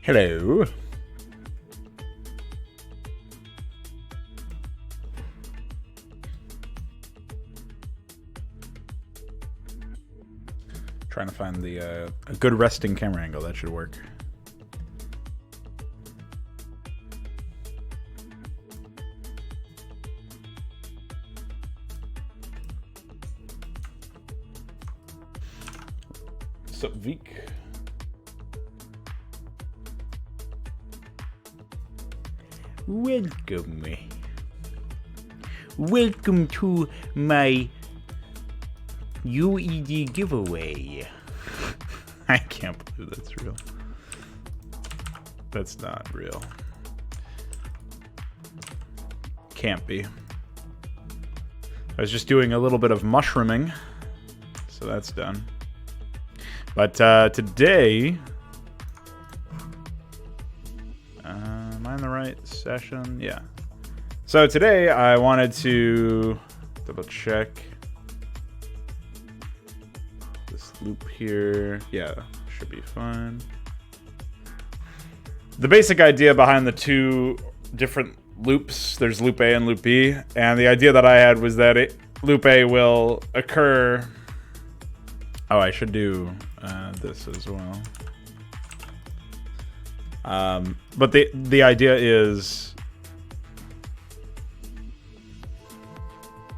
Hello. Trying to find the a good resting camera angle. That should work. What's up, Veek? Welcome. Welcome to my UED giveaway. I can't believe that's real. That's not real. Can't be. I was just doing a little bit of mushrooming, so that's done. But today, am I in the right session? Yeah. So today I wanted to double check this loop here. Yeah, should be fine. The basic idea behind the two different loops, there's loop A and loop B, and the idea that I had was that loop A will occur. Oh, I should do this as well. But the idea is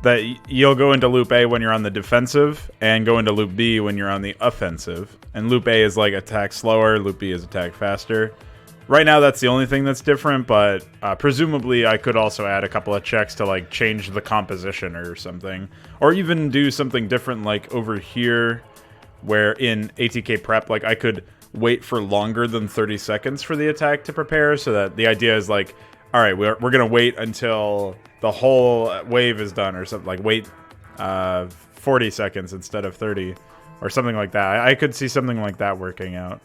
that you'll go into loop A when you're on the defensive and go into loop B when you're on the offensive. And loop A is like attack slower, loop B is attack faster. Right now that's the only thing that's different, but presumably I could also add a couple of checks to like change the composition or something. Or even do something different like over here where in ATK prep, like I could wait for longer than 30 seconds for the attack to prepare, so that the idea is like, all right, we're gonna wait until the whole wave is done, or something, like wait 40 seconds instead of 30, or something like that. I could see something like that working out.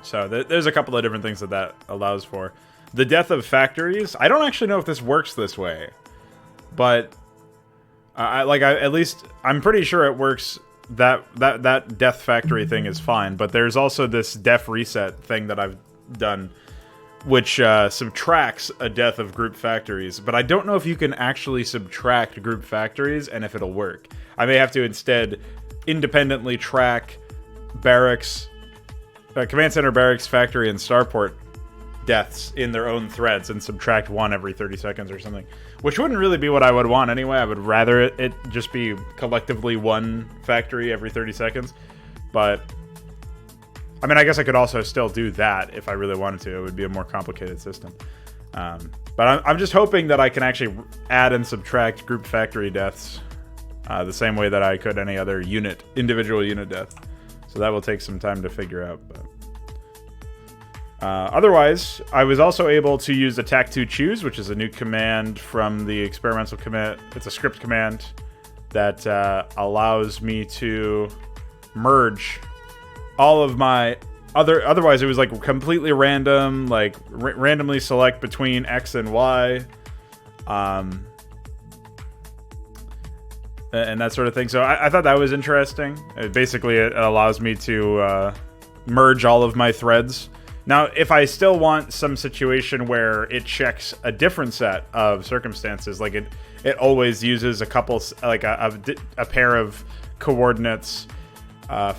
So there's a couple of different things that allows for. The death of factories, I don't actually know if this works this way, but at least I'm pretty sure it works. That death factory thing is fine, but there's also this def reset thing that I've done, which subtracts a death of group factories. But I don't know if you can actually subtract group factories and if it'll work. I may have to instead independently track barracks, command center, barracks, factory, and starport deaths in their own threads and subtract one every 30 seconds or something, which wouldn't really be what I would want anyway. I would rather it just be collectively one factory every 30 seconds. But I mean, I guess I could also still do that if I really wanted to. It would be a more complicated system. But I'm just hoping that I can actually add and subtract group factory deaths the same way that I could any other individual unit death. So that will take some time to figure out. But otherwise, I was also able to use attack to choose, which is a new command from the experimental commit. It's a script command that allows me to merge all of my otherwise it was like completely random, like randomly select between X and Y, and that sort of thing. So I thought that was interesting. It allows me to merge all of my threads. Now, if I still want some situation where it checks a different set of circumstances, like it always uses a couple, like a pair of coordinates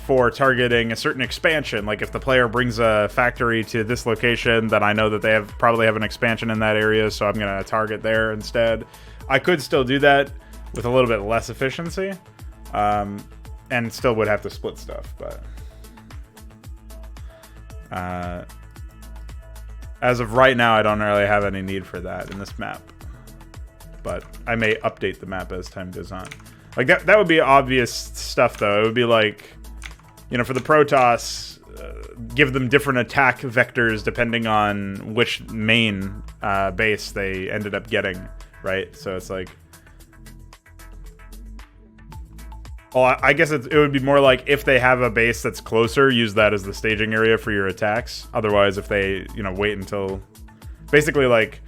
for targeting a certain expansion. Like if the player brings a factory to this location, then I know that they probably have an expansion in that area, so I'm going to target there instead. I could still do that with a little bit less efficiency, and still would have to split stuff, but as of right now, I don't really have any need for that in this map. But I may update the map as time goes on. Like that would be obvious stuff, though. It would be like, you know, for the Protoss, give them different attack vectors depending on which main base they ended up getting, right? So it's like, well, I guess it would be more like if they have a base that's closer, use that as the staging area for your attacks. Otherwise, if they, you know, wait until, basically like,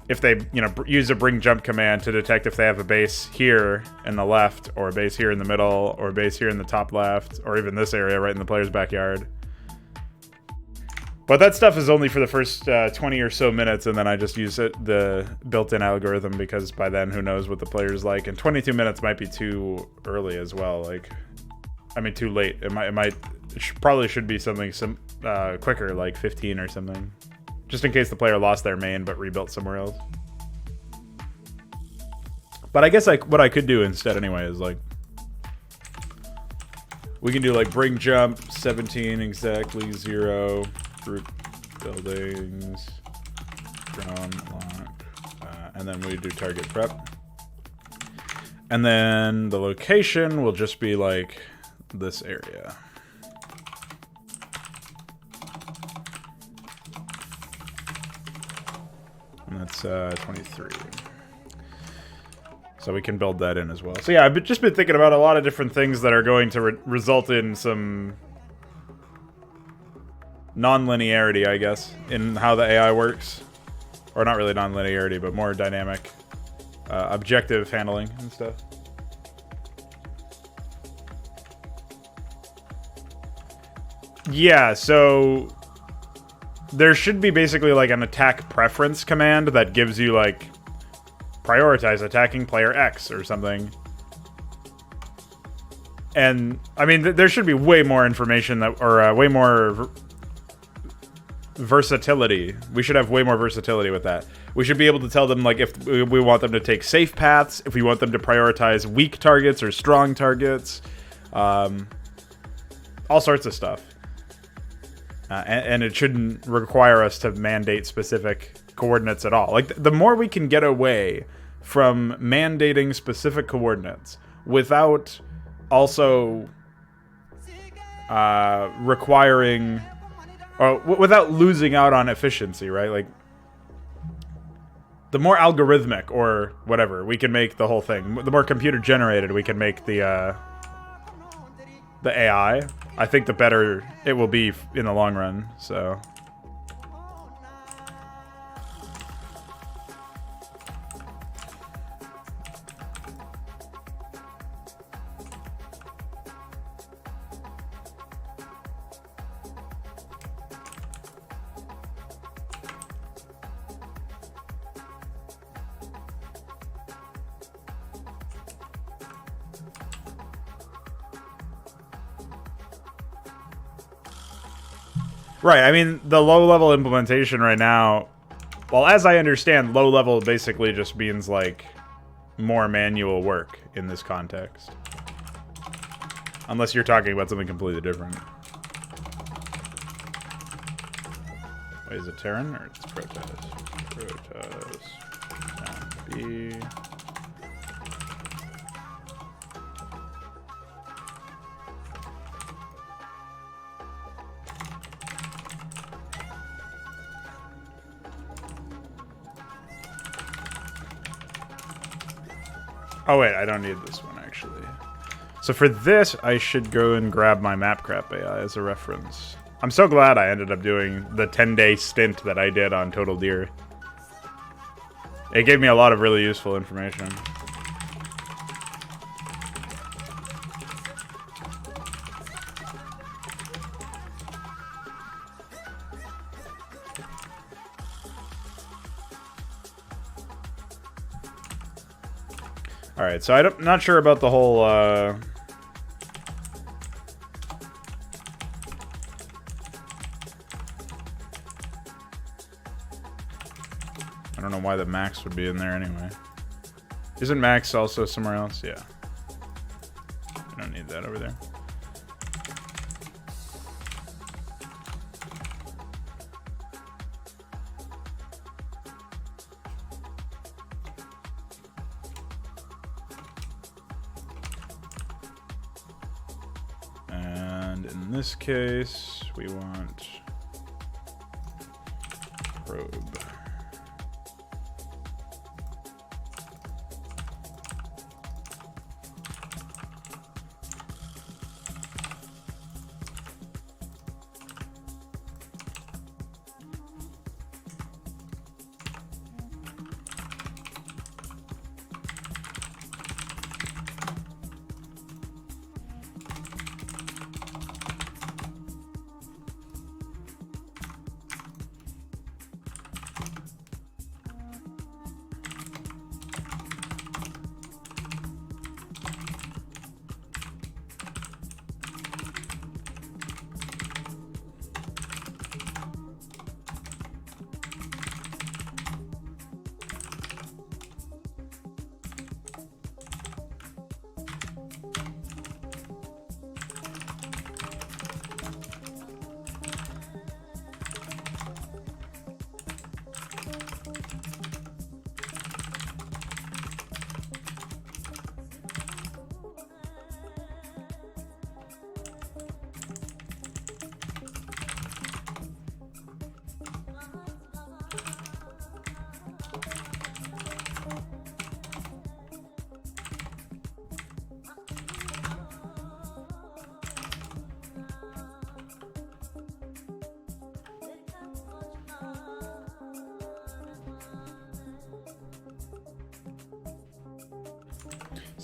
if they, you know, use a bring jump command to detect if they have a base here in the left, or a base here in the middle, or a base here in the top left, or even this area right in the player's backyard. But that stuff is only for the first 20 or so minutes, and then I just use the built-in algorithm, because by then, who knows what the player's like. And 22 minutes might be too early as well. Like, I mean, too late. It probably should be something quicker, like 15 or something. Just in case the player lost their main but rebuilt somewhere else. But I guess what I could do instead anyway is like, we can do like bring jump 17 exactly 0 group buildings drone lock, and then we do target prep, and then the location will just be like this area. And that's 23. So we can build that in as well. So yeah, I've just been thinking about a lot of different things that are going to result in some non-linearity, I guess, in how the AI works. Or not really non-linearity, but more dynamic, objective handling and stuff. Yeah, so there should be basically like an attack preference command that gives you like prioritize attacking player X or something. And I mean, there should be way more information that, or way more versatility. We should have way more versatility with that. We should be able to tell them like if we want them to take safe paths, if we want them to prioritize weak targets or strong targets, all sorts of stuff. And it shouldn't require us to mandate specific coordinates at all. Like, the more we can get away from mandating specific coordinates without also requiring, or without losing out on efficiency, right? Like, the more algorithmic or whatever we can make the whole thing, the more computer generated we can make the AI, I think the better it will be in the long run, so. Right, I mean, the low-level implementation right now, well, as I understand, low-level basically just means, like, more manual work in this context. Unless you're talking about something completely different. Wait, is it Terran or it's Protoss? Protoss. B. Oh wait, I don't need this one actually. So for this, I should go and grab my Mapcrap AI as a reference. I'm so glad I ended up doing the 10-day stint that I did on Total Deer. It gave me a lot of really useful information. Alright, so I'm not sure about the whole, I don't know why the Max would be in there anyway. Isn't Max also somewhere else? Yeah. We don't need that over there. In this case, we want probe.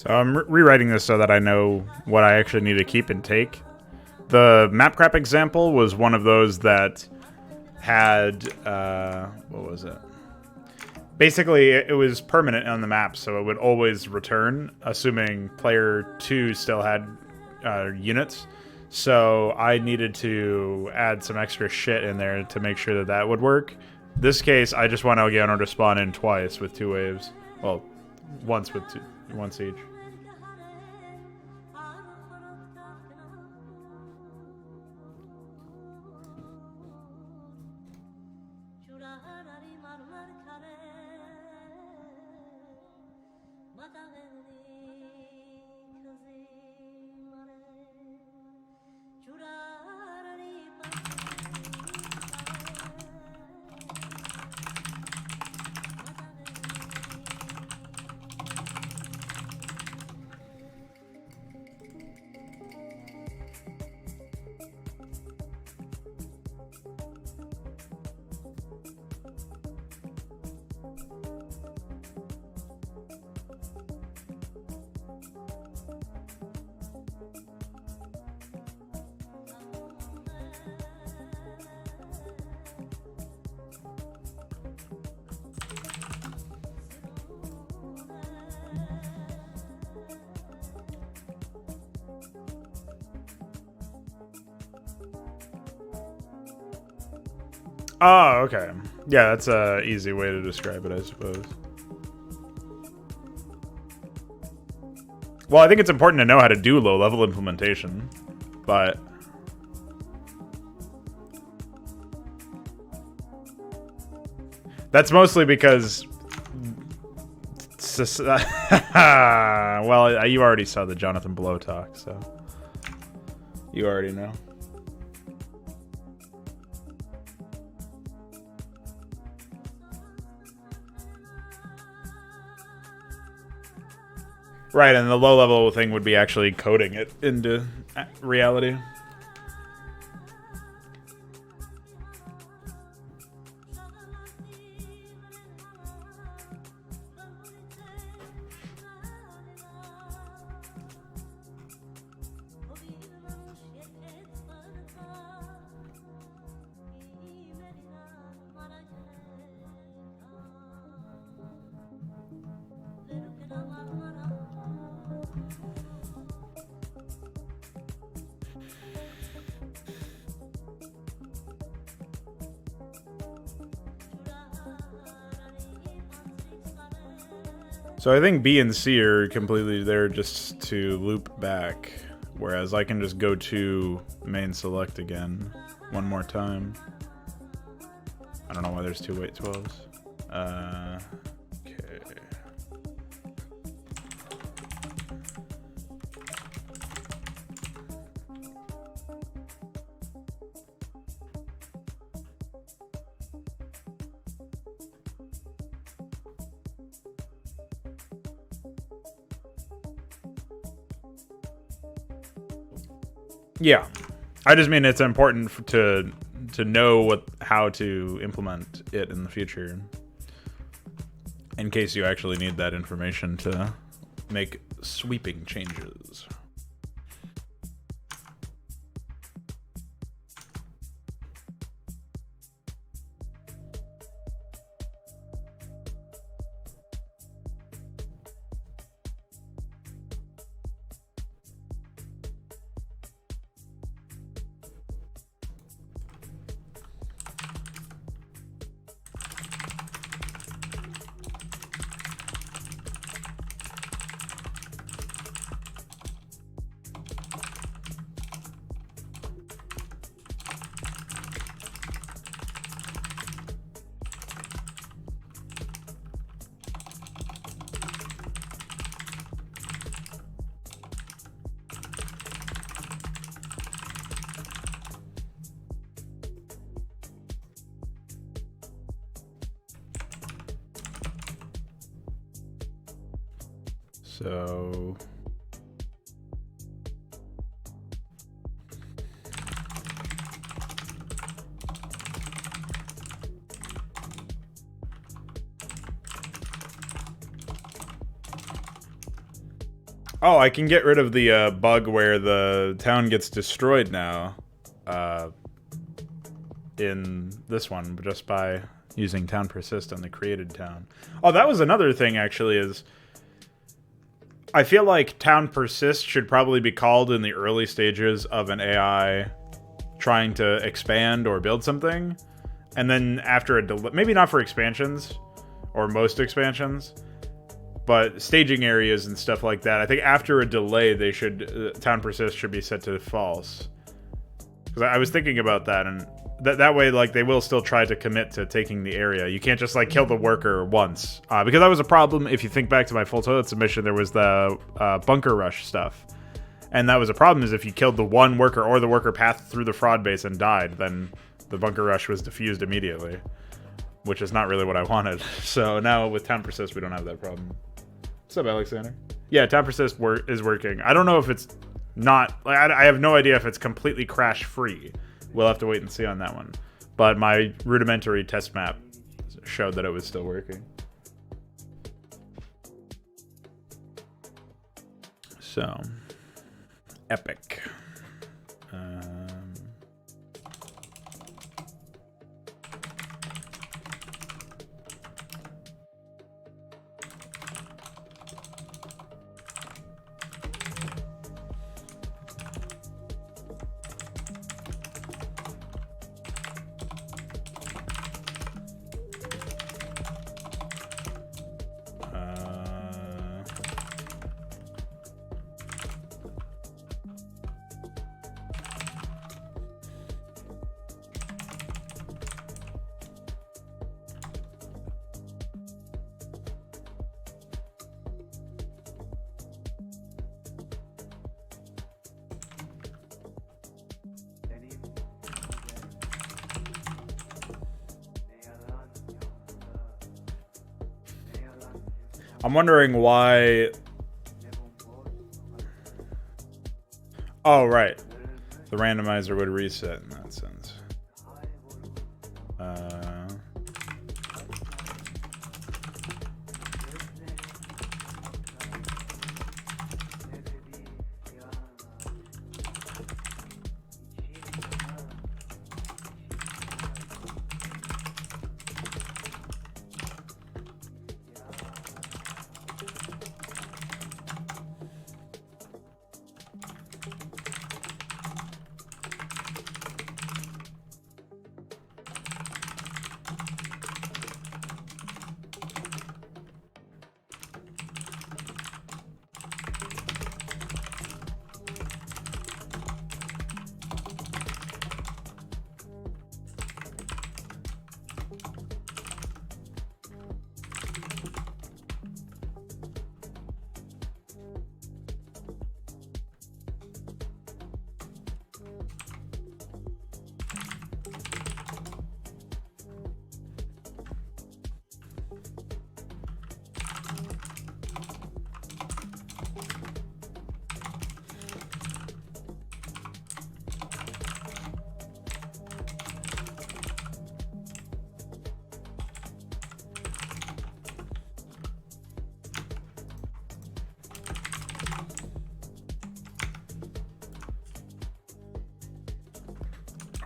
So I'm rewriting this so that I know what I actually need to keep and take. The map crap example was one of those that had, what was it? Basically, it was permanent on the map, so it would always return, assuming player 2 still had units. So I needed to add some extra shit in there to make sure that that would work. This case, I just want Elgiano to spawn in twice with 2 waves. Well, once with once each. Oh, okay. Yeah, that's a easy way to describe it, I suppose. Well, I think it's important to know how to do low-level implementation, but... That's mostly because... well, you already saw the Jonathan Blow talk, so... You already know. Right, and the low-level thing would be actually coding it into reality. So I think B and C are completely there just to loop back, whereas I can just go to main select again one more time. I don't know why there's 2 wait 12s. Okay. Yeah, I just mean it's important to know how to implement it in the future, in case you actually need that information to make sweeping changes. So Oh, I can get rid of the bug where the town gets destroyed now. In this one, just by using town persist on the created town. Oh, that was another thing, actually, is... I feel like town persist should probably be called in the early stages of an AI trying to expand or build something. And then after a delay... Maybe not for expansions, or most expansions, but staging areas and stuff like that. I think after a delay, they should... town persist should be set to false. Because I was thinking about that, and that way, like, they will still try to commit to taking the area. You can't just, like, kill the worker once. Because that was a problem. If you think back to my full toilet submission, there was the bunker rush stuff. And that was a problem, is if you killed the one worker or the worker passed through the fraud base and died, then the bunker rush was diffused immediately. Which is not really what I wanted. So now with town persist, we don't have that problem. What's up, Alexander? Yeah, town persist is working. I don't know if it's not... Like, I have no idea if it's completely crash-free. We'll have to wait and see on that one. But my rudimentary test map showed that it was still working. So, epic. I'm wondering why... Oh, right. The randomizer would reset in that sense.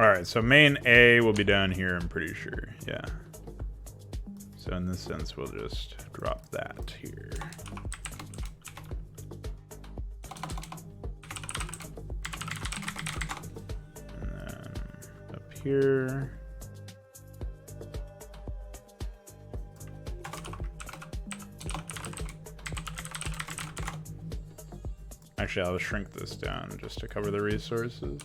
Alright, so main A will be down here, I'm pretty sure. Yeah. So in this sense, we'll just drop that here. And then up here. Actually, I'll shrink this down just to cover the resources.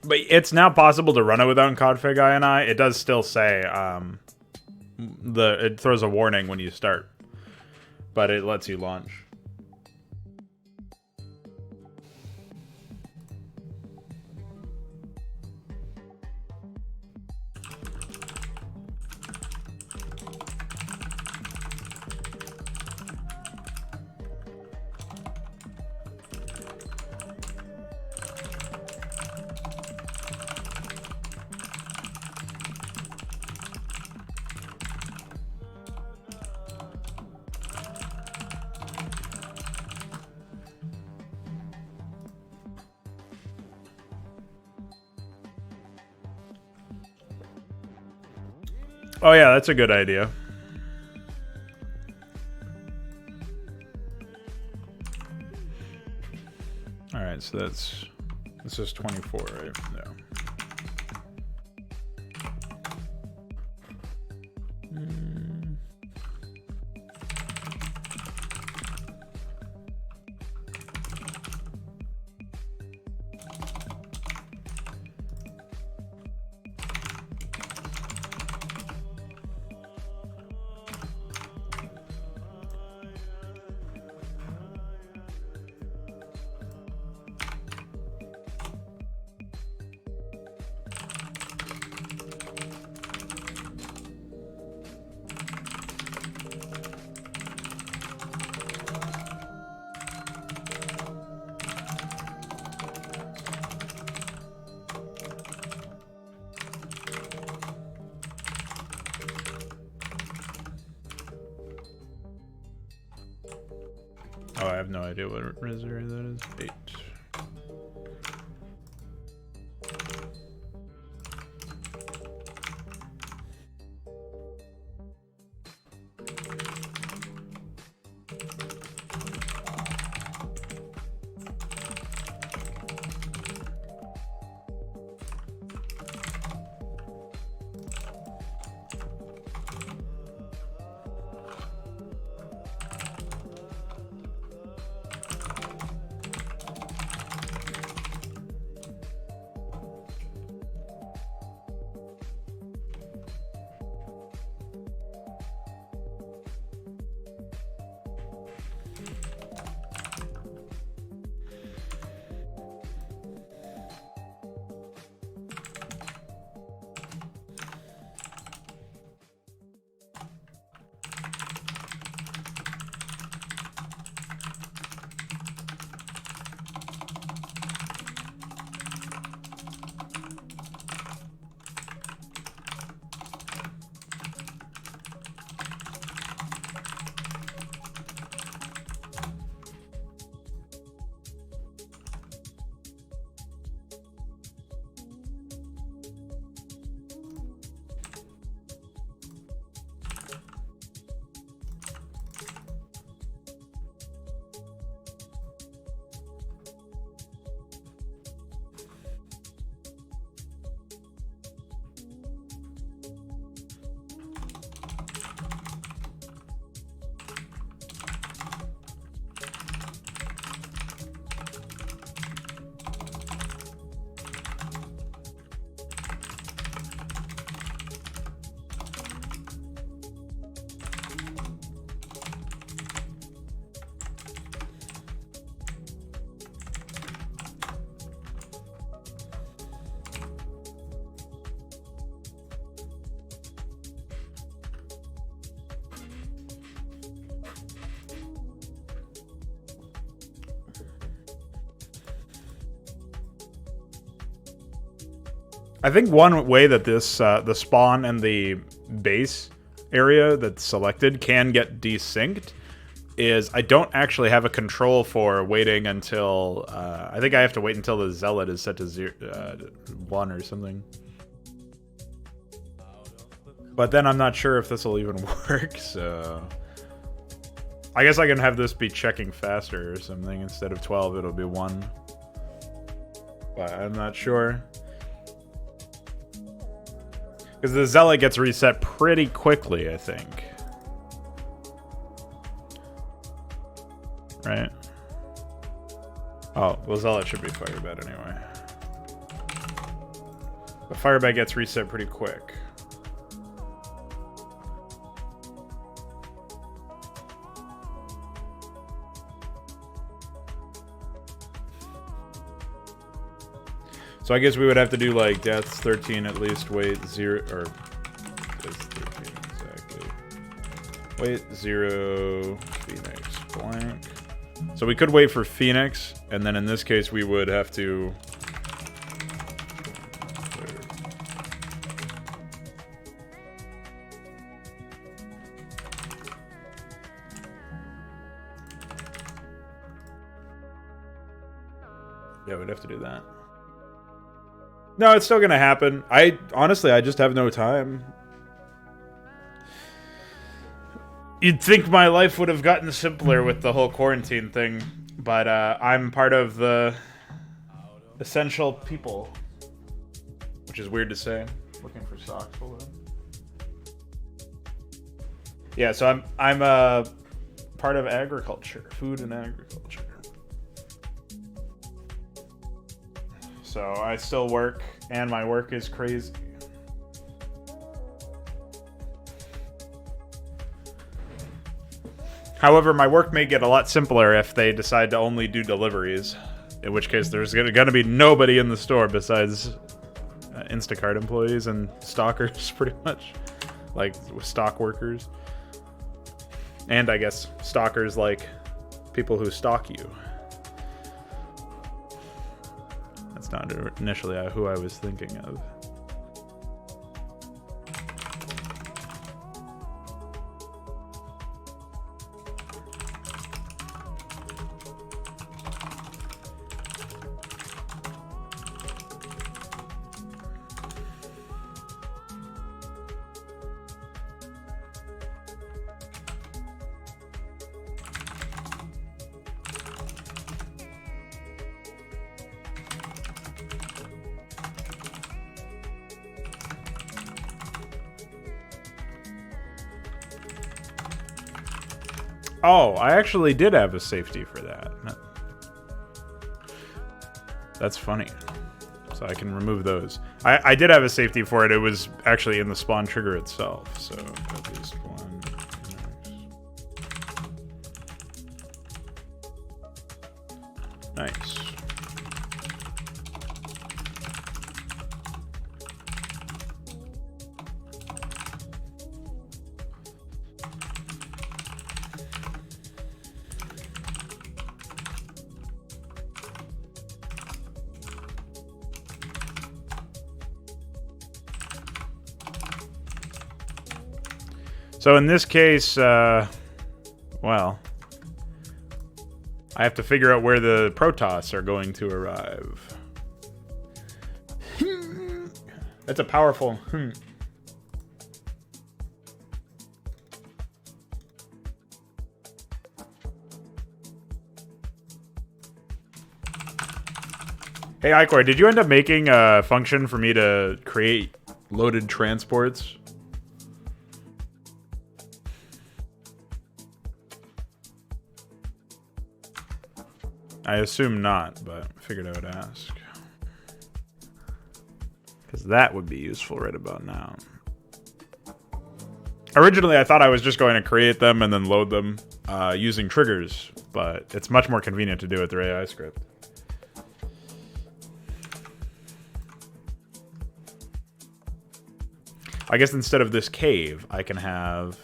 But it's now possible to run it without config INI. It does still say it throws a warning when you start, but it lets you launch. Oh yeah, that's a good idea. All right, so this is 24, right? No. Oh, I have no idea what misery that is. 8. I think one way that this the spawn and the base area that's selected can get desynced is I don't actually have a control for waiting until I think I have to wait until the zealot is set to 1 or something. But then I'm not sure if this will even work, so I guess I can have this be checking faster or something. Instead of 12, it'll be 1. But I'm not sure. Because the zealot gets reset pretty quickly, I think. Right? Oh, well, zealot should be firebed anyway. But firebed gets reset pretty quick. So I guess we would have to do like deaths 13 at least, wait 0, or it's 13 exactly. Wait 0, Phoenix blank. So we could wait for Phoenix, and then in this case we would have to. Yeah, we'd have to do that. No, it's still gonna happen. Honestly, I just have no time. You'd think my life would have gotten simpler with the whole quarantine thing, but I'm part of the essential people, which is weird to say. Looking for socks. Hold on. Yeah, so I'm part of agriculture, food and agriculture. So I still work, and my work is crazy. However, my work may get a lot simpler if they decide to only do deliveries, in which case there's going to be nobody in the store besides Instacart employees and stalkers, pretty much. Like, stock workers. And I guess stalkers like people who stalk you. That's not initially who I was thinking of. Oh, I actually did have a safety for that. That's funny. So I can remove those. I did have a safety for it. It was actually in the spawn trigger itself. So at least one. Nice. So in this case, well, I have to figure out where the Protoss are going to arrive. That's a powerful... Hey, Icor, did you end up making a function for me to create loaded transports? I assume not, but I figured I would ask. Because that would be useful right about now. Originally, I thought I was just going to create them and then load them using triggers, but it's much more convenient to do it through AI script. I guess instead of this cave, I can have...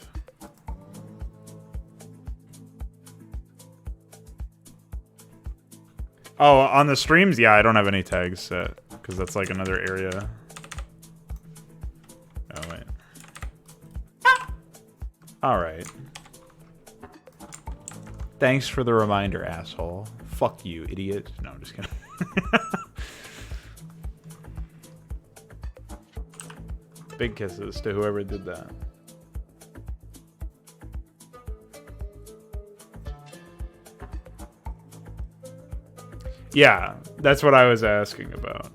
Oh, on the streams? Yeah, I don't have any tags set, because that's like another area. Oh, wait. Alright. Thanks for the reminder, asshole. Fuck you, idiot. No, I'm just kidding. Big kisses to whoever did that. Yeah, that's what I was asking about.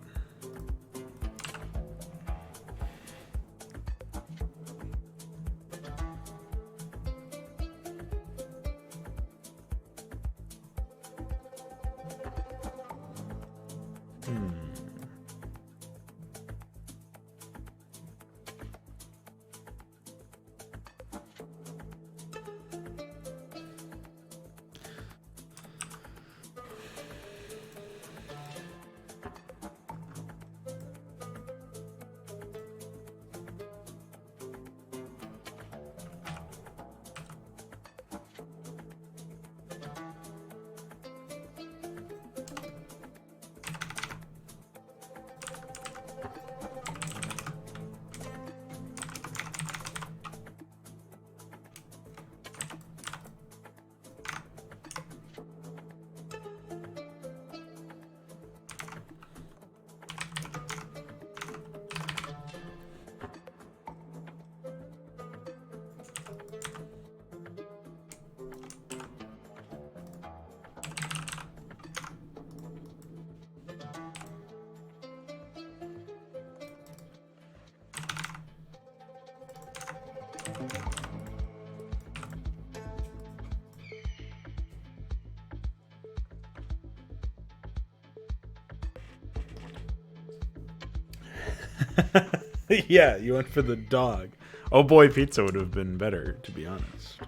Yeah, you went for the dog. Oh boy, pizza would have been better, to be honest.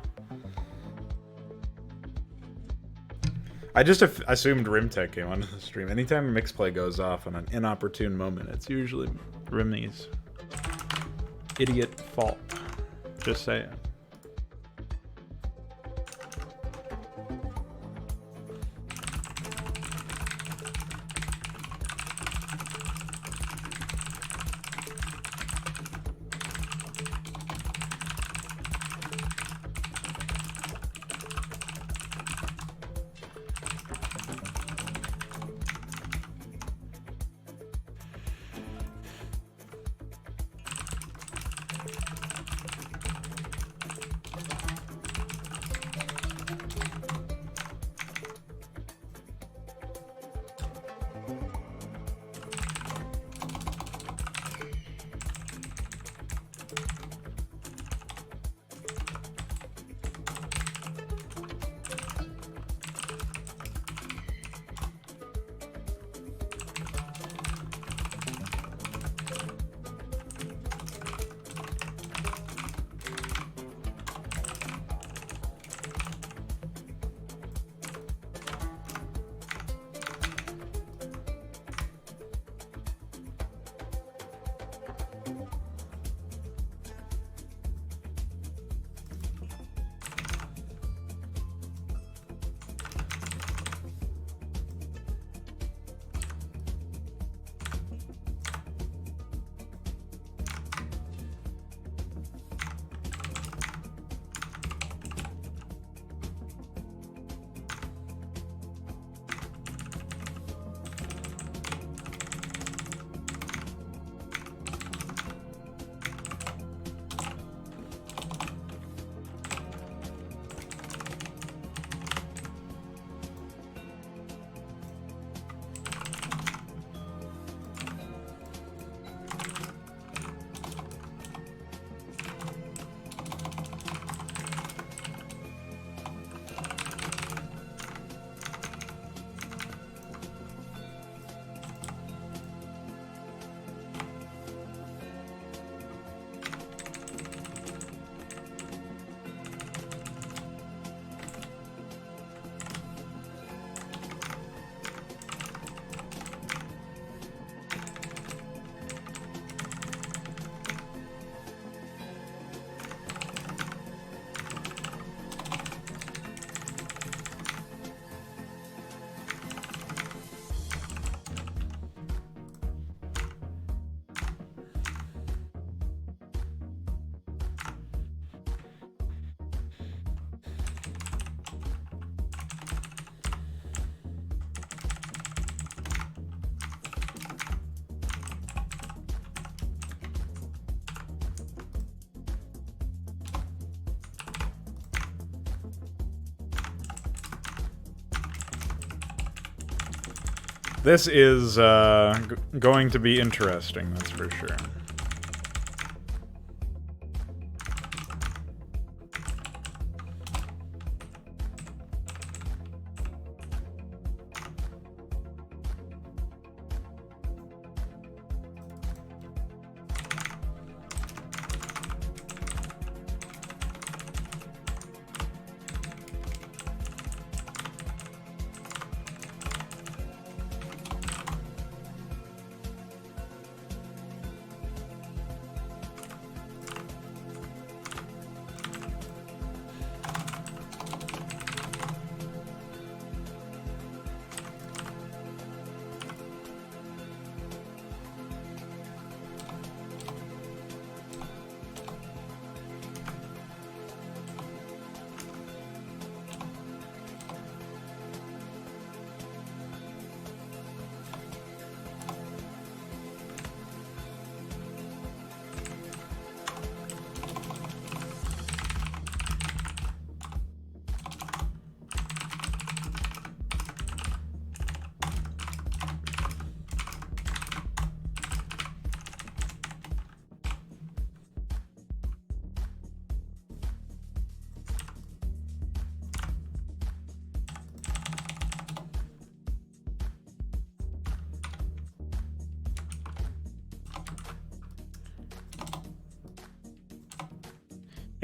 I just assumed Rimtech came onto the stream. Anytime Mixplay goes off on an inopportune moment, it's usually Rimney's idiot fault. Just saying. This is going to be interesting, that's for sure.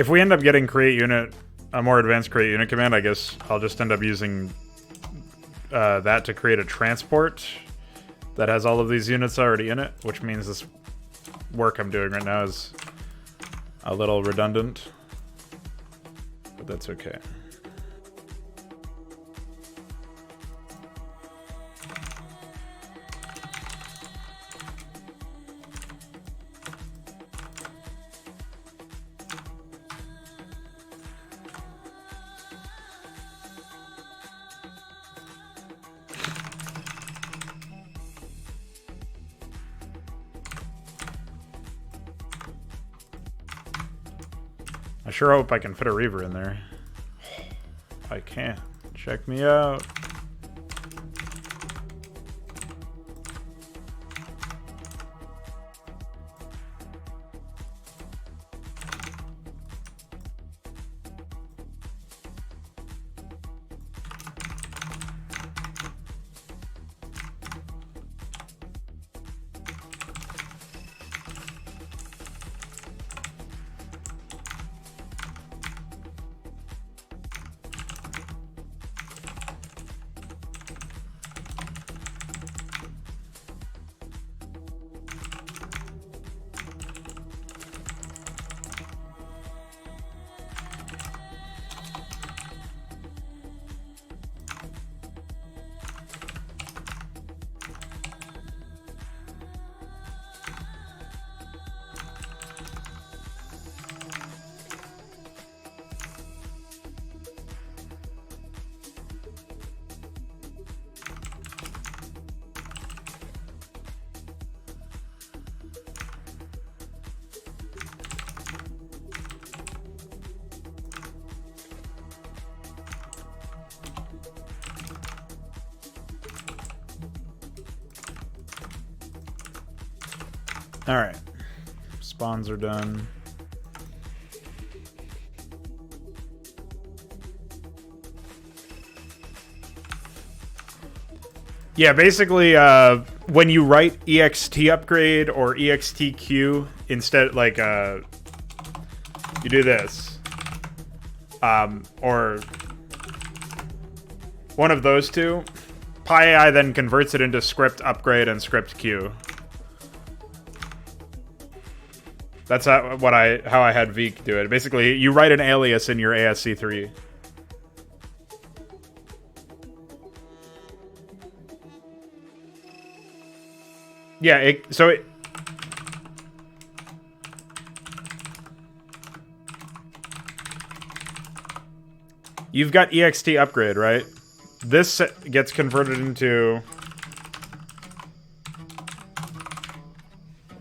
If we end up getting create unit, a more advanced create unit command, I guess I'll just end up using that to create a transport that has all of these units already in it, which means this work I'm doing right now is a little redundant, but that's okay. I sure hope I can fit a Reaver in there. I can't. Check me out. All right, spawns are done. Yeah, basically, when you write ext upgrade or extq instead, like, you do this, or one of those two. PyAI then converts it into script upgrade and script q. That's how I had Veek do it. Basically, you write an alias in your ASC3. Yeah, you've got ext upgrade, right? This gets converted into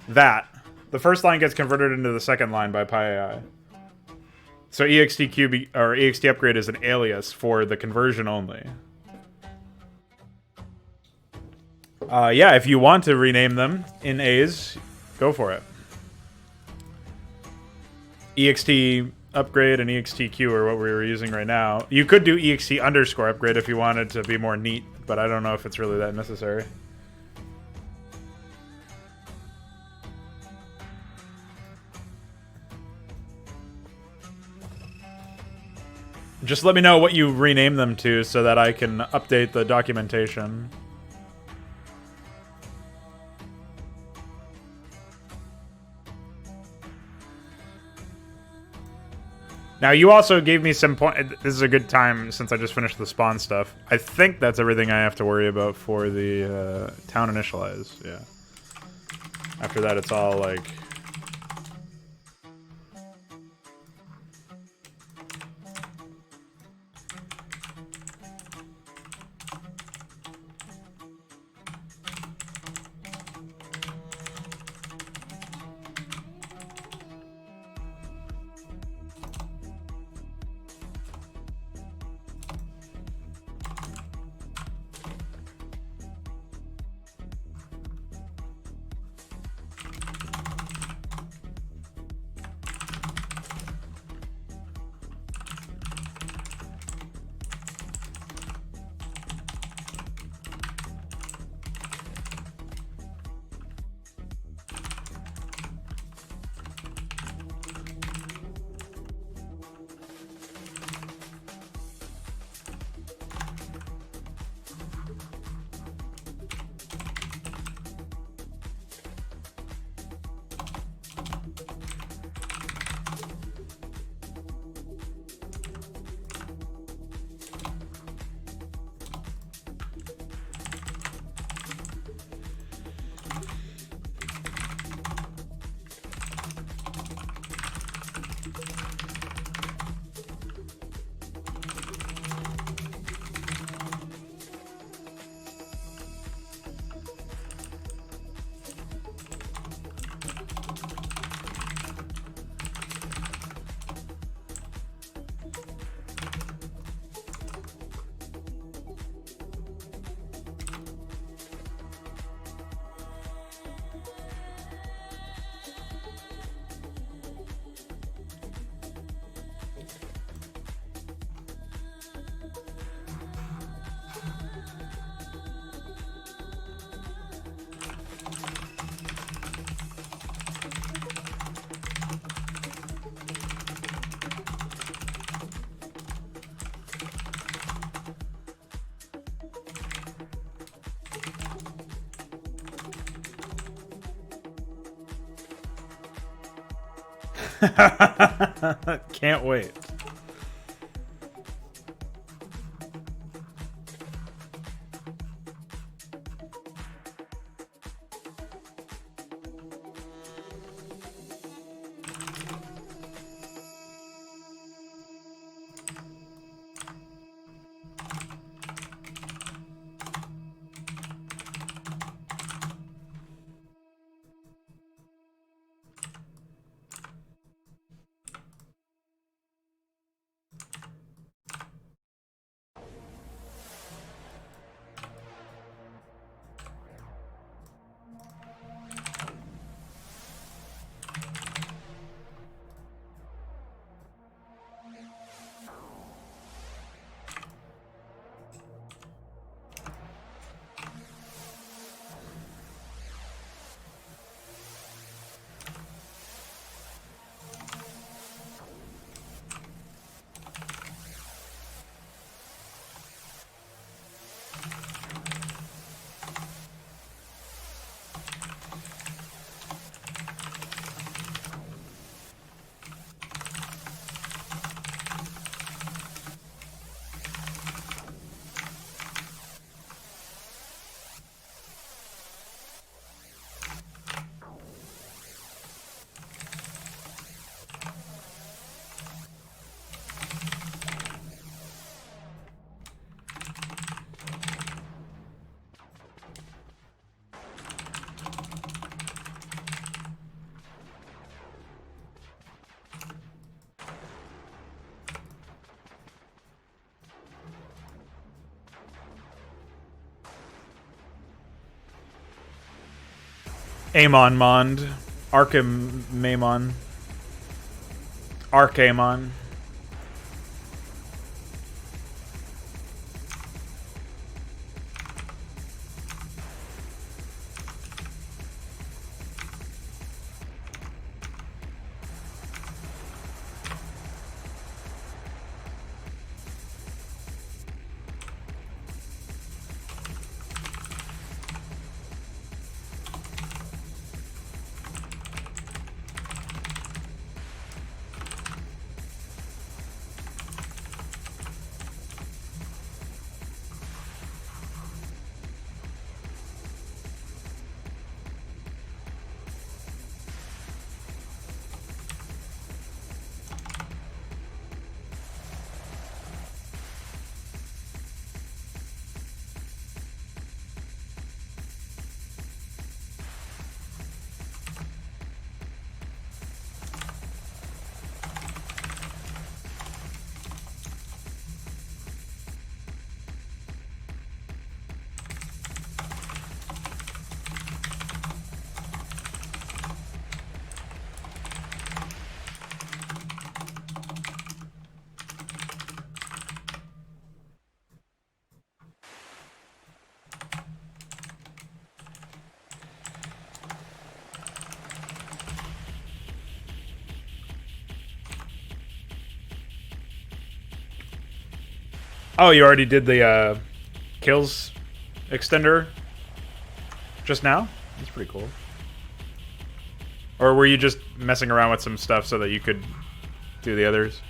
that. The first line gets converted into the second line by PyAI. So extq or ext upgrade is an alias for the conversion only. Yeah, if you want to rename them in A's, go for it. ext upgrade and extq are what we were using right now. You could do ext underscore upgrade if you wanted to be more neat, but I don't know if it's really that necessary. Just let me know what you rename them to so that I can update the documentation. Now, you also gave me some point. This is a good time since I just finished the spawn stuff. I think that's everything I have to worry about for the town initialize. Yeah. After that, it's all like... Can't wait. Amon Mond. Archimamon. Arcamon. Oh, you already did the kills extender just now? That's pretty cool. Or were you just messing around with some stuff so that you could do the others?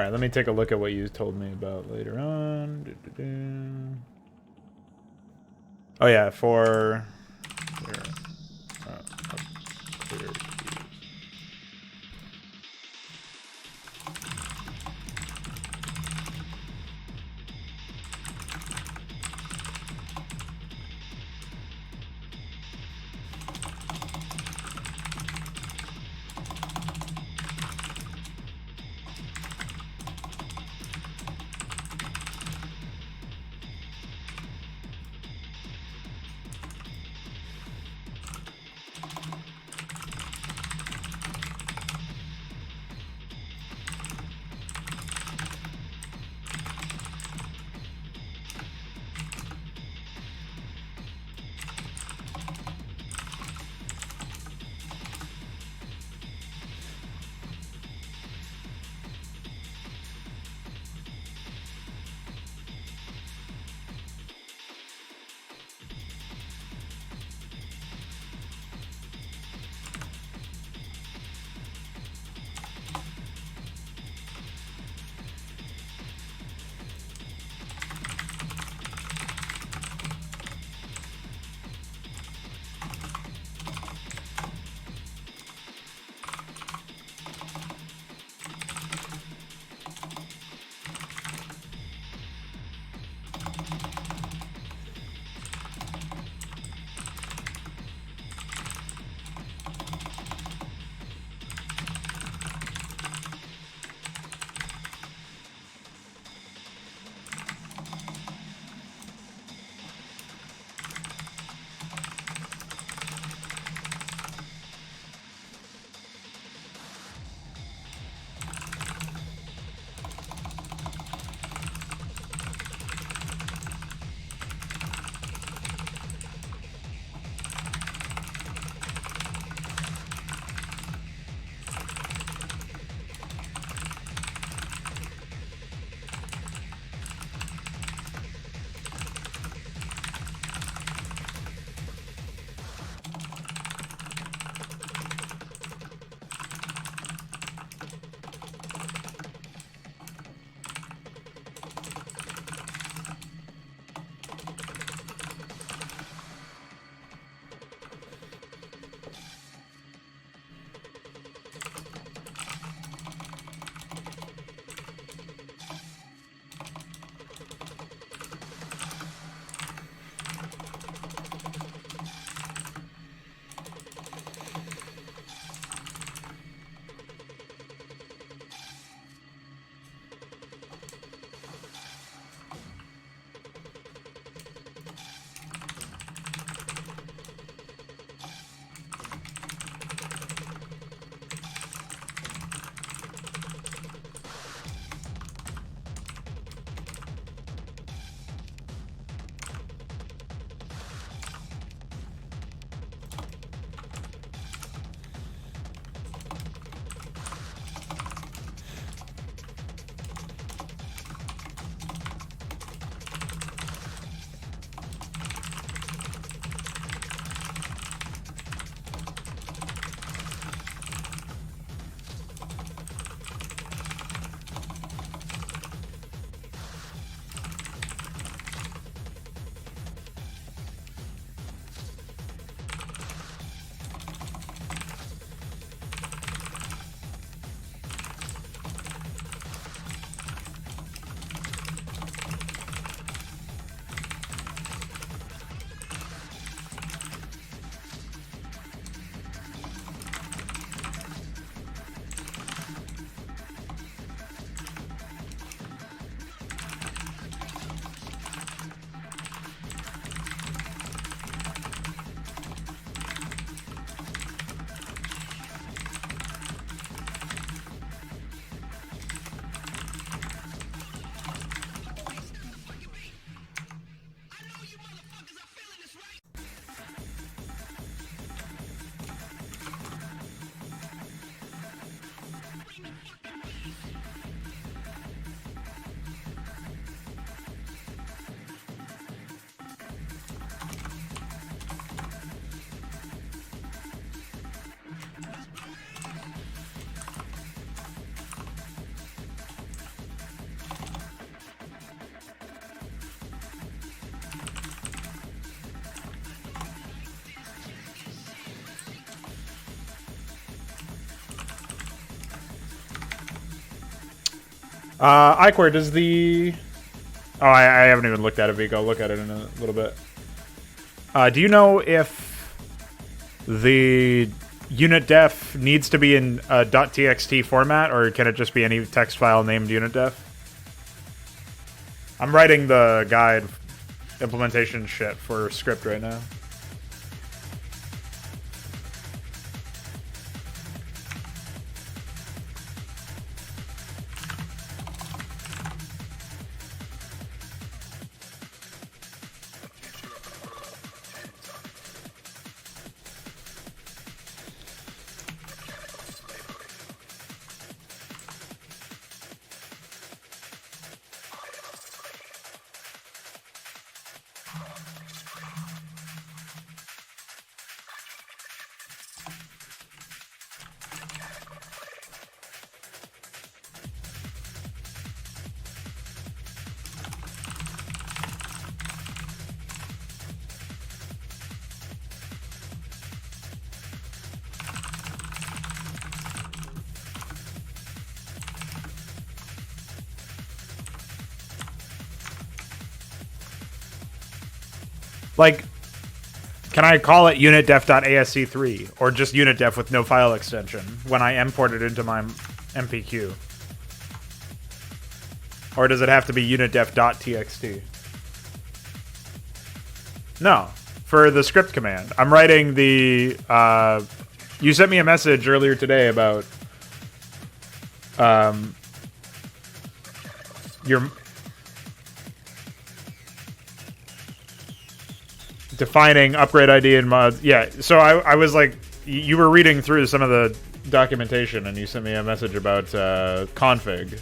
right, let me take a look at what you told me about later on. Oh yeah, for clear, clear keys. Iquare, does the... Oh, I haven't even looked at it, Vic. I'll look at it in a little bit. Do you know if the unit def needs to be in a .txt format, or can it just be any text file named unit def? I'm writing the guide implementation shit for script right now. Like, can I call it unitdef.asc3 or just unitdef with no file extension when I import it into my MPQ? Or does it have to be unitdef.txt? No, for the script command. I'm writing the... you sent me a message earlier today about... your... defining upgrade ID and mods. Yeah, so I was like, you were reading through some of the documentation and you sent me a message about config.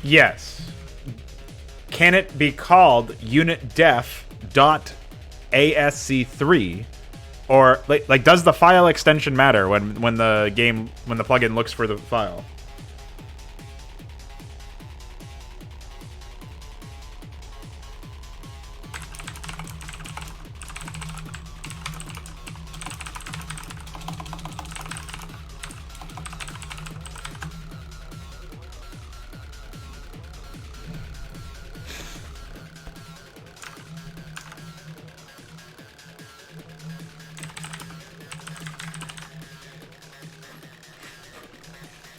Yes. Can it be called unitdef.asc3? Or like does the file extension matter when the plugin looks for the file?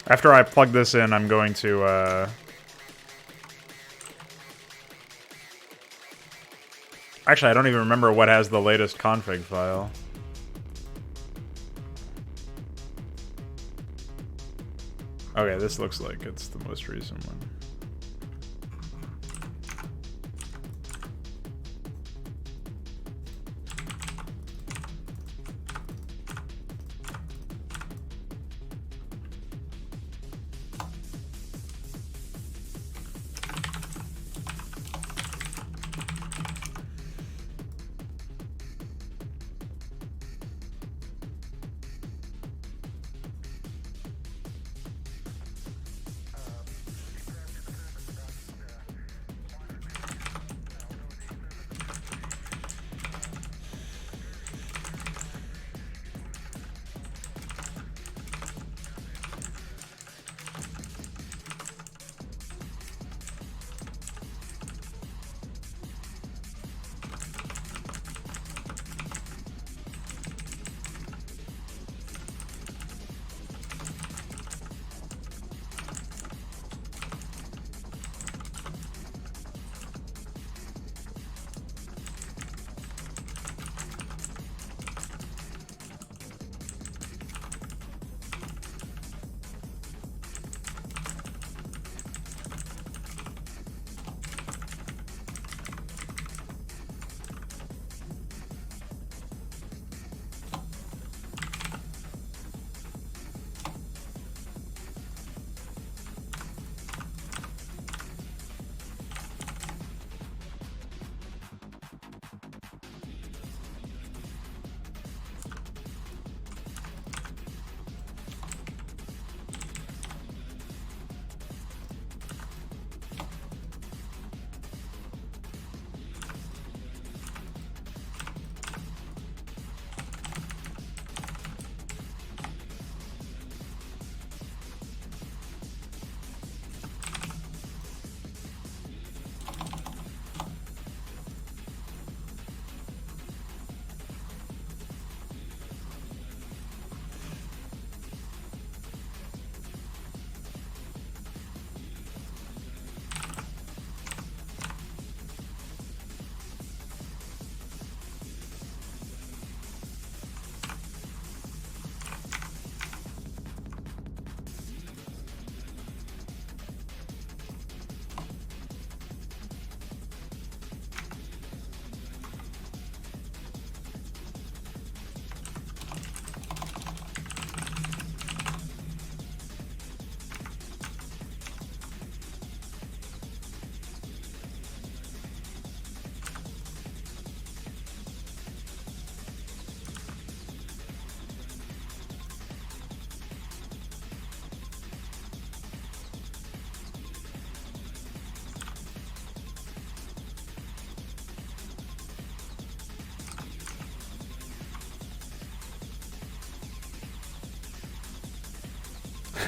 After I plug this in, I'm going to, actually, I don't even remember what has the latest config file. Okay, this looks like it's the most recent one.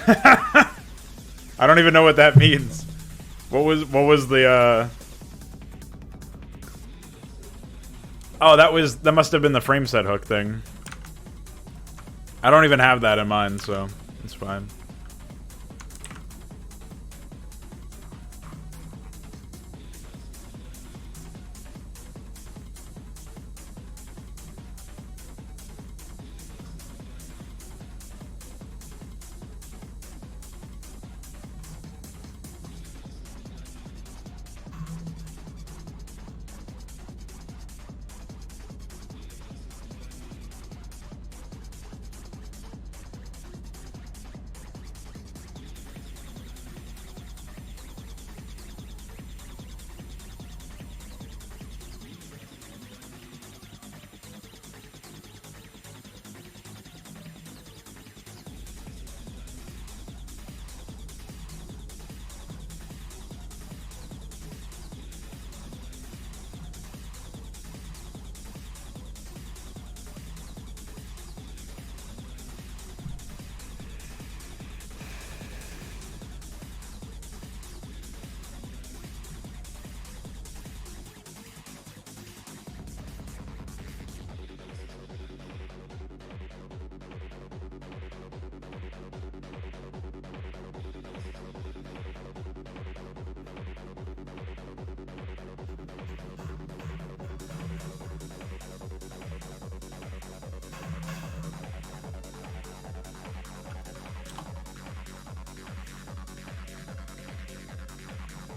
I don't even know what that means. What was the Oh, that must have been the frame set hook thing. I don't even have that in mind, so it's fine.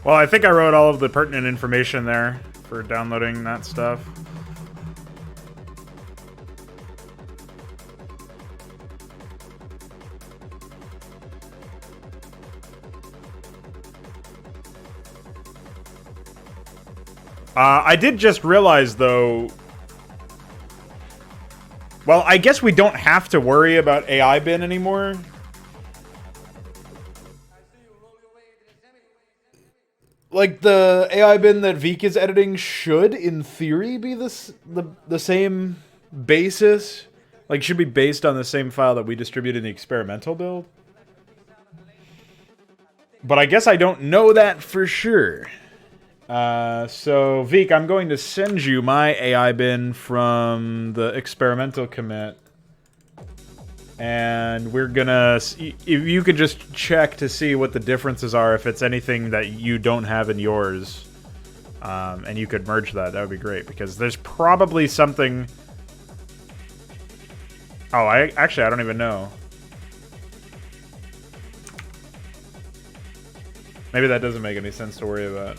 Well, I think I wrote all of the pertinent information there for downloading that stuff. I did just realize, though... Well, I guess we don't have to worry about AI bin anymore. Like, the AI bin that Veek is editing should, in theory, be the same basis. Like, should be based on the same file that we distribute in the experimental build. But I guess I don't know that for sure. So, Veek, I'm going to send you my AI bin from the experimental commit. And we're gonna... If you could just check to see what the differences are, if it's anything that you don't have in yours. And you could merge that would be great. Because there's probably something... Oh, actually, I don't even know. Maybe that doesn't make any sense to worry about.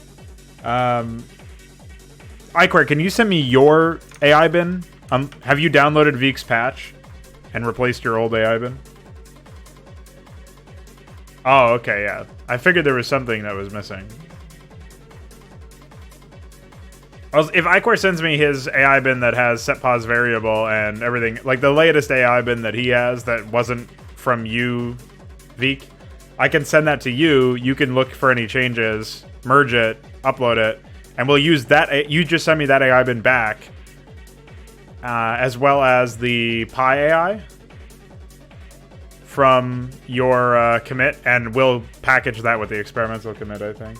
iQuare, can you send me your AI bin? Have you downloaded Veek's patch and replaced your old AI bin? Oh, okay, yeah. I figured there was something that was missing. If iQuare sends me his AI bin that has set pause variable and everything, like the latest AI bin that he has that wasn't from you, Veek, I can send that to you. You can look for any changes, merge it, upload it, and we'll use that. You just send me that AI bin back, as well as the Pi AI from your commit, and we'll package that with the experimental commit, I think.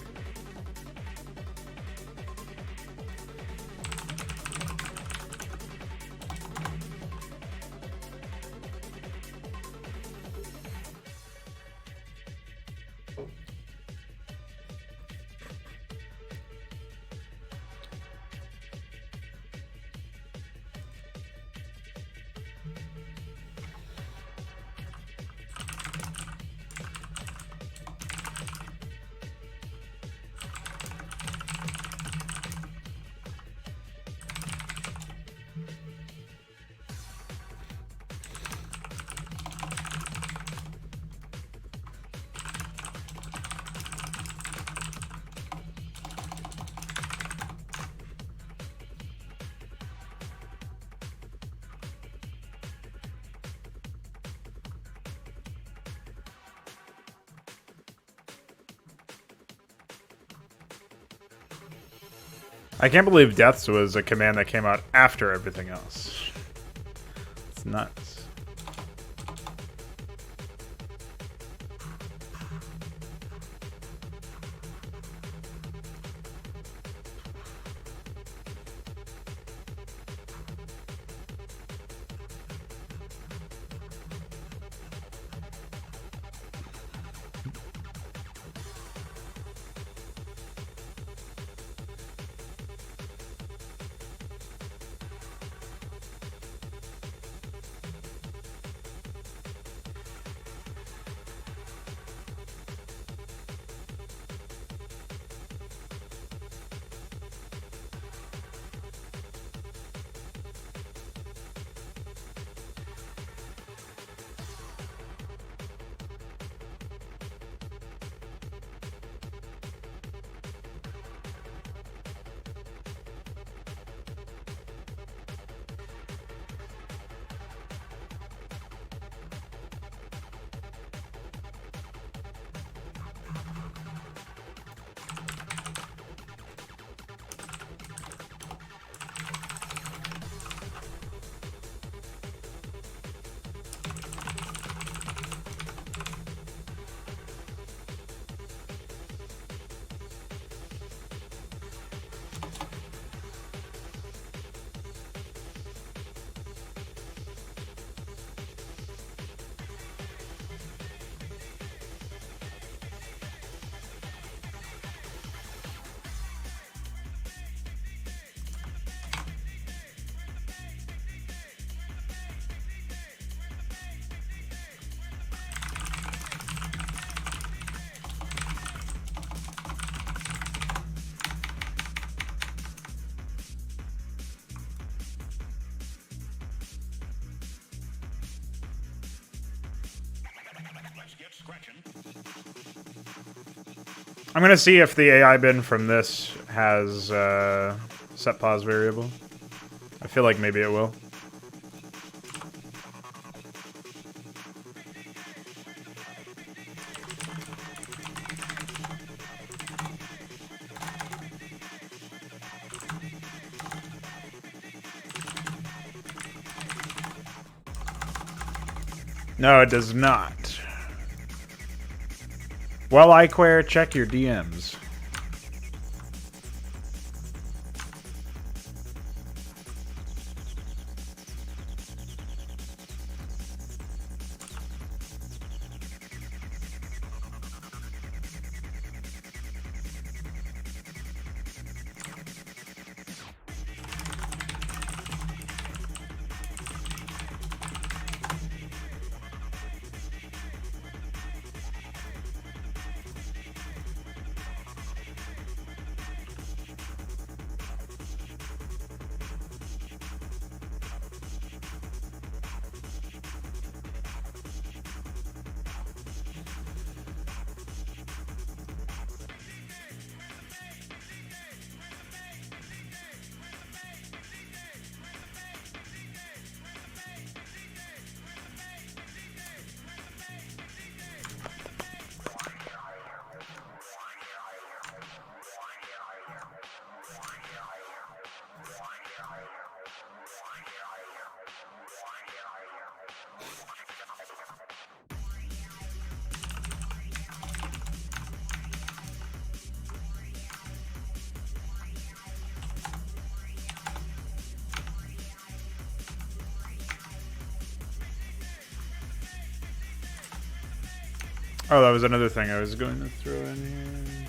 I can't believe Deaths was a command that came out after everything else. It's nuts. I'm gonna see if the AI bin from this has set pause variable. I feel like maybe it will. No, it does not. Well, iQuare, check your DMs. Oh, that was another thing I was going to throw in here.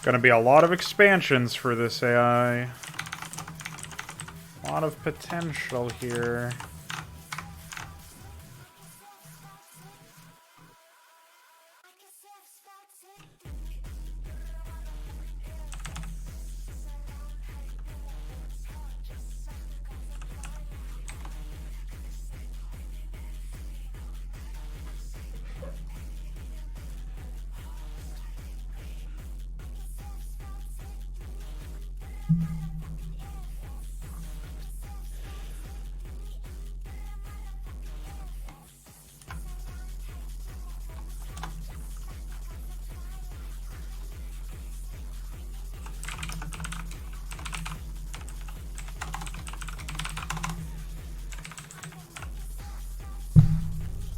Gonna be a lot of expansions for this AI. A lot of potential here.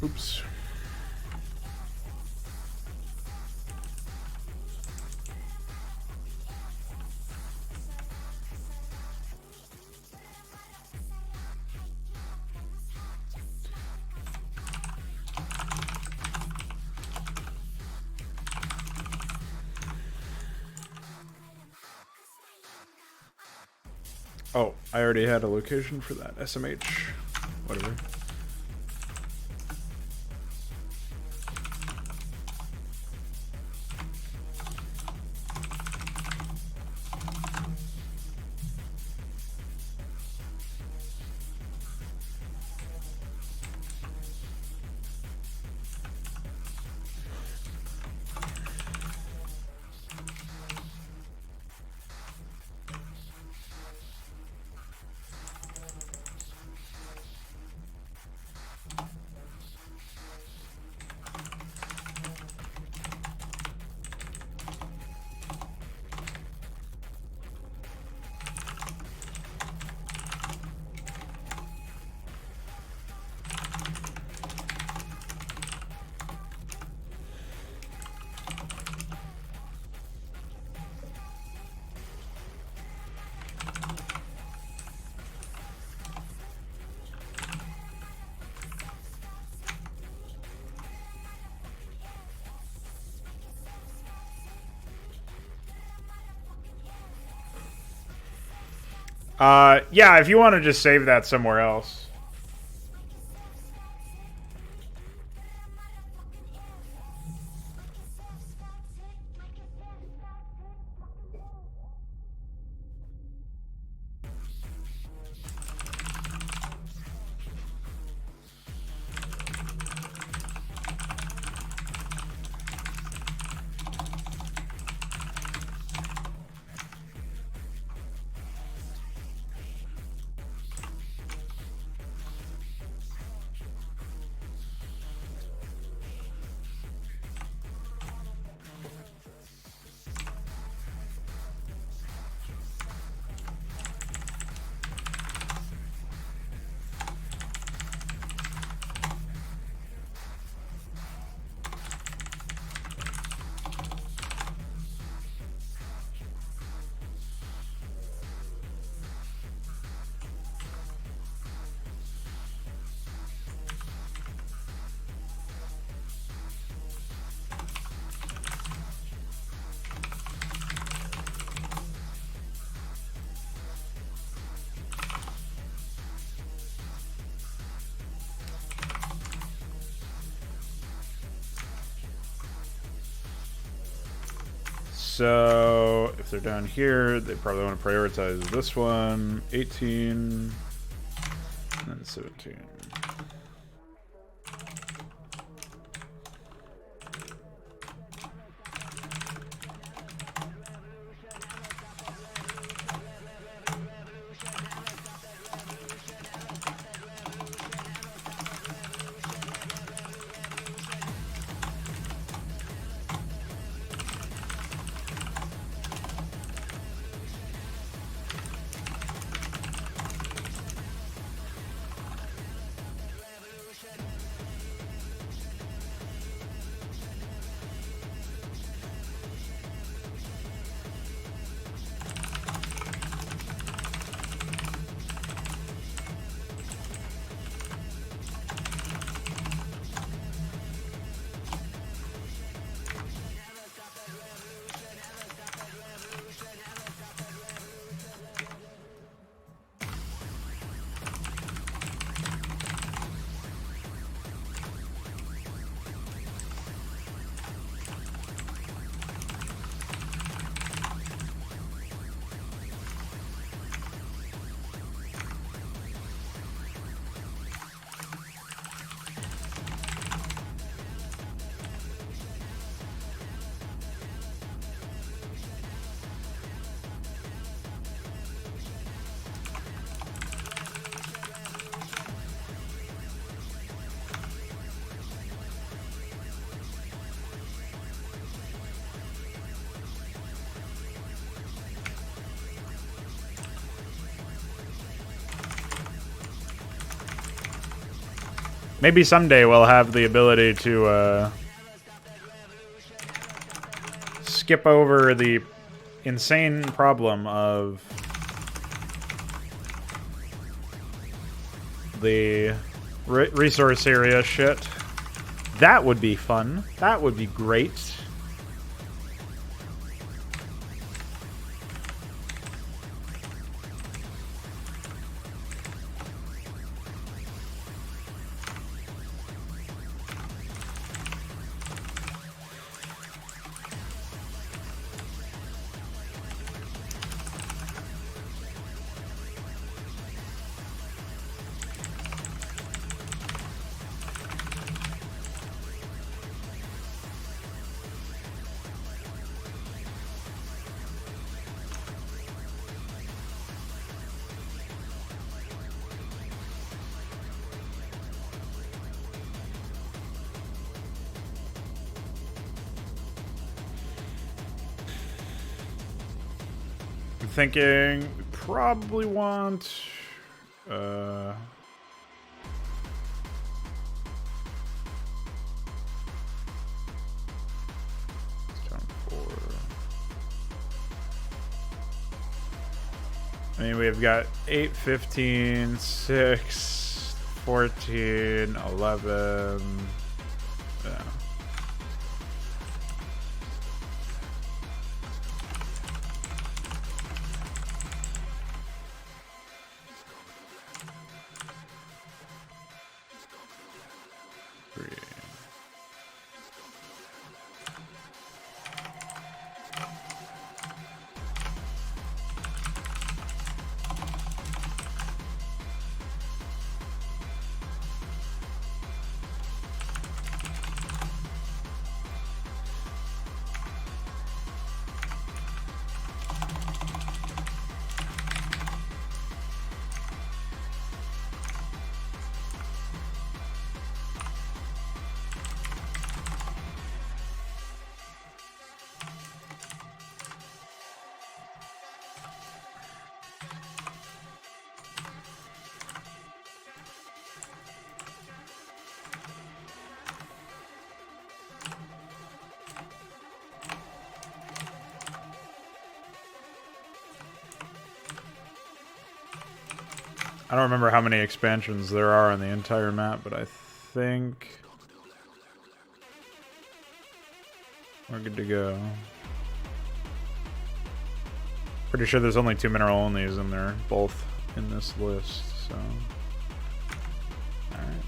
Oops. Oh, I already had a location for that. SMH. Whatever. Yeah, if you want to just save that somewhere else. So, if they're down here, they probably want to prioritize this one. 18, and then 17. Maybe someday we'll have the ability to skip over the insane problem of the resource area shit. That would be fun. That would be great. Thinking we probably want I mean, we've got 8, 15, 6, 14, 11. Yeah. I don't remember how many expansions there are on the entire map, but I think we're good to go. Pretty sure there's only 2 mineral onlys and they're both in this list, so. Alright.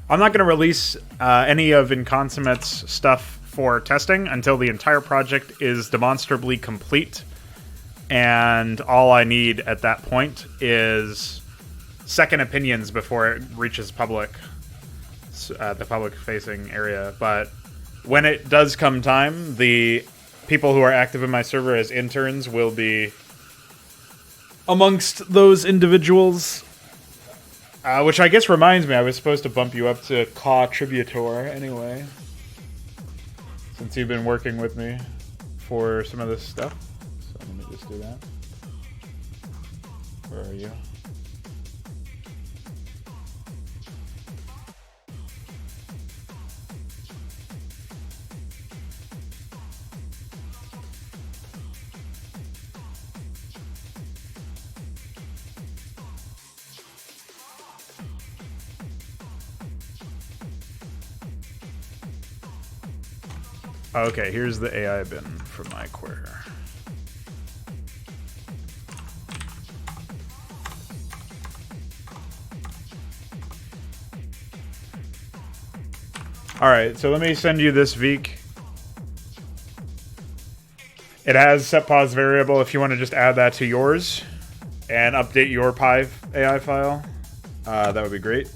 I'm not going to release any of Inconsummate's stuff for testing until the entire project is demonstrably complete. And all I need at that point is second opinions before it reaches the public-facing area. But when it does come time, the people who are active in my server as interns will be amongst those individuals. Which I guess reminds me, I was supposed to bump you up to Contributor anyway. Since you've been working with me for some of this stuff. So let me just do that. Where are you? Okay, here's the AI bin from my query. Alright, so let me send you this Veek. It has set pause variable if you want to just add that to yours and update your Pi AI file. That would be great.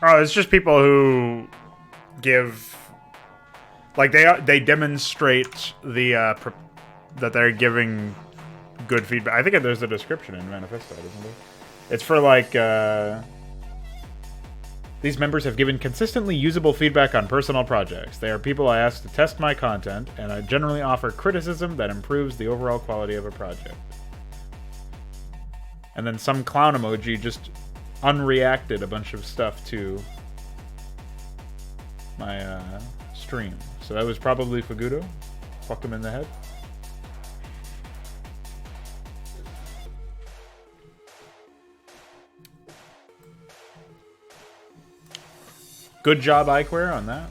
Oh, it's just people who give, like they demonstrate the that they're giving good feedback. I think there's a description in Manifesto, isn't there? It's for like these members have given consistently usable feedback on personal projects. They are people I ask to test my content, and I generally offer criticism that improves the overall quality of a project. And then some clown emoji just unreacted a bunch of stuff to my stream. So that was probably Fagudo. Fuck him in the head. Good job, Iquare, on that.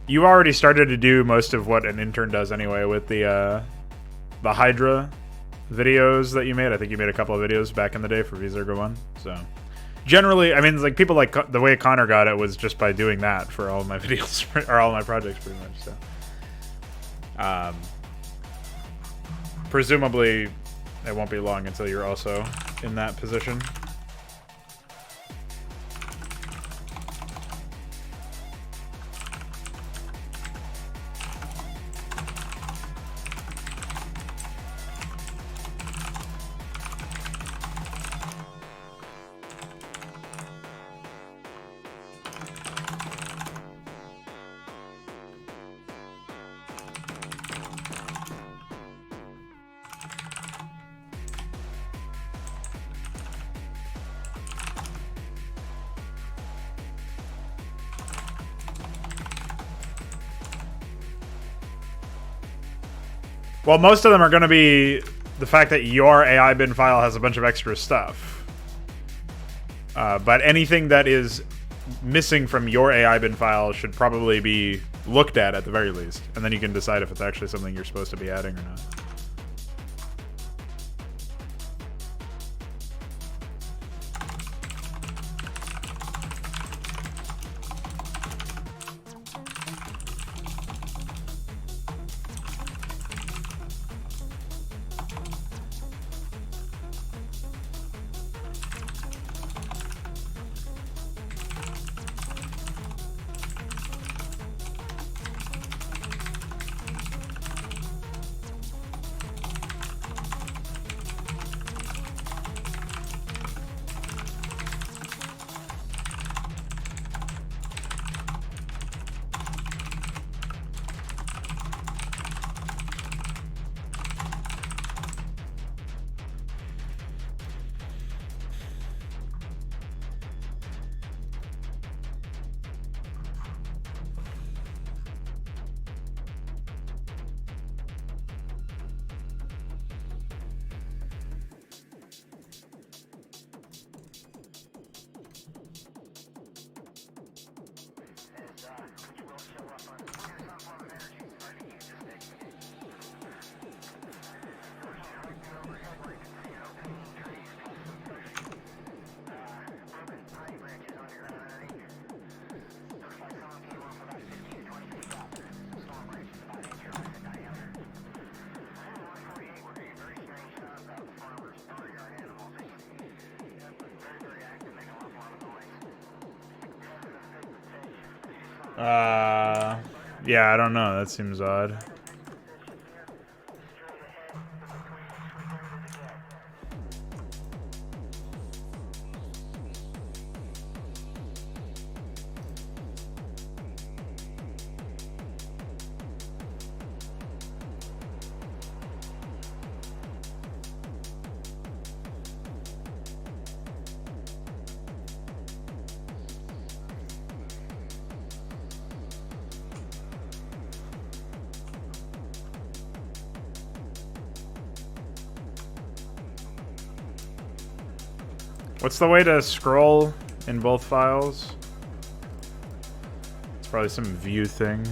You already started to do most of what an intern does anyway with the Hydra videos that you made. I think you made a couple of videos back in the day for V-Zergo 1. So generally, I mean, like people like the way Connor got it was just by doing that for all of my videos or all of my projects, pretty much. So, presumably, it won't be long until you're also in that position. Well, most of them are going to be the fact that your AI bin file has a bunch of extra stuff. But anything that is missing from your AI bin file should probably be looked at the very least. And then you can decide if it's actually something you're supposed to be adding or not. Yeah, I don't know. That seems odd. What's the way to scroll in both files? It's probably some view thing.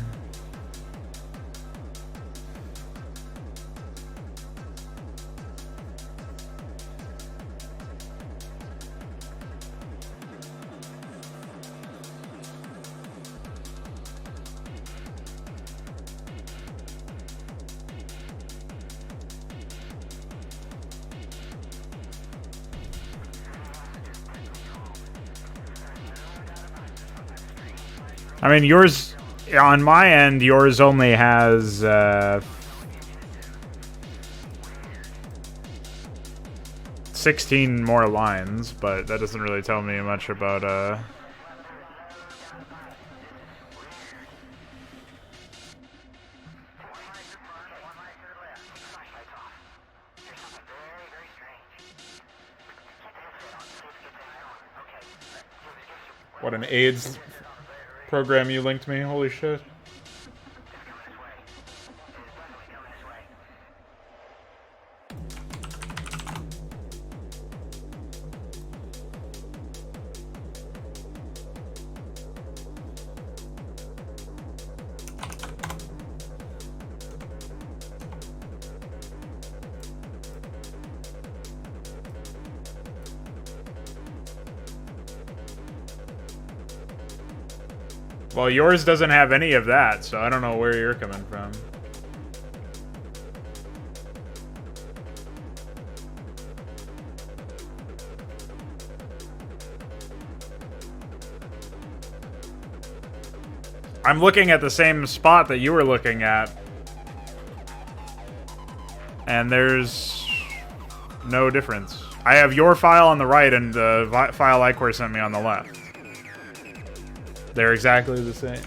I mean, yours, on my end, yours only has 16 more lines, but that doesn't really tell me much about what an AIDS program you linked me. Holy shit. Well, yours doesn't have any of that, so I don't know where you're coming from. I'm looking at the same spot that you were looking at. And there's no difference. I have your file on the right and the file Icor sent me on the left. They're exactly the same.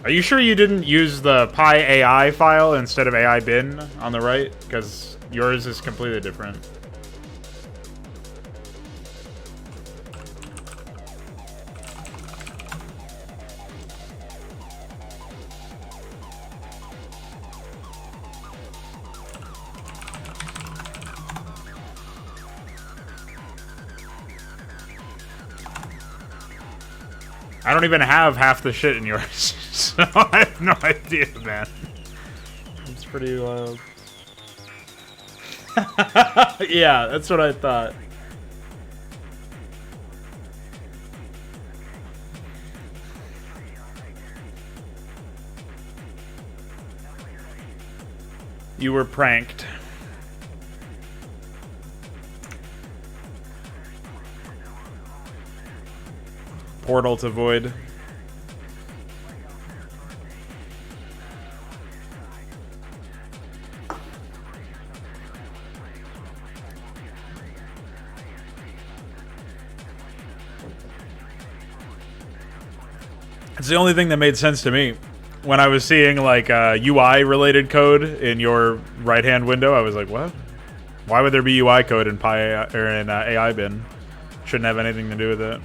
Are you sure you didn't use the Pi AI file instead of AI bin on the right? Because yours is completely different. I don't even have half the shit in yours, so I have no idea, man. It's pretty wild. Yeah, that's what I thought. You were pranked. Portal to Void. It's the only thing that made sense to me. When I was seeing like UI related code in your right hand window, I was like, what? Why would there be UI code in AI bin? Shouldn't have anything to do with it.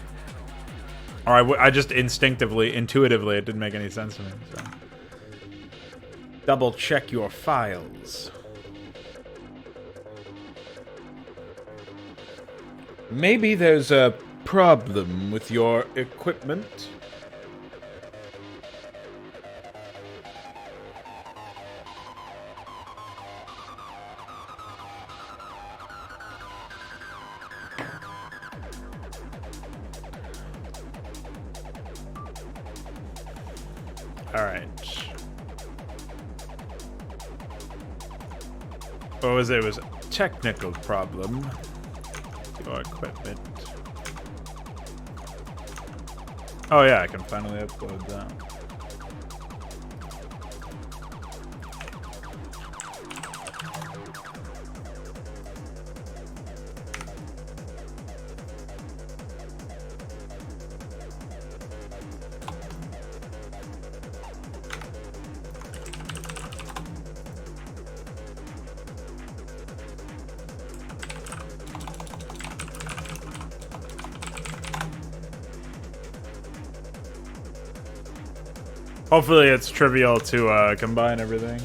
Or I just intuitively, it didn't make any sense to me. So. Double check your files. Maybe there's a problem with your equipment. Alright. What was it? It was a technical problem. Your equipment. Oh yeah, I can finally upload that. Hopefully it's trivial to combine everything.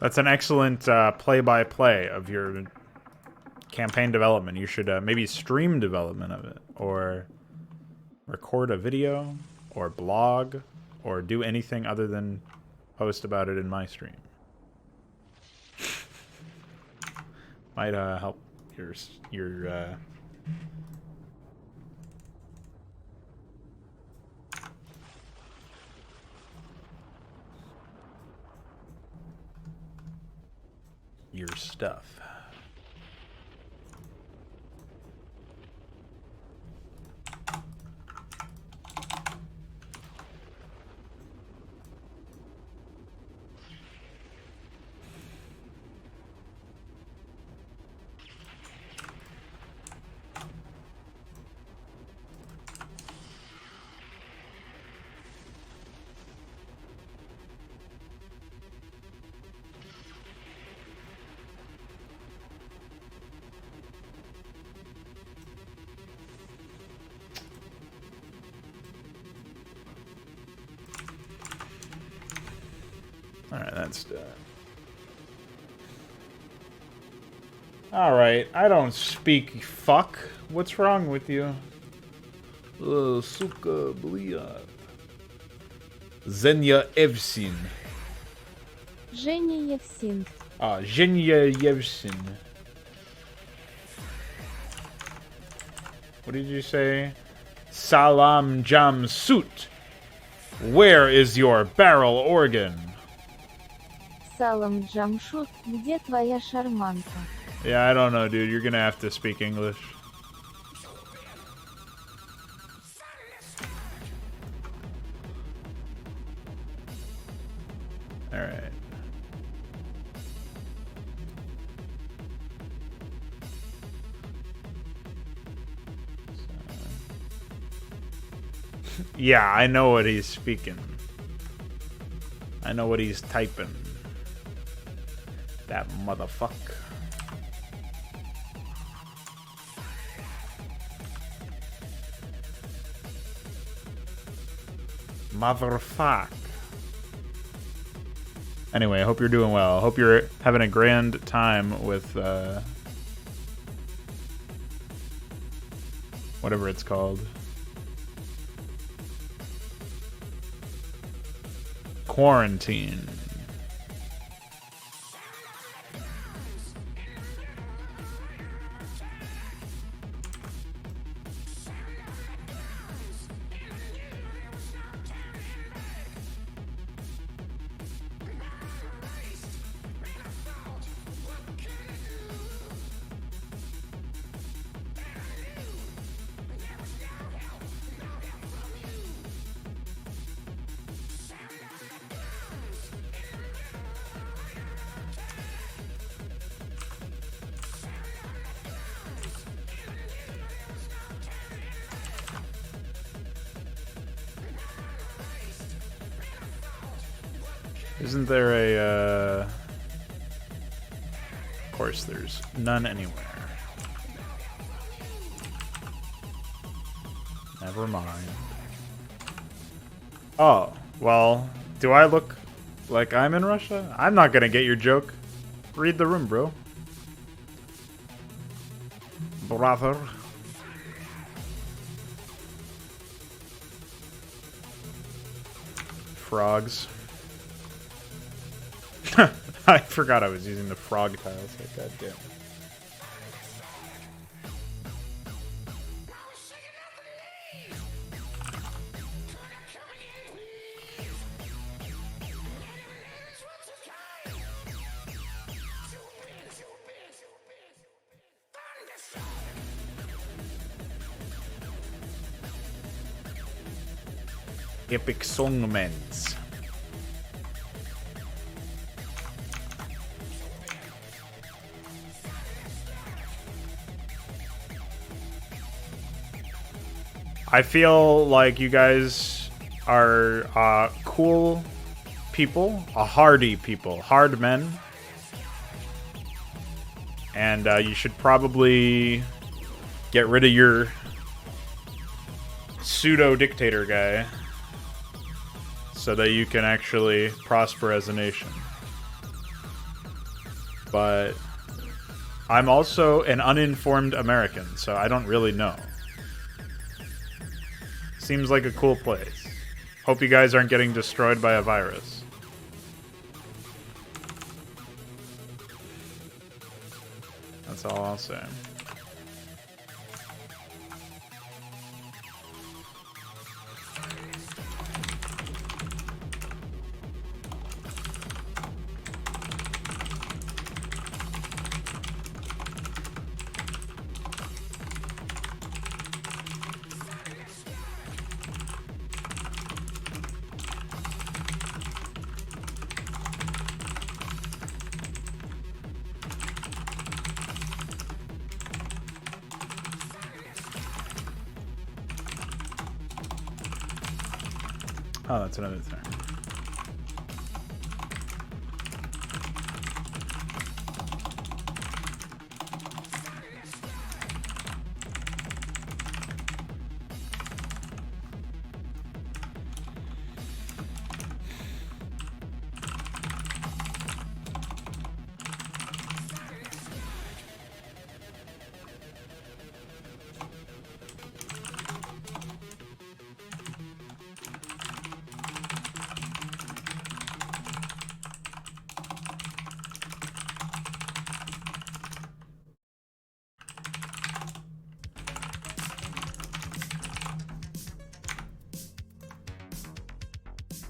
That's an excellent play-by-play of your campaign development. You should maybe stream development of it, or record a video, or blog, or do anything other than post about it in my stream. Might help your stuff. Alright, that's done. Alright, I don't speak fuck. What's wrong with you? Suka Blia. Zenya Evsin. Женя Евсин. Zhenya Yevsin. What did you say? Salam Jamsut. Where is your barrel organ? Салам Джамшут, где твоя шарманка? Yeah, I don't know, dude. You're gonna have to speak English. Alright. Yeah, I know what he's speaking. I know what he's typing. That motherfucker. Motherfuck. Anyway, I hope you're doing well. I hope you're having a grand time with whatever it's called. Quarantine. Isn't there a, Of course there's none anywhere. Never mind. Oh, well, do I look like I'm in Russia? I'm not gonna get your joke. Read the room, bro. Brother. Frogs. I forgot I was using the frog tiles. Like, God damn. Epic Songments. I feel like you guys are cool people, hardy people, hard men. And you should probably get rid of your pseudo-dictator guy so that you can actually prosper as a nation. but I'm also an uninformed American, so I don't really know. Seems like a cool place. Hope you guys aren't getting destroyed by a virus. That's all I'll say. Oh, that's another thing.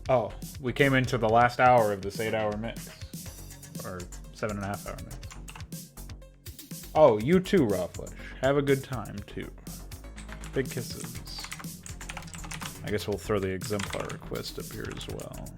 Oh, we came into the last hour of this 8-hour mix. Or 7.5-hour mix. Oh, you too, Raw Flesh. Have a good time, too. Big kisses. I guess we'll throw the exemplar request up here as well.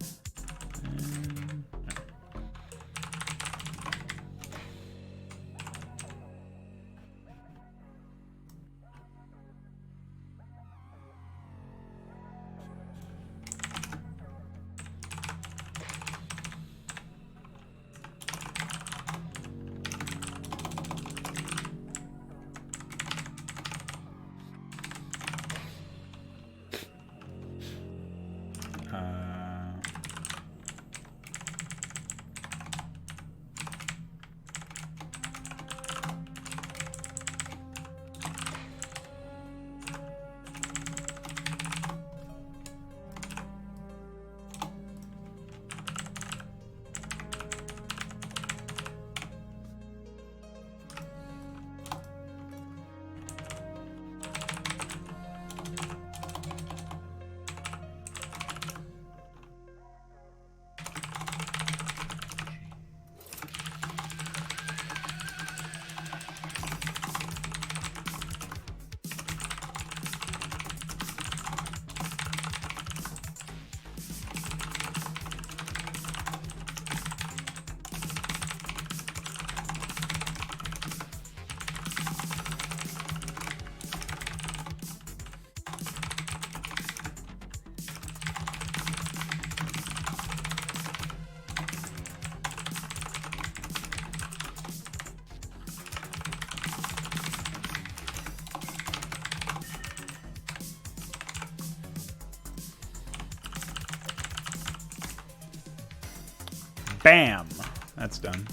Bam! That's done.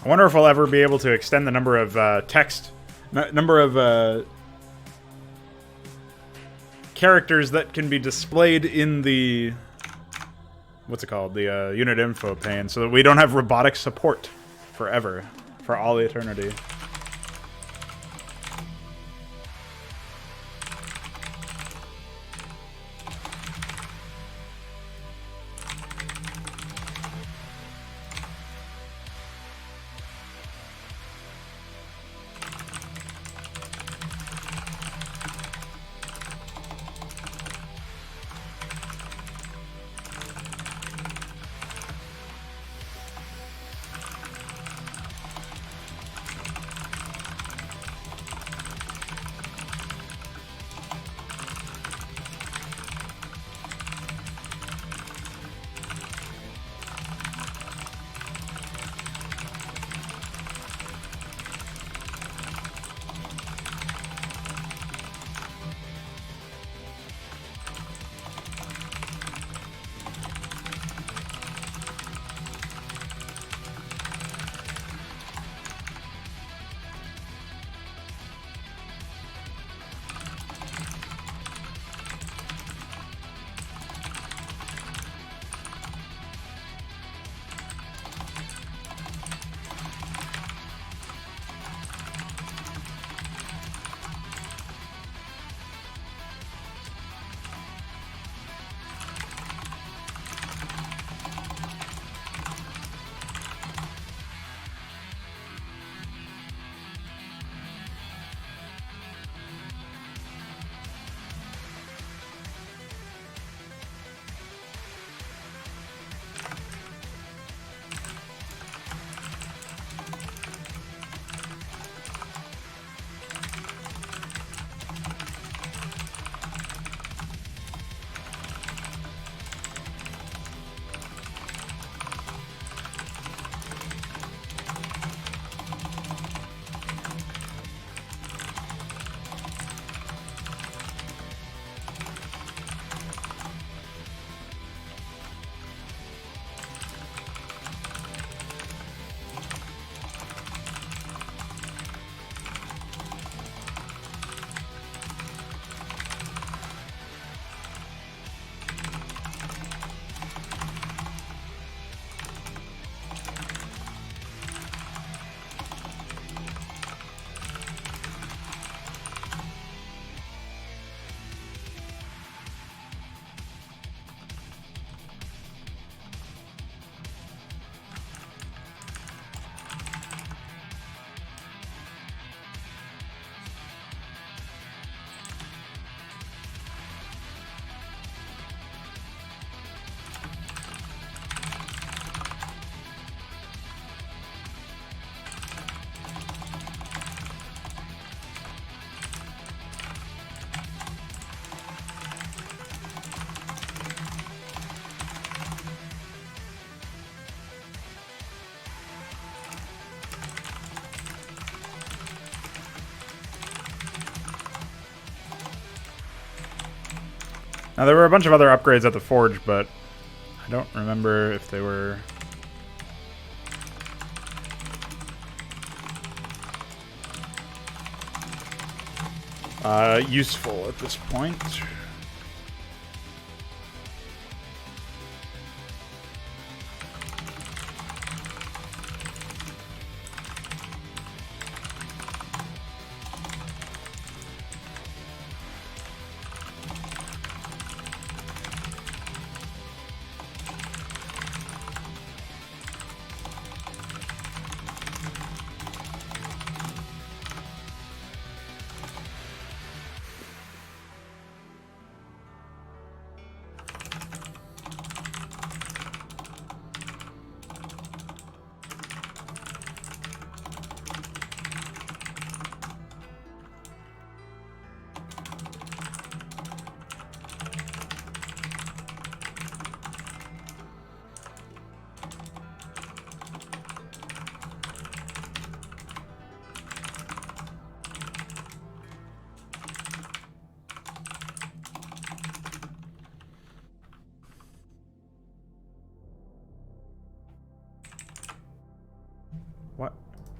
I wonder if we'll ever be able to extend the number of number of characters that can be displayed in the, what's it called, the unit info pane, so that we don't have robotic support forever, for all eternity. Now, there were a bunch of other upgrades at the Forge, but I don't remember if they were... useful at this point.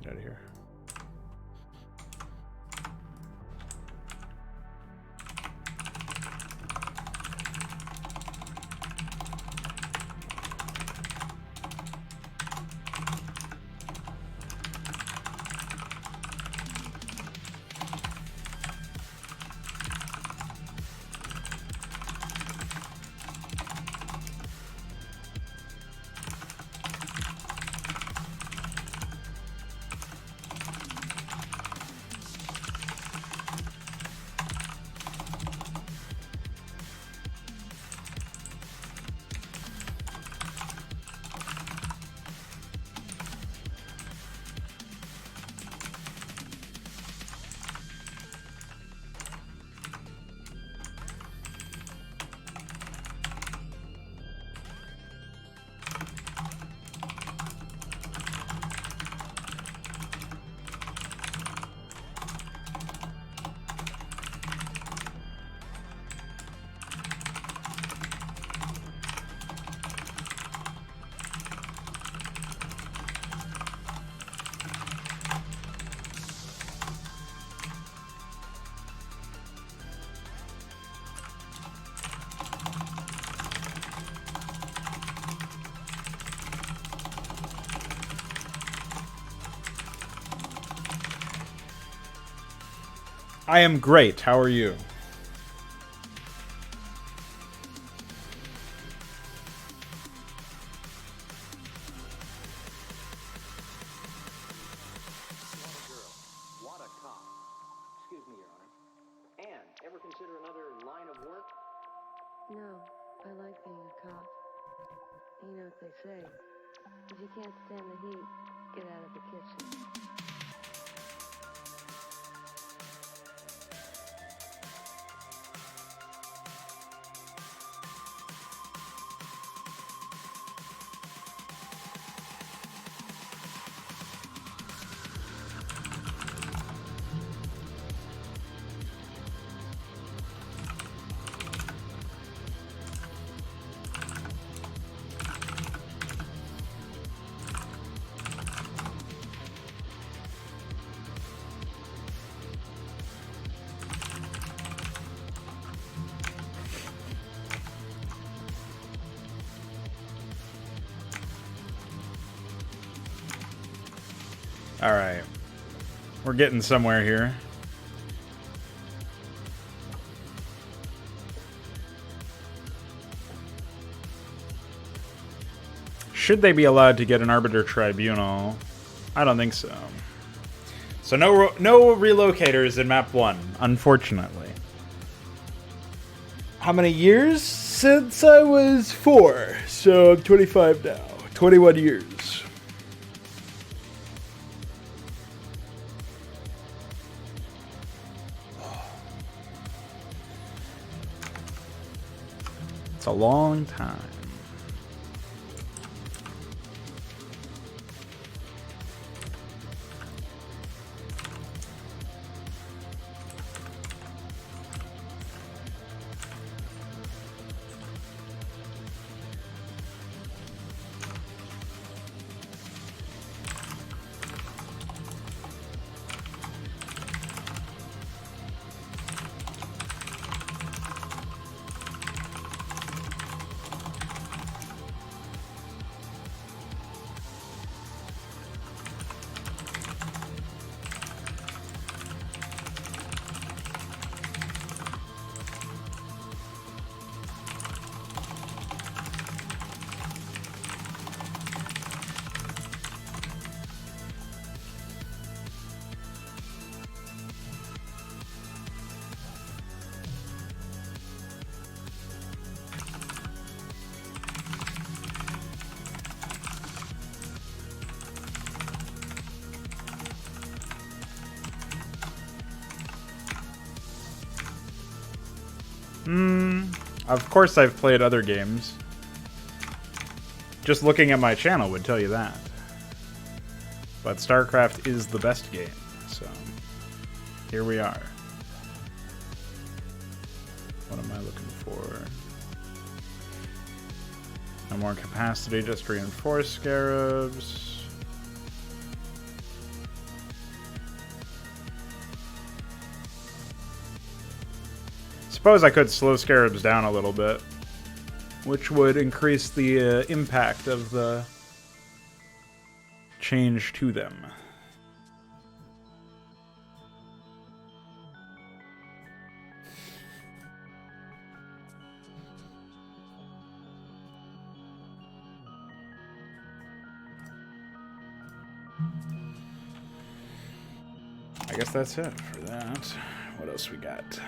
Get out of here. I am great. How are you? No, I like being a cop. You know what they say. If you can't stand the heat, get out of the kitchen. All right. We're getting somewhere here. Should they be allowed to get an arbiter tribunal? I don't think so. So no relocators in map 1, unfortunately. How many years? Since I was 4. So I'm 25 now. 21 years. It's a long time. Of course I've played other games. Just looking at my channel would tell you that. But Starcraft is the best game, so here we are. What am I looking for? No more capacity, just reinforce scarabs. suppose I could slow scarabs down a little bit, which would increase the impact of the change to them. I guess that's it for that. What else we got?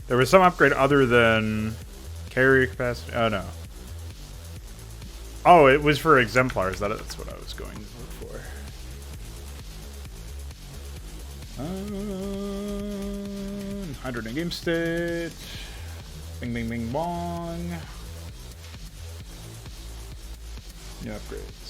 There was some upgrade other than carry capacity. Oh no. Oh, it was for exemplars. That's what I was going for. Hydra in game state. Bing, bing, bing, bong. New upgrades.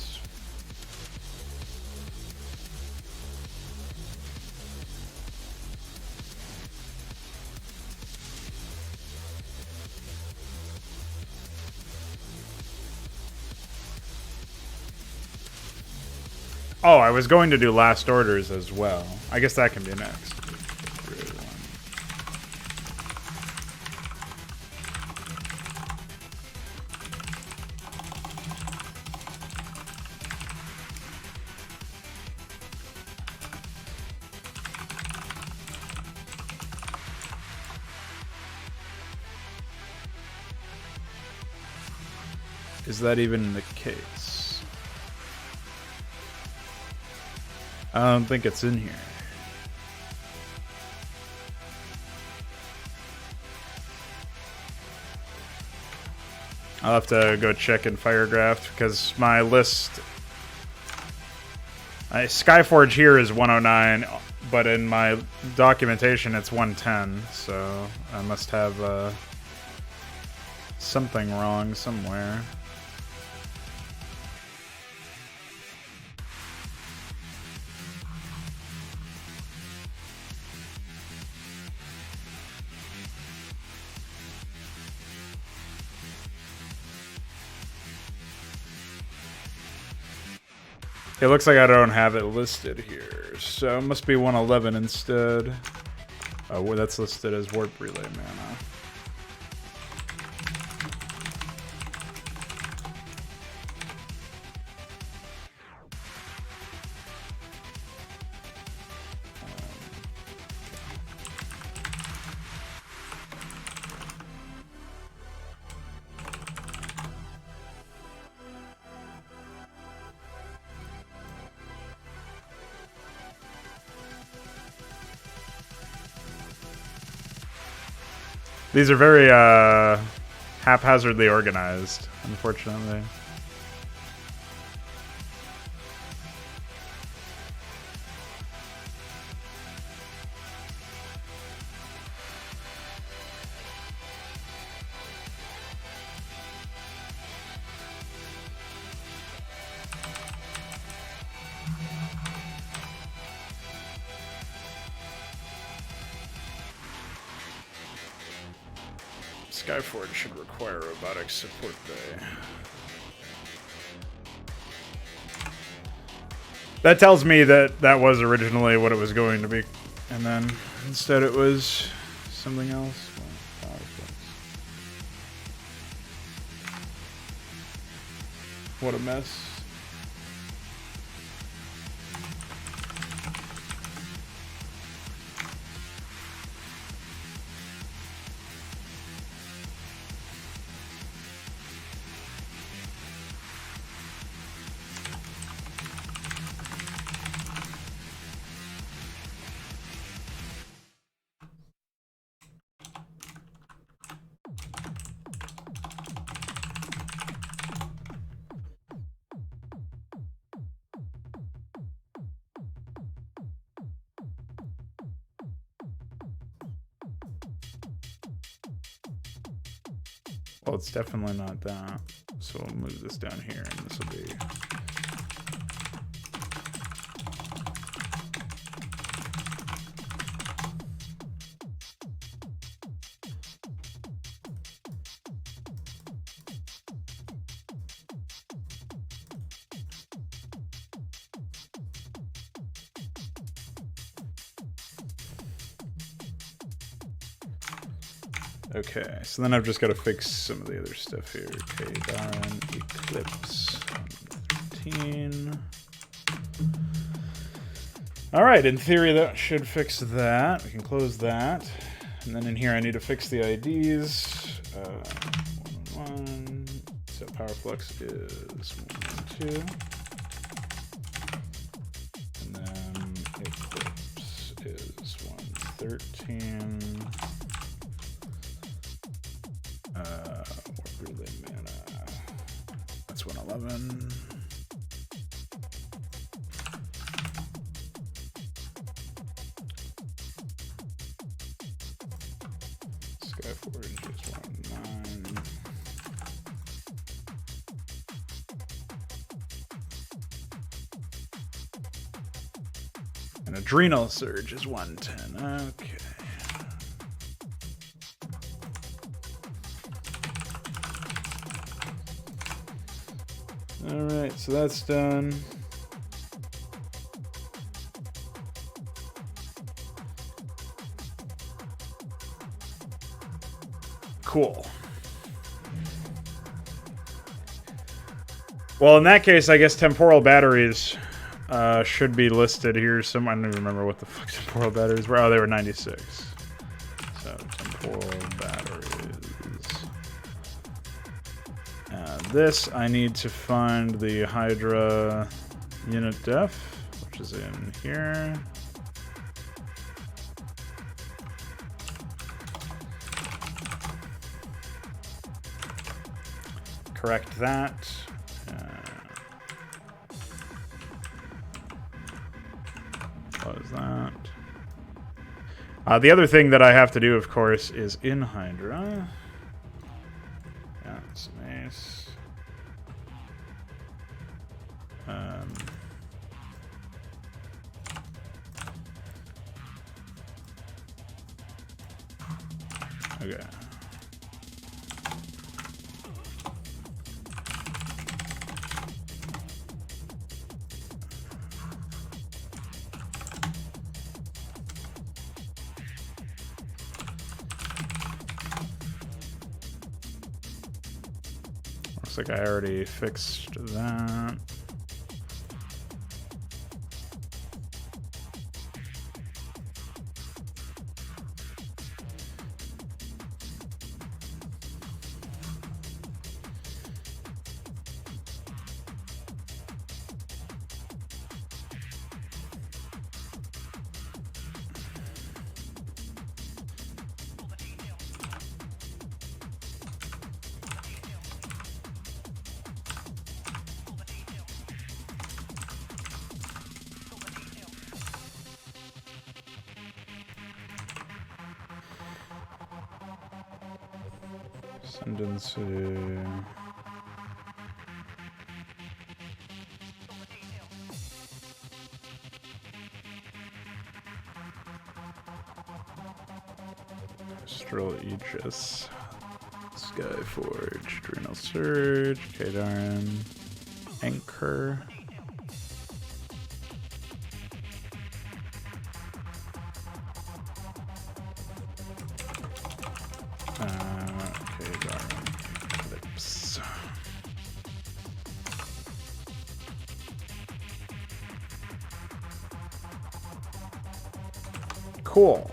Oh, I was going to do last orders as well. I guess that can be next. Is that even the case? I don't think it's in here. I'll have to go check in Firegraft because my list... Skyforge here is 109, but in my documentation it's 110, so I must have something wrong somewhere. It looks like I don't have it listed here, so it must be 111 instead. Oh, well, that's listed as warp relay mana. These are very haphazardly organized, unfortunately. Skyforge should require robotics support bay. That tells me that that was originally what it was going to be, and then Instead it was something else. What a mess. Well, it's definitely not that. So we'll move this down here, and this will be... Okay, so then I've just got to fix some of the other stuff here. Okay, Darren, Eclipse 13. Alright, in theory that should fix that. We can close that. And then in here I need to fix the IDs. 1, so PowerFlux is 1, 2. And then Eclipse is 113. Relay mana. That's 111. Skyforge is 1-9. And Adrenal Surge is 110. Okay. Alright, so that's done. Cool. Well, in that case, I guess temporal batteries should be listed here. I don't even remember what the fuck temporal batteries were. Oh, they were 96. So, temporal batteries. This, I need to find the Hydra unit def, which is in here. Correct that. Close that. The other thing that I have to do, of course, is in Hydra. Yeah, it's nice. Okay. Looks like I already fixed that. Ascendancy. Astral Aegis. Skyforge. Adrenal Surge. Kadarin. Anchor. Cool.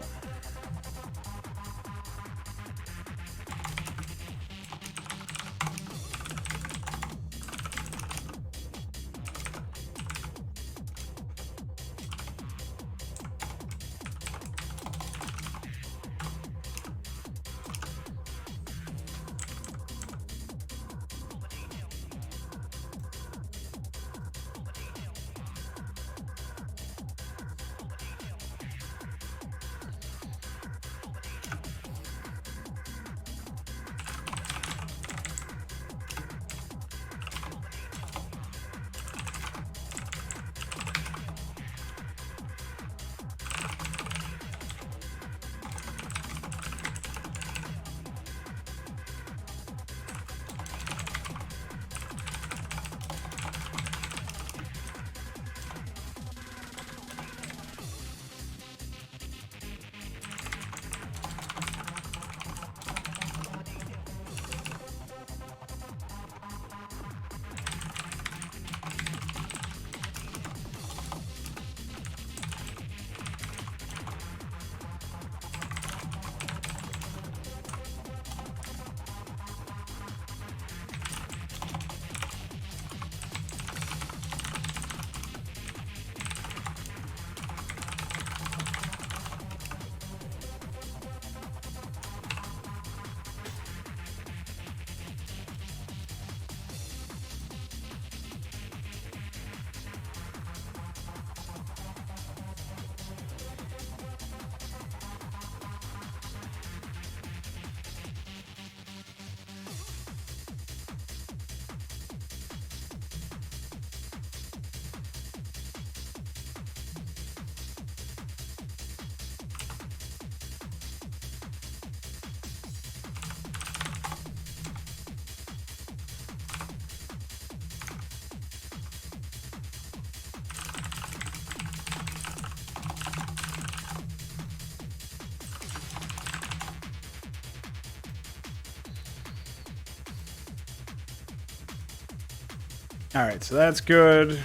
Alright, so that's good.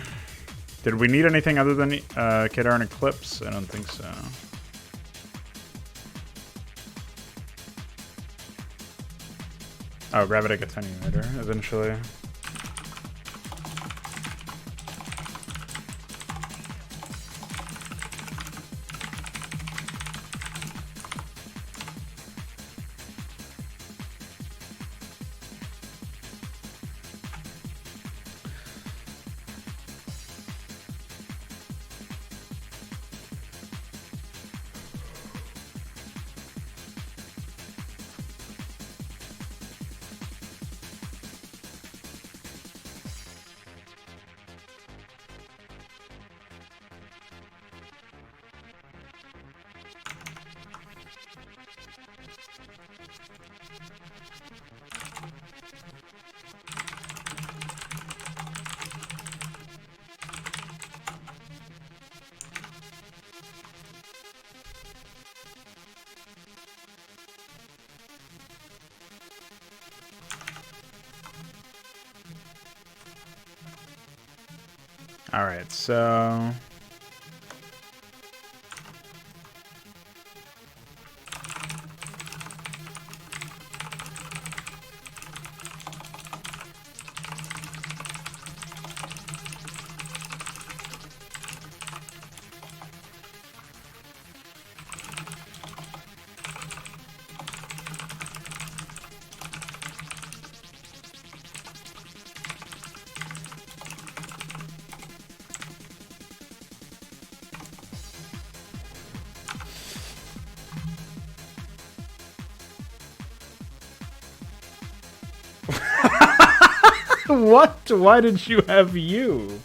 Did we need anything other than Kadar and Eclipse? I don't think so. Oh, Gravitic Attenuator, eventually. All right, so what? Why did you have you?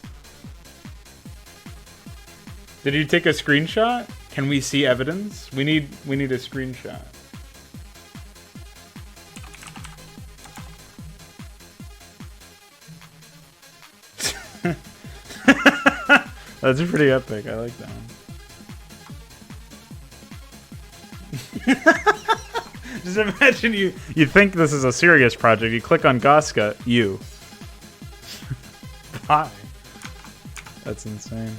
Did you take a screenshot? Can we see evidence? We need a screenshot. That's pretty epic. I like that one. Just imagine you think this is a serious project. You click on Goska, you. Hi. That's insane.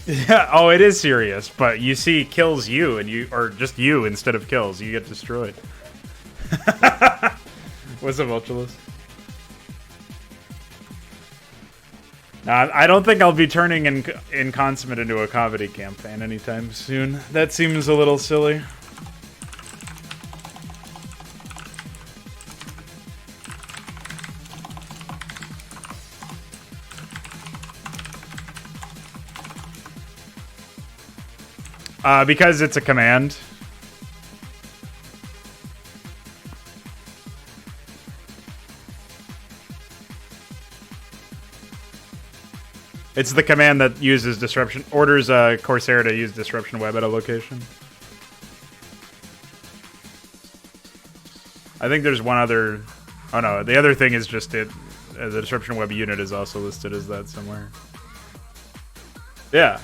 Yeah, oh, it is serious, but you see kills you, and you, or just you instead of kills, you get destroyed. What's up, Ultralist? I don't think I'll be turning Inconsummate into a comedy campaign anytime soon. That seems a little silly. Because it's a command. It's the command that uses disruption, orders Corsair to use disruption web at a location. I think there's one other. Oh no, the other thing is just it. The disruption web unit is also listed as that somewhere. Yeah.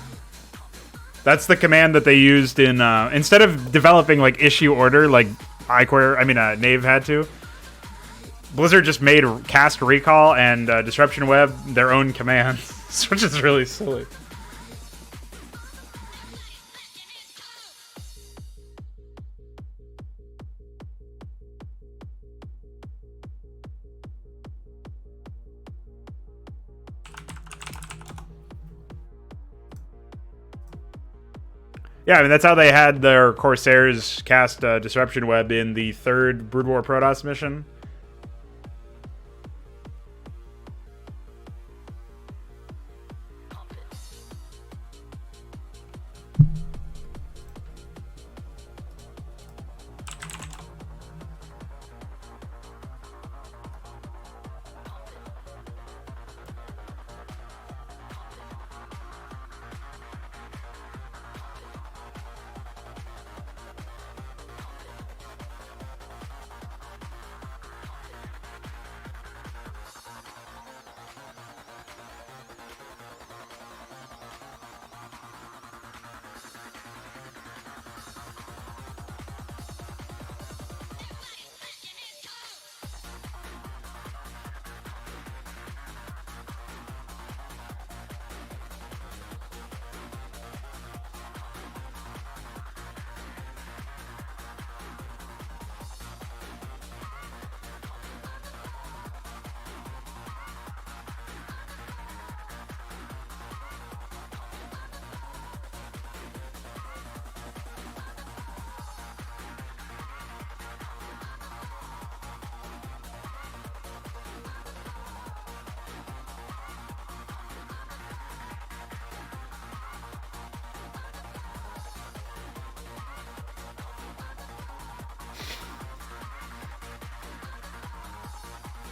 That's the command that they used in instead of developing like issue order like Nave had to. Blizzard just made cast recall and disruption web their own commands, which is really silly. Yeah, I mean, that's how they had their Corsairs cast Disruption Web in the 3rd Brood War Protoss mission.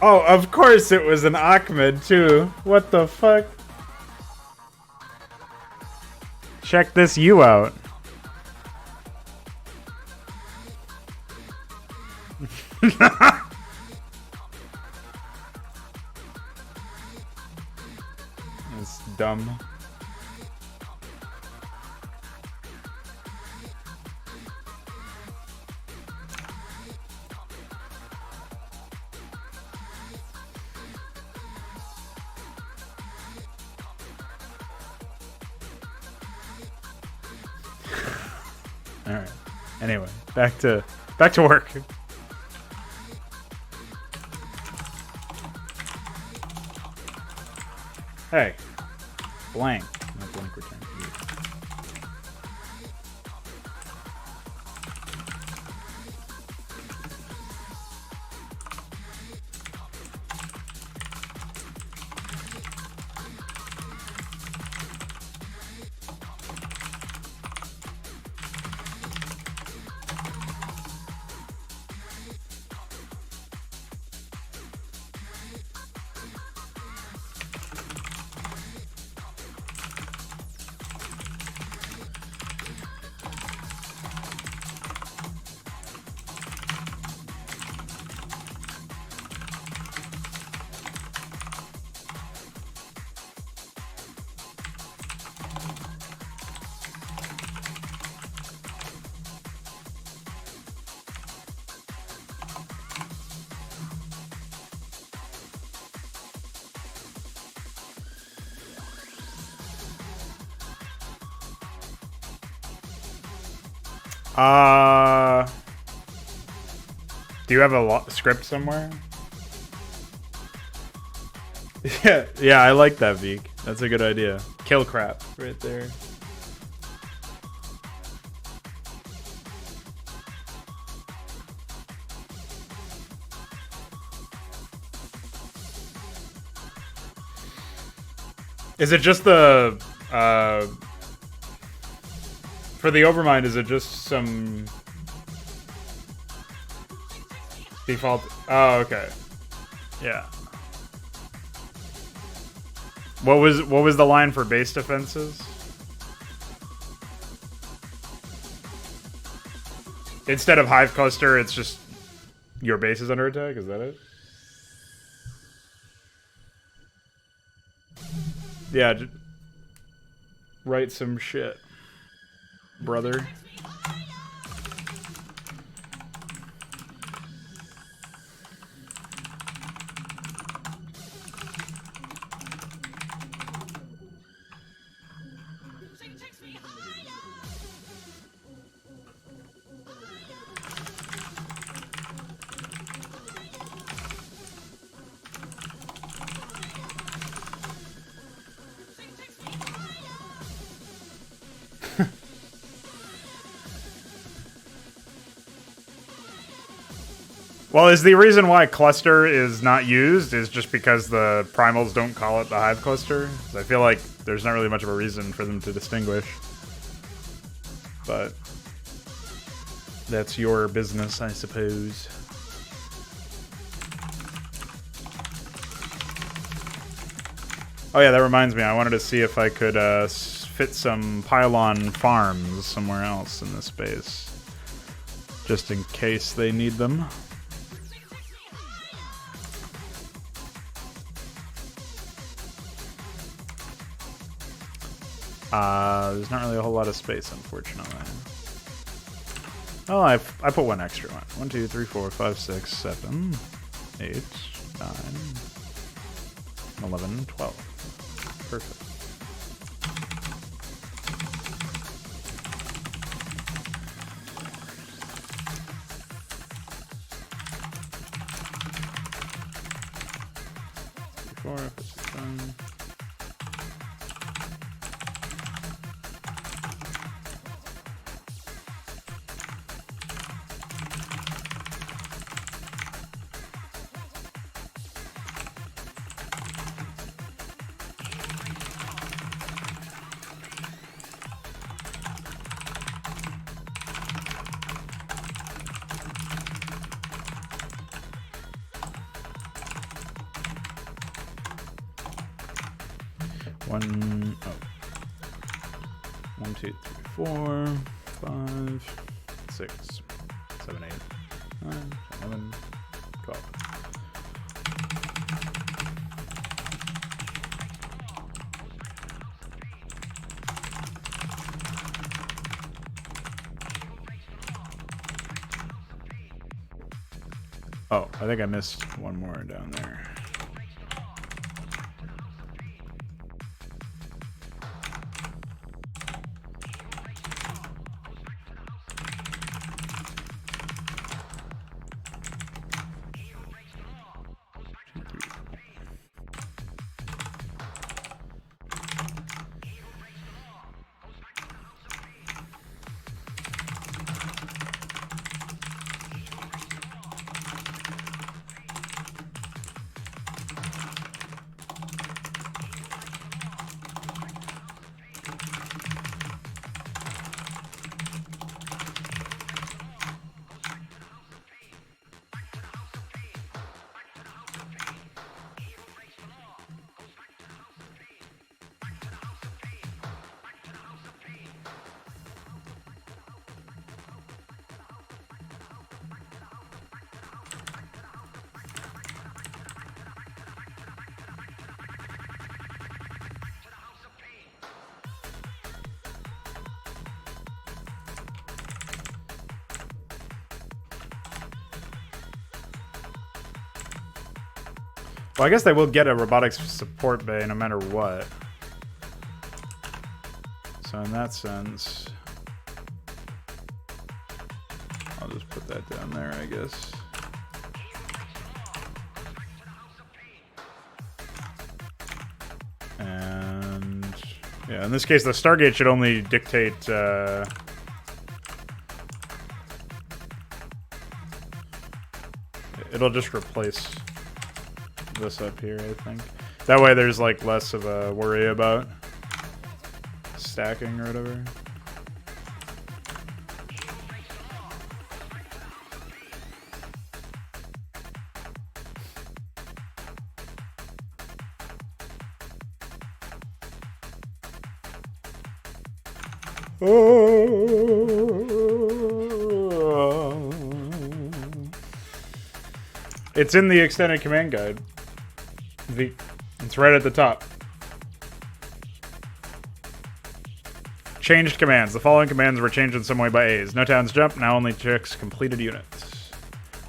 Oh, of course it was an Ahmed, too. What the fuck? Check this you out. It's dumb. All right. Anyway, back to work. Hey, blank. No blank return. Do you have a script somewhere? Yeah, I like that, Veek. That's a good idea. Kill crap right there. Is it just the for the Overmind? Is it just some default? Oh, okay. Yeah. What was the line for base defenses? Instead of hive cluster, it's just your base is under attack. Is that it? Yeah. Write some shit, brother. Well, is the reason why cluster is not used is just because the primals don't call it the hive cluster? I feel like there's not really much of a reason for them to distinguish. But that's your business, I suppose. Oh yeah, that reminds me. I wanted to see if I could fit some pylon farms somewhere else in this space. Just in case they need them. There's not really a whole lot of space, unfortunately. Oh, I put one extra one. 1, 2, 3, 4, 5, 6, 7, 8, 9, 11, 12. Perfect. Four, 5, 6, 7. One, 2, 3, 4, 5, 6, 7, 8, 9, 11, 12. Oh, I think I missed one more down there. Well, I guess they will get a robotics support bay no matter what. So in that sense... just put that down there, I guess. And yeah, in this case, the Stargate should only dictate. It'll just replace this up here, I think. That way, there's like less of a worry about stacking or whatever. It's in the extended command guide. It's right at the top. Changed commands. The following commands were changed in some way by A's. No towns jump, now only checks completed units.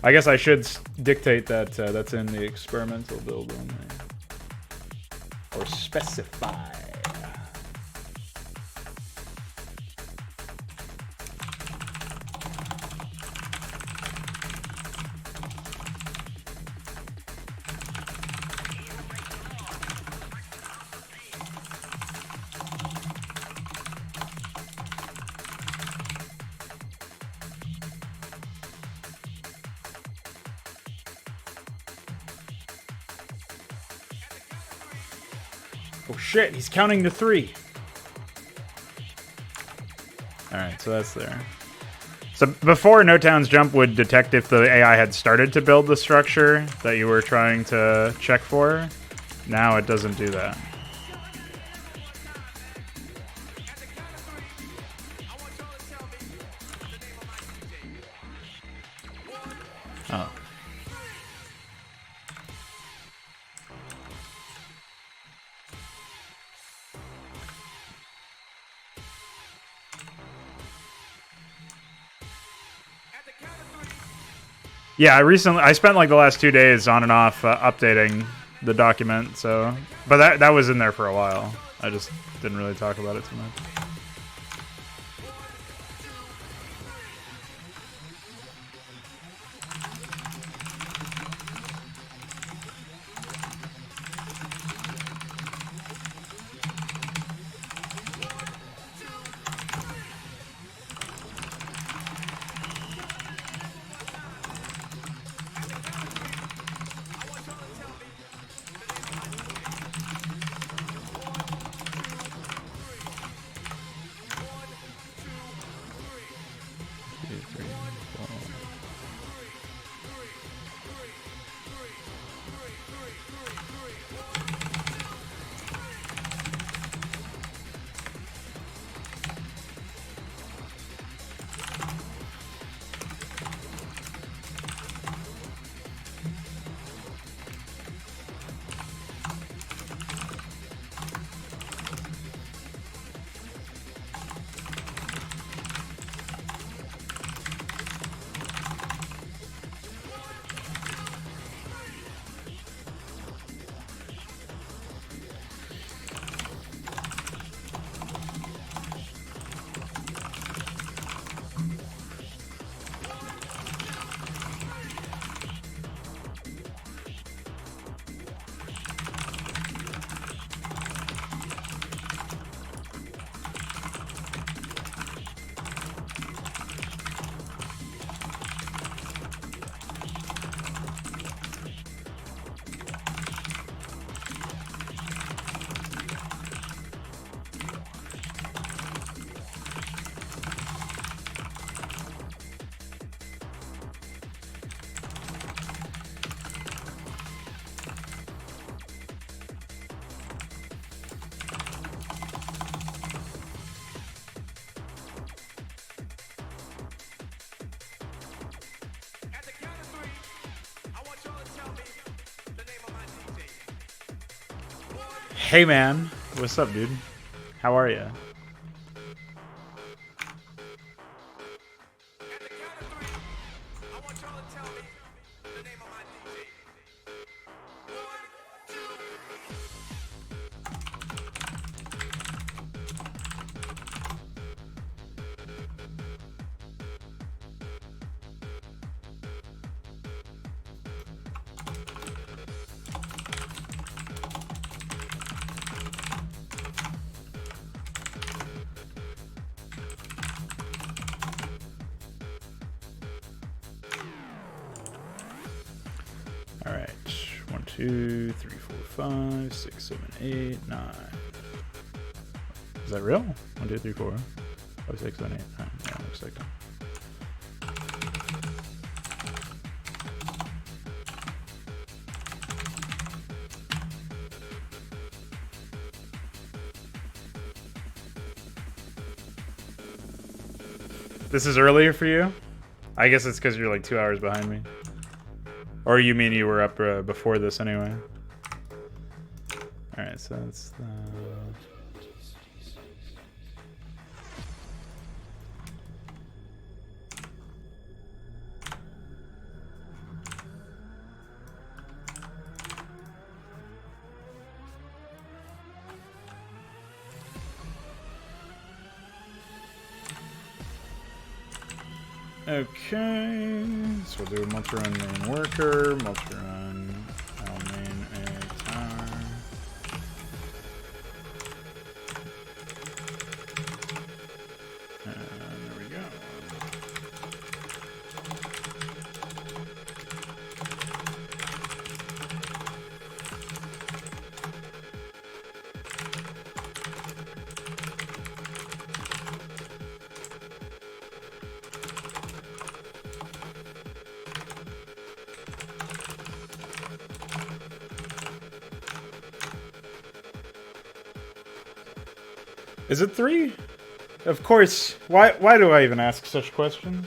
I guess I should dictate that that's in the experimental build only. Or specify. Oh shit, he's counting to 3. Alright, so that's there. So before No Towns Jump would detect if the AI had started to build the structure that you were trying to check for. Now it doesn't do that. Oh. Yeah, I spent like the last 2 days on and off updating the document, so... But that was in there for a while. I just didn't really talk about it too much. Hey man, what's up, dude? How are you? 2, 3, 4, 5, 6, 7, 8, 9. Is that real? 1, 2, 3, 4, 5, 6, 7, 8, 9. Yeah, looks like that. This is earlier for you? I guess it's because you're like 2 hours behind me. Or you mean you were up before this anyway? Alright, so that's the... Okay, so we'll do a multi-run main worker, multi-run main a tower. And there we go. Is it 3? Of course. Why do I even ask such questions?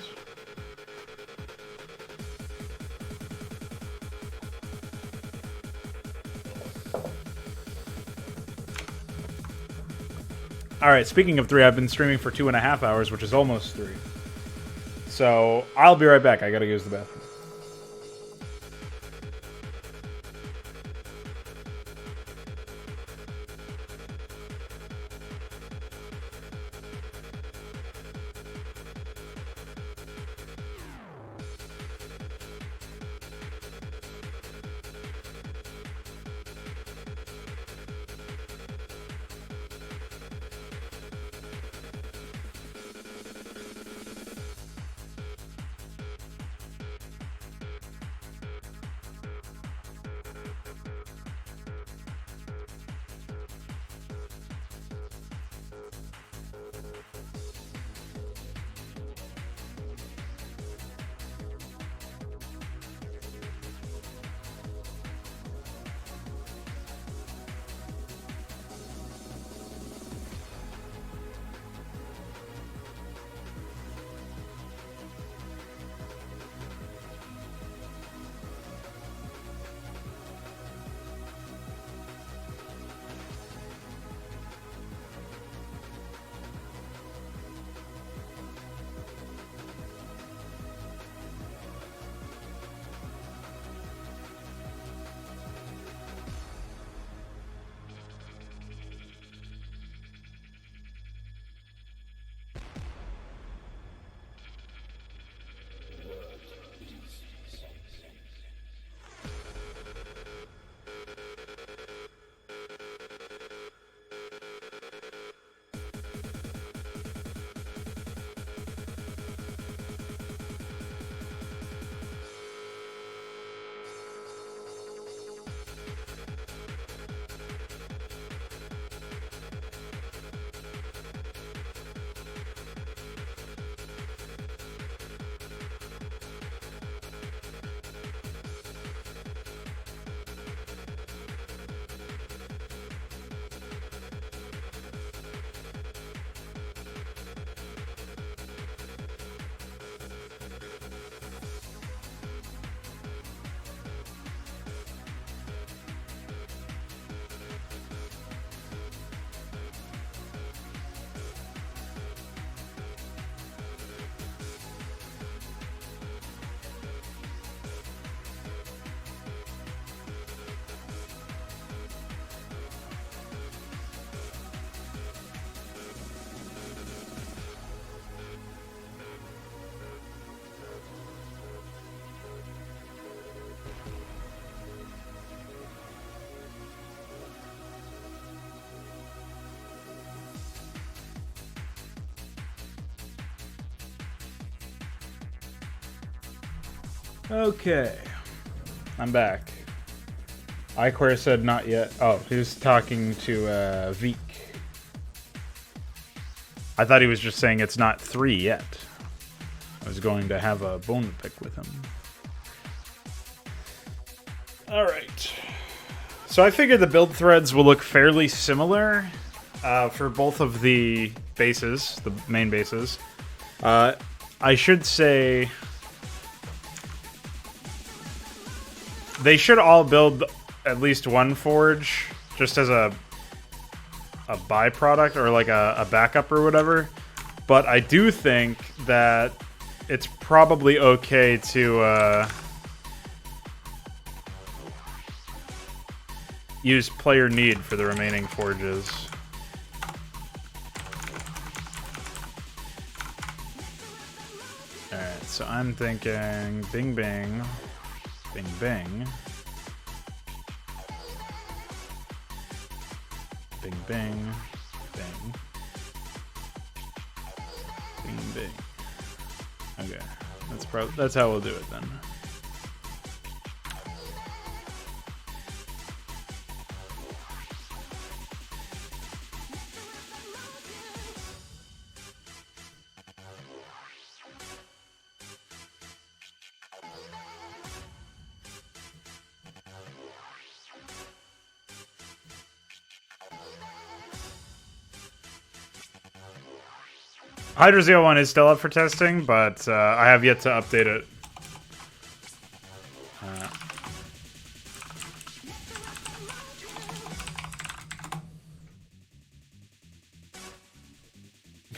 Alright, speaking of 3, I've been streaming for 2.5 hours, which is almost 3. So, I'll be right back. I gotta use the bathroom. Okay, I'm back. iQuare said not yet. Oh, he was talking to Veek. I thought he was just saying it's not 3 yet. I was going to have a bone pick with him. Alright. So I figured the build threads will look fairly similar for both of the bases, the main bases. I should say they should all build at least one forge just as a byproduct or like a backup or whatever. But I do think that it's probably okay to use player need for the remaining forges. Alright, so I'm thinking bing bing, bing bing, bing bing, bing, bing bing. Okay, that's how we'll do it then. Hydra 01 is still up for testing, but I have yet to update it.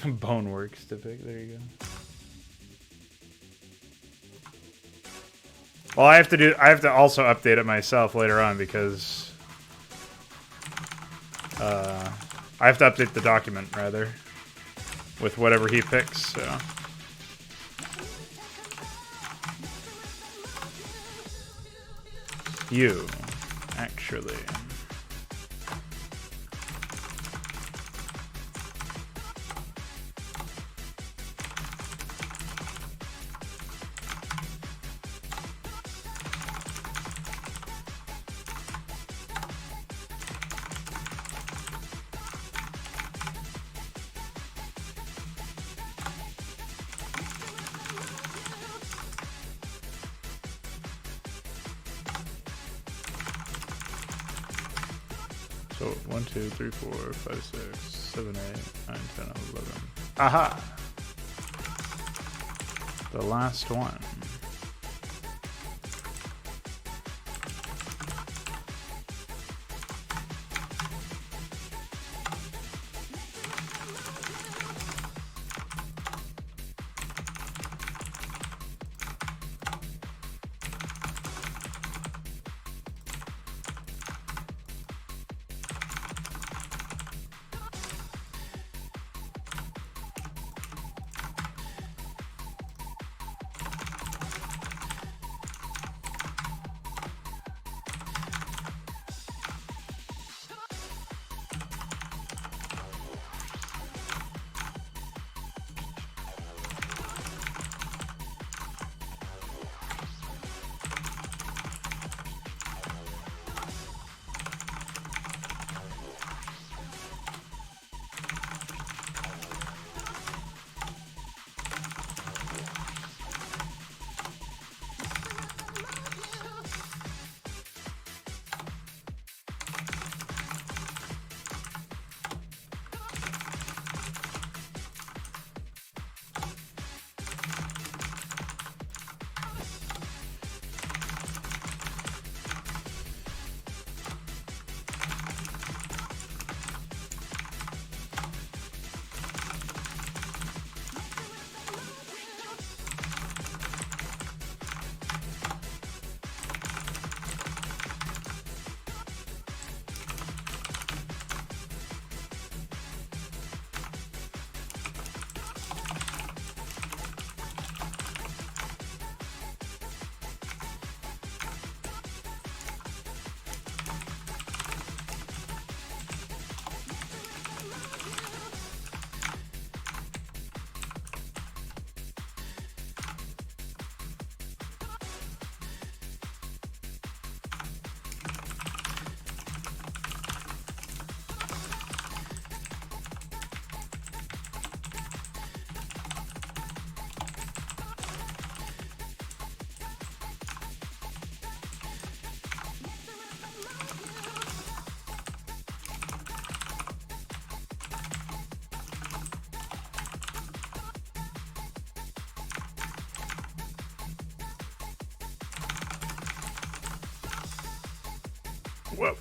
Boneworks to pick. There you go. Well, I have to also update it myself later on because I have to update the document rather with whatever he picks. So you actually. So 1, 2, 3, 4, 5, 6, 7, 8, 9, 10, 11. Aha! The last one. Whoa.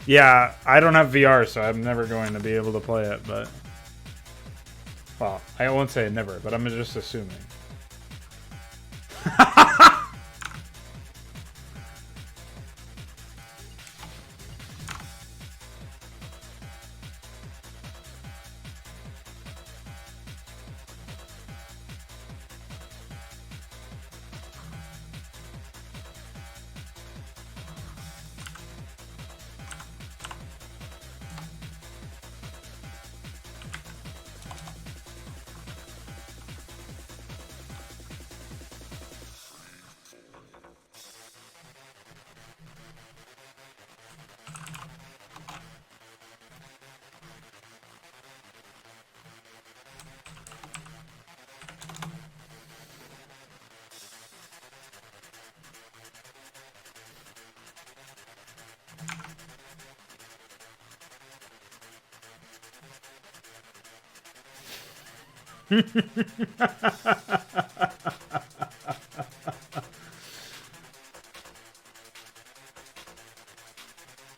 Yeah, I don't have VR, so I'm never going to be able to play it, but... Well, I won't say never, but I'm just assuming.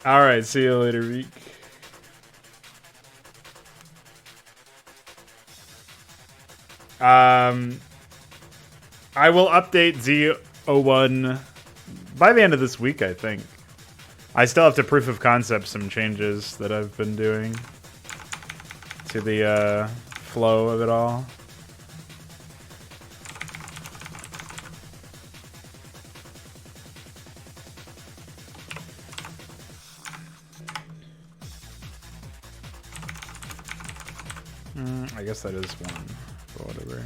Alright, see you later, Reek. I will update Z01 by the end of this week, I think. I still have to proof of concept some changes that I've been doing to the flow of it all. I guess that is one, but whatever.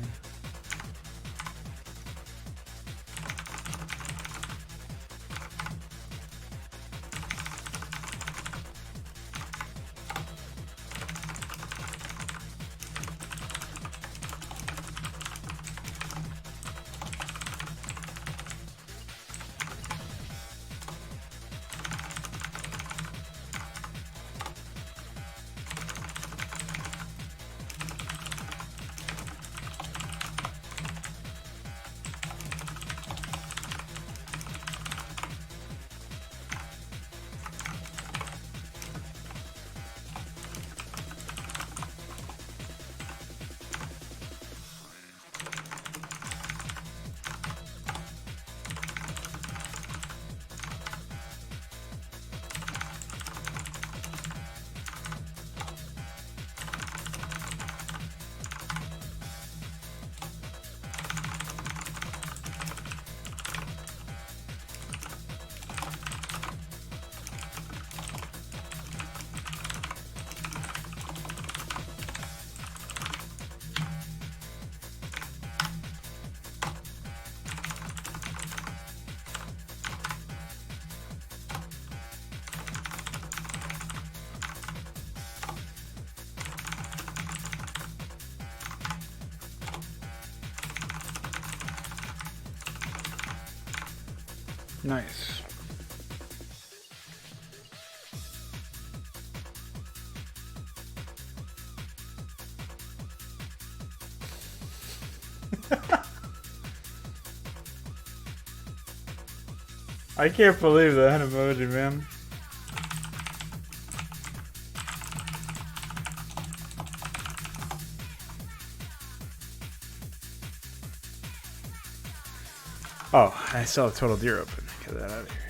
Nice. I can't believe that emoji, man. Oh, I still have Total Deer open. Get that out of here.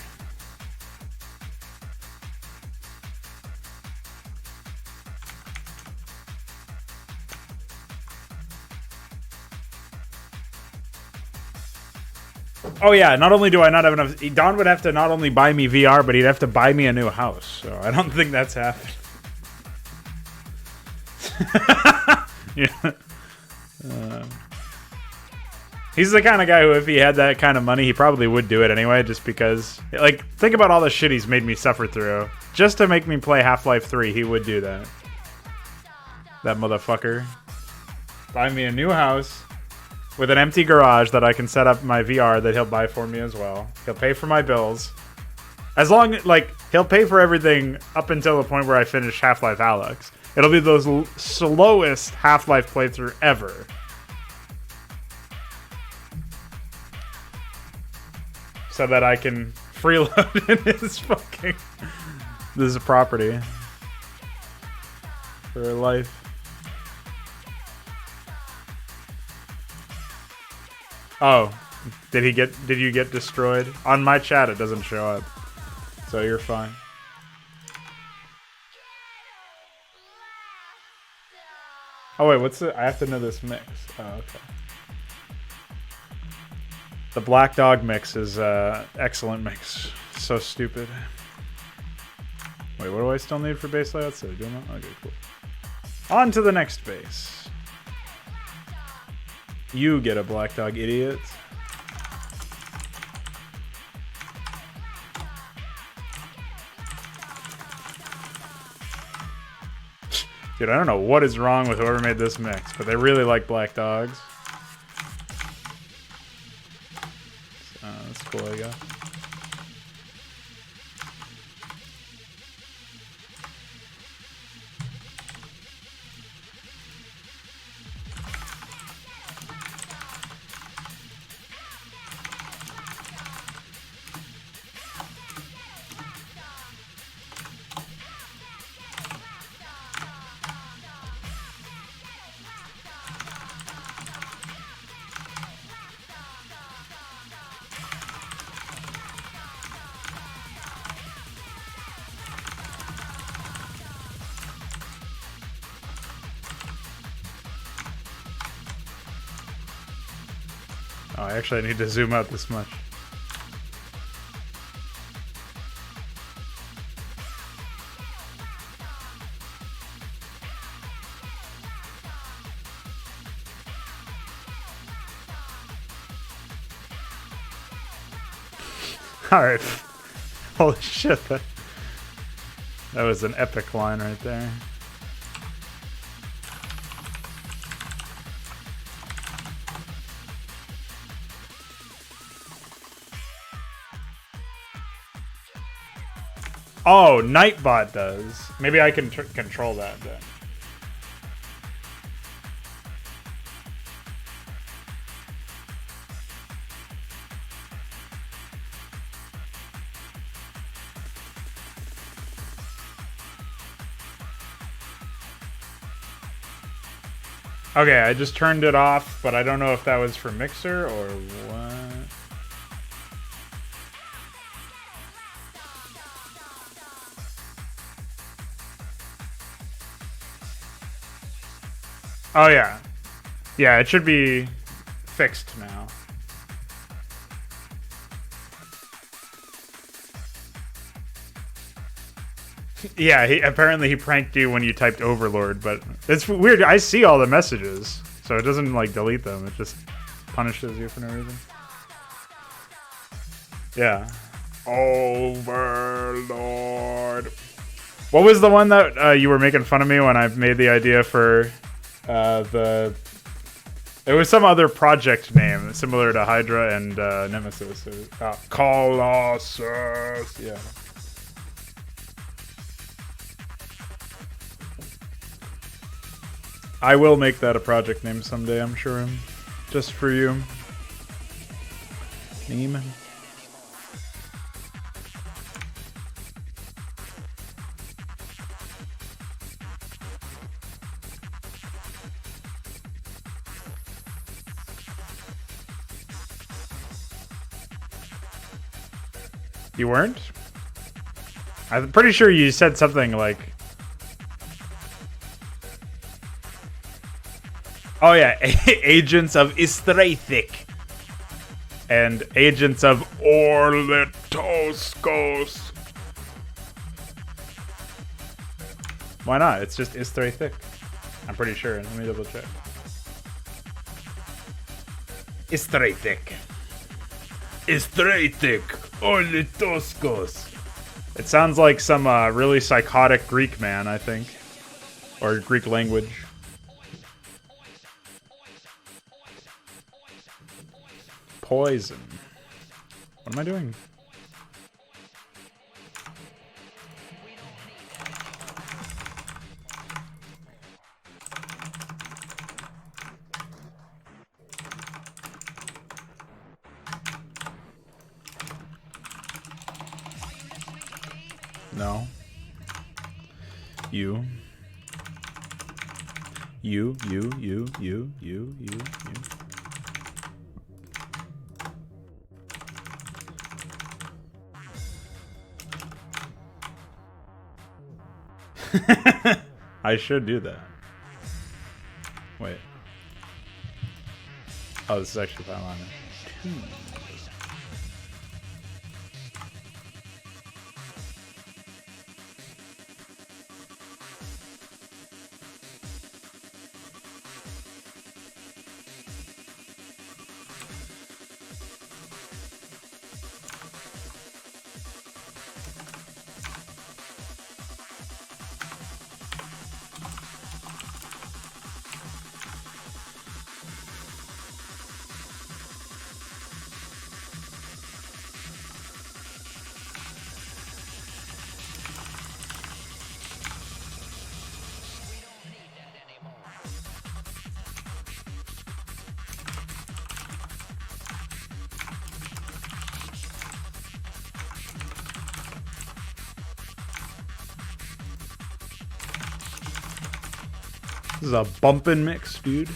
Oh yeah, not only do I not have enough... Don would have to not only buy me VR, but he'd have to buy me a new house. So I don't think that's happening. Yeah. He's the kind of guy who, if he had that kind of money, he probably would do it anyway, just because... Like, think about all the shit he's made me suffer through. Just to make me play Half-Life 3, he would do that. That motherfucker. Buy me a new house with an empty garage that I can set up my VR that he'll buy for me as well. He'll pay for my bills. As long, like, he'll pay for everything up until the point where I finish Half-Life Alyx. It'll be the slowest Half-Life playthrough ever. So that I can freeload in his fucking... This is property. For life. Oh. Did you get destroyed? On my chat it doesn't show up. So you're fine. Oh wait, what's the... I have to know this mix. Oh, okay. The Black Dog mix is excellent mix. So stupid. Wait, what do I still need for base layout? So doing that? Okay, cool. On to the next base. You get a Black Dog, idiot. Dude, I don't know what is wrong with whoever made this mix, but they really like Black Dogs. That's cool, I guess. Oh, actually, I need to zoom out this much. Alright. Holy shit, that was an epic line right there. Oh, Nightbot does. Maybe I can control that then. Okay, I just turned it off, but I don't know if that was for Mixer or what. Oh yeah. Yeah, it should be fixed now. Yeah, apparently he pranked you when you typed Overlord, but it's weird. I see all the messages, so it doesn't like delete them. It just punishes you for no reason. Yeah. Overlord. What was the one that you were making fun of me when I made the idea for it was some other project name similar to Hydra and Nemesis. Colossus. Yeah. I will make that a project name someday, I'm sure. Just for you. Name. You weren't? I'm pretty sure you said something like... Oh yeah, Agents of Istrathic. and agents of Orlitoskos. Why not? It's just Isthraitic. I'm pretty sure. Let me double check. Isthraitic. Isthraitic. Orlitoskos. It sounds like some really psychotic Greek man, I think. Or Greek language. Poison. What am I doing? No. You. You. I should do that. Wait. Oh, this is actually file on it. This is a bumpin' mix, dude.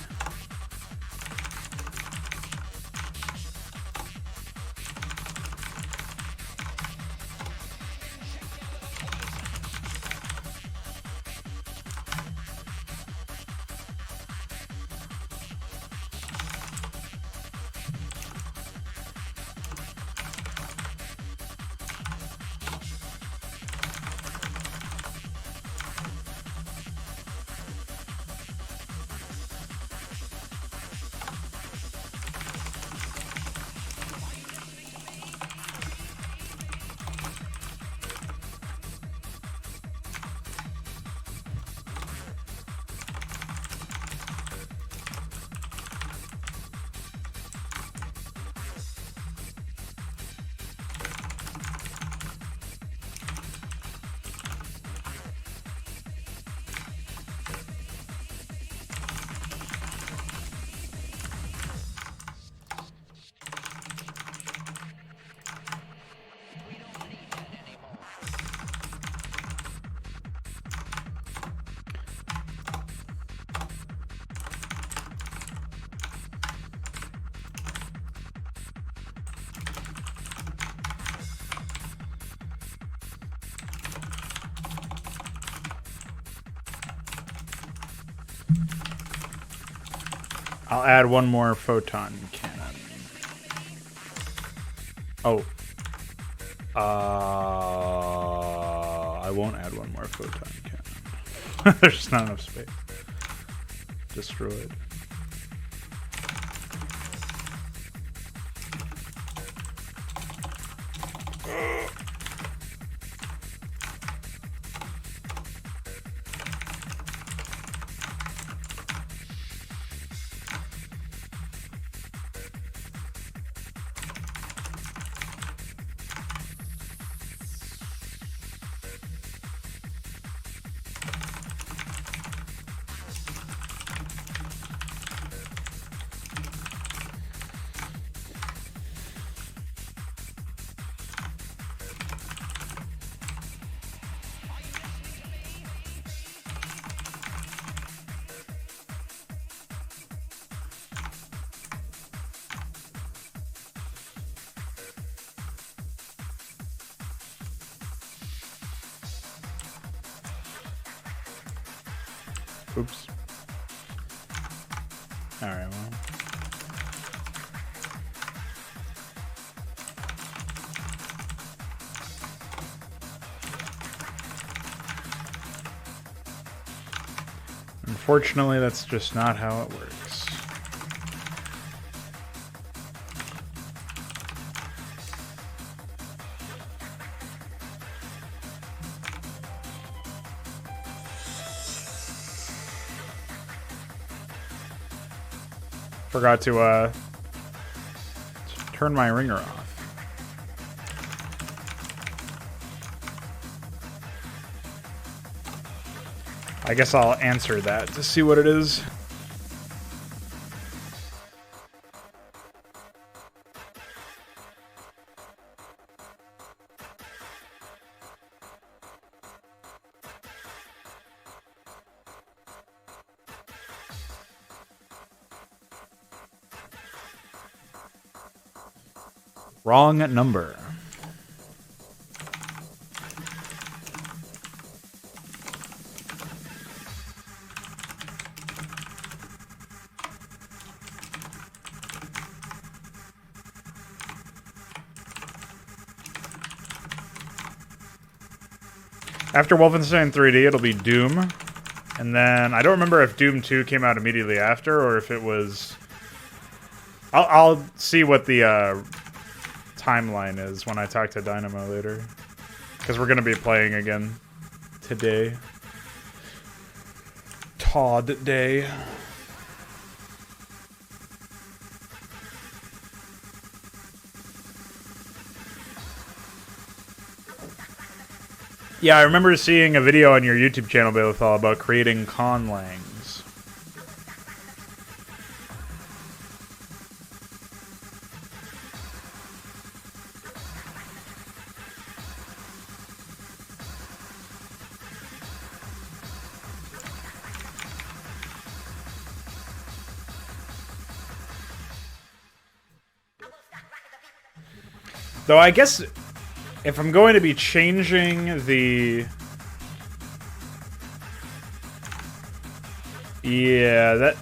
I'll add one more photon cannon. Oh. I won't add one more photon cannon. There's just not enough space. Destroyed. Oops. Alright, well. Unfortunately, that's just not how it works. Forgot to turn my ringer off. I guess I'll answer that to see what it is. Wrong number. After Wolfenstein 3D, it'll be Doom. And then, I don't remember if Doom 2 came out immediately after, or if it was... I'll see what the timeline is when I talk to Dynamo later. Because we're going to be playing again today. Todd Day. Yeah, I remember seeing a video on your YouTube channel, Balethal, about creating conlangs. Though I guess if I'm going to be changing the... Yeah, that...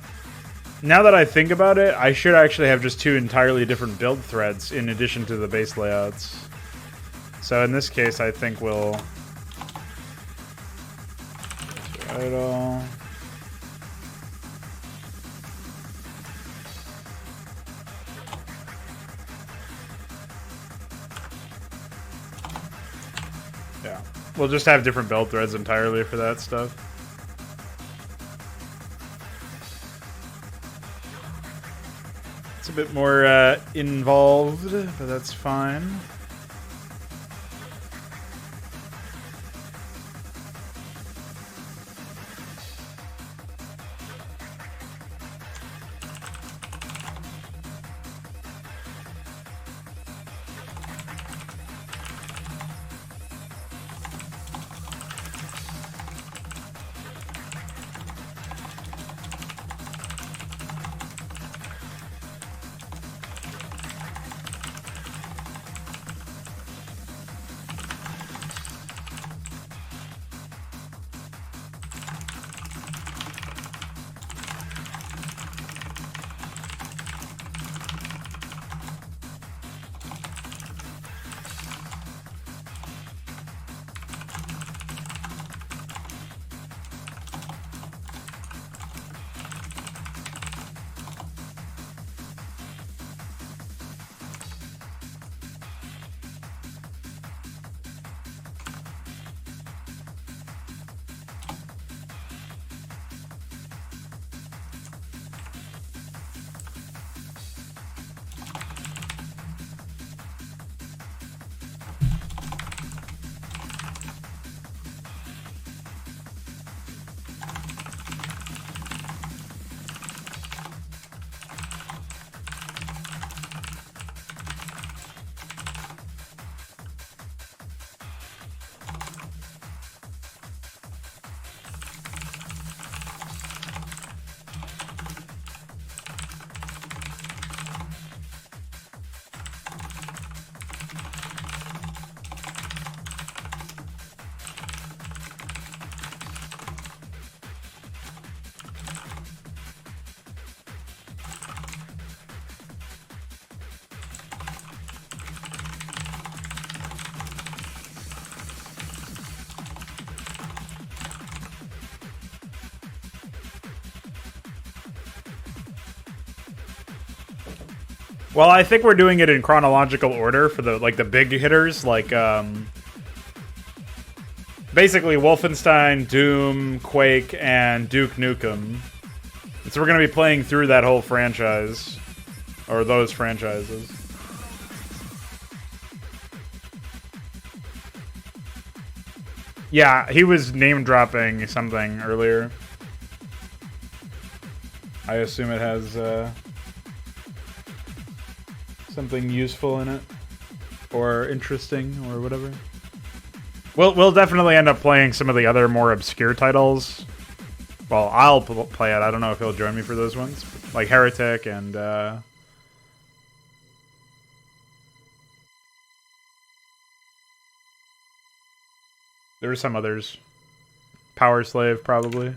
Now that I think about it, I should actually have just two entirely different build threads in addition to the base layouts. So in this case, I think we'll... Title... Yeah. We'll just have different build threads entirely for that stuff. It's a bit more involved, but that's fine. Well, I think we're doing it in chronological order for the big hitters, basically Wolfenstein, Doom, Quake, and Duke Nukem. And so we're going to be playing through that whole franchise, or those franchises. Yeah, he was name-dropping something earlier. I assume it has something useful in it, or interesting, or whatever. We'll definitely end up playing some of the other more obscure titles. Well, I'll play it. I don't know if he'll join me for those ones, like Heretic and there were some others. Power Slave, probably.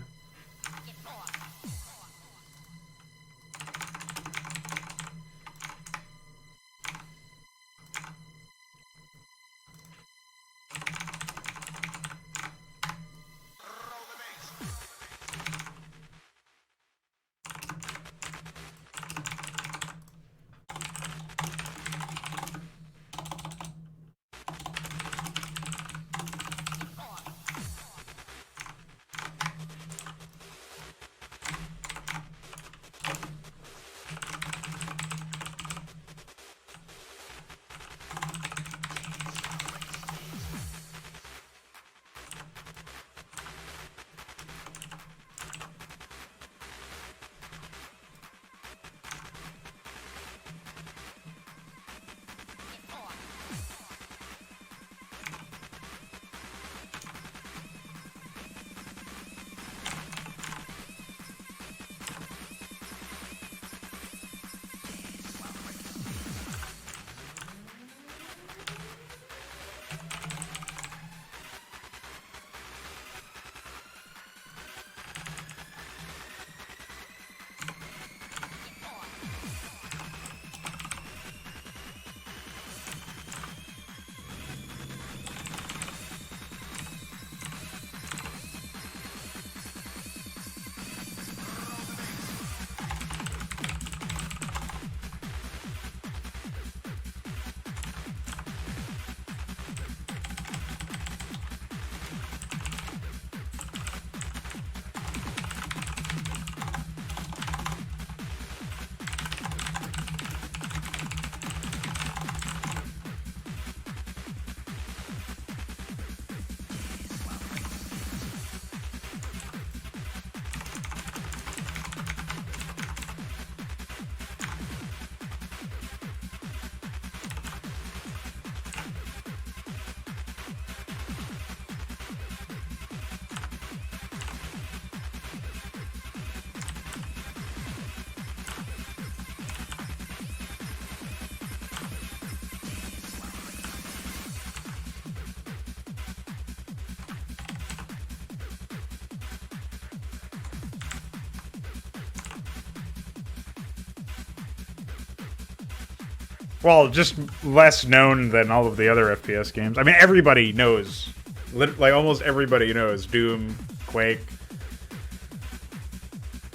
Well, just less known than all of the other FPS games. I mean, everybody knows. Like, almost everybody knows Doom, Quake.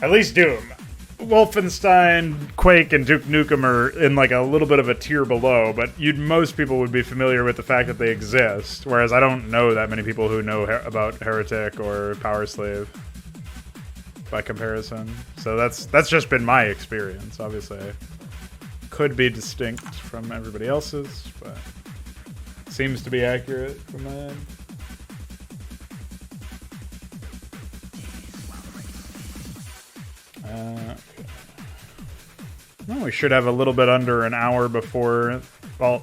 At least Doom. Wolfenstein, Quake, and Duke Nukem are in, like, a little bit of a tier below, but most people would be familiar with the fact that they exist, whereas I don't know that many people who know about Heretic or Power Slave by comparison. So that's just been my experience, obviously. Could be distinct from everybody else's, but seems to be accurate from my end. Okay. Well, we should have a little bit under an hour before. Well,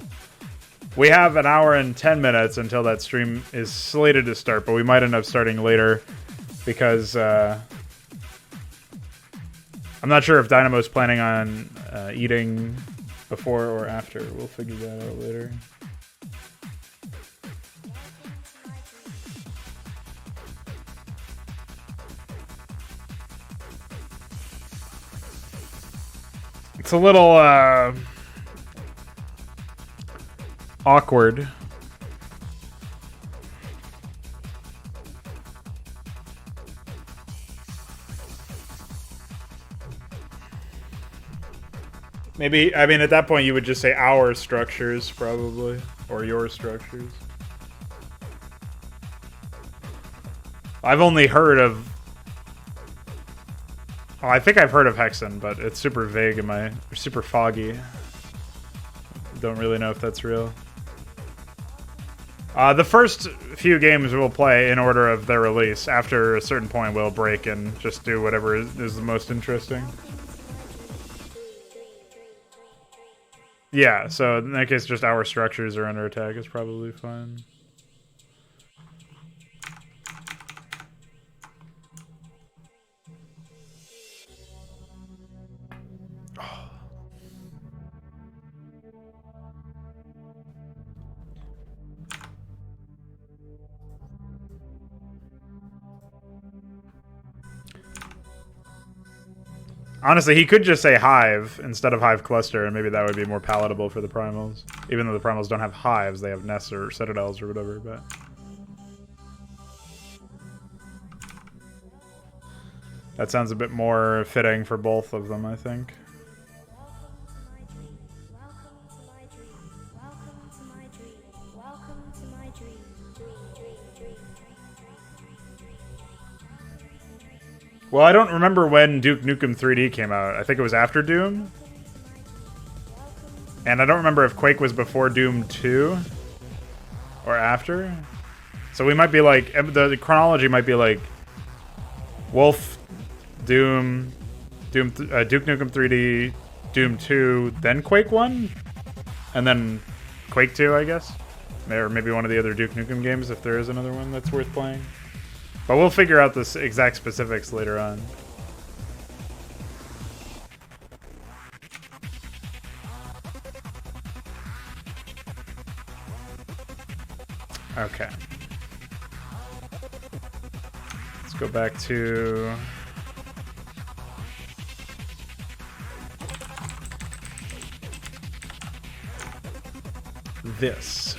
we have an hour and 10 minutes until that stream is slated to start, but we might end up starting later because I'm not sure if Dynamo's planning on eating before or after. We'll figure that out later. It's a little awkward. Maybe, I mean, at that point you would just say our structures, probably. Or your structures. I've only heard of... Oh, I think I've heard of Hexen, but it's super vague in my... super foggy. Don't really know if that's real. The first few games we'll play in order of their release. After a certain point we'll break and just do whatever is the most interesting. Yeah, so in that case just our structures are under attack is probably fine. Honestly, he could just say Hive instead of Hive Cluster, and maybe that would be more palatable for the Primals. Even though the Primals don't have hives, they have nests or citadels or whatever, but... That sounds a bit more fitting for both of them, I think. Well, I don't remember when Duke Nukem 3D came out. I think it was after Doom. And I don't remember if Quake was before Doom 2 or after. So we might be like, the chronology might be like Wolf, Doom, Duke Nukem 3D, Doom 2, then Quake 1, and then Quake 2, I guess. Or maybe one of the other Duke Nukem games if there is another one that's worth playing. But we'll figure out the exact specifics later on. Okay. Let's go back to... this.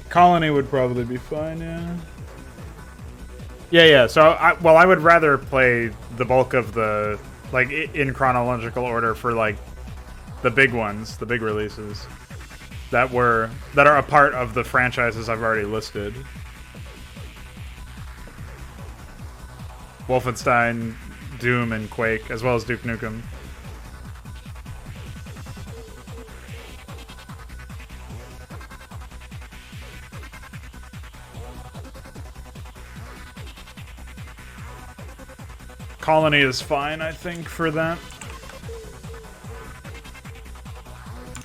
Colony would probably be fine, yeah. Yeah, so, I would rather play the bulk of the, like, in chronological order for, like, the big ones, the big releases that are a part of the franchises I've already listed. Wolfenstein, Doom, and Quake, as well as Duke Nukem. Colony is fine, I think, for that.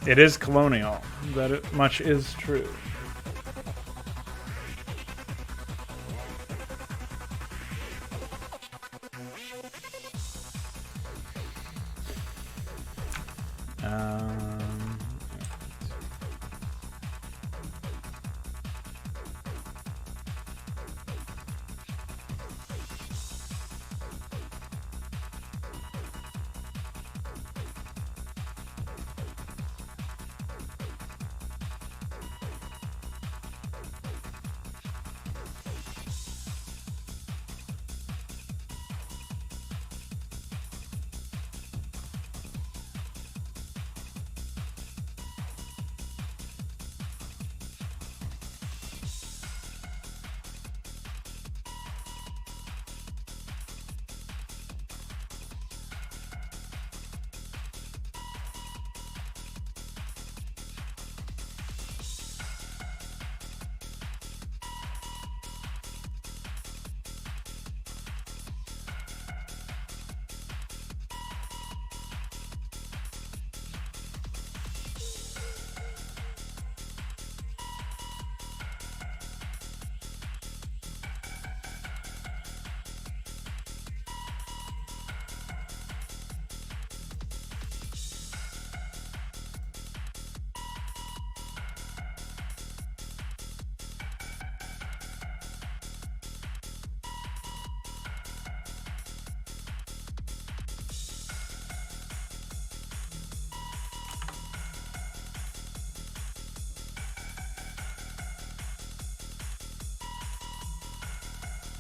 It is colonial. That much is true.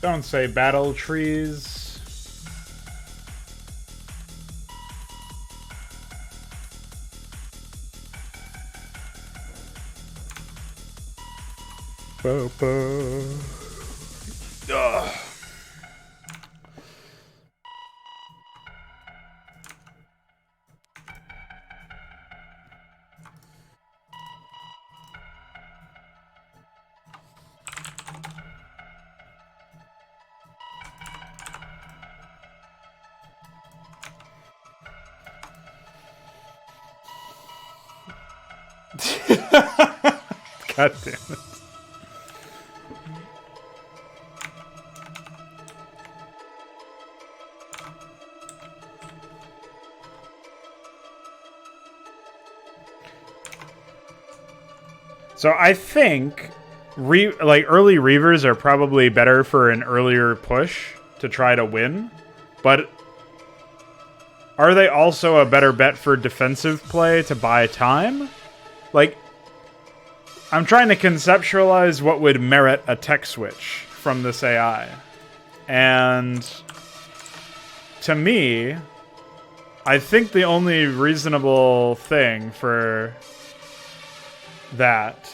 Don't say battle trees. Ugh. God damn it. So I think early Reavers are probably better for an earlier push to try to win, but are they also a better bet for defensive play to buy time? Like, I'm trying to conceptualize what would merit a tech switch from this AI. And to me, I think the only reasonable thing for that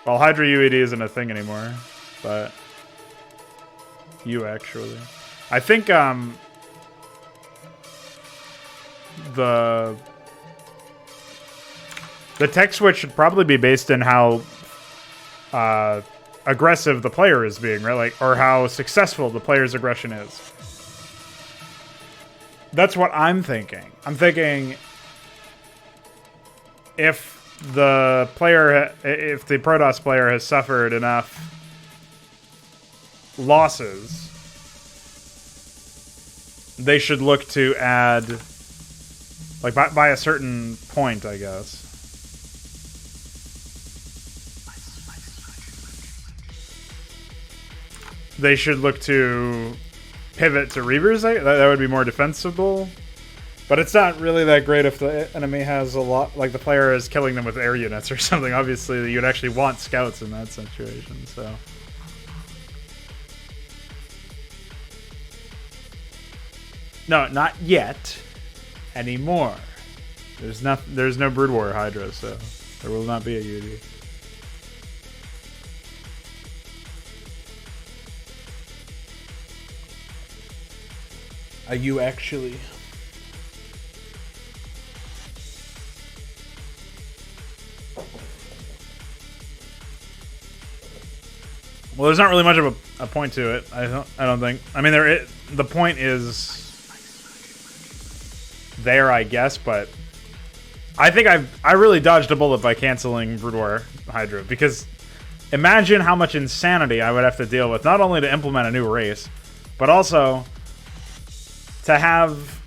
well, Hydra UED isn't a thing anymore, but actually. I think the tech switch should probably be based in how aggressive the player is being, right? Like, or how successful the player's aggression is. That's what I'm thinking. I'm thinking if the Protoss player has suffered enough losses, they should look to add, like, by a certain point, I guess. They should look to pivot to Reavers. That would be more defensible. But it's not really that great if the enemy has a lot, like the player is killing them with air units or something. Obviously, you'd actually want scouts in that situation, so. No, not yet. Anymore. There's no Brood War Hydra, so there will not be a UD. Are you actually? Well, there's not really much of a point to it. I don't think. I mean, the point is there, I guess, but I think I really dodged a bullet by canceling Brood War Hydra, because imagine how much insanity I would have to deal with, not only to implement a new race, but also to have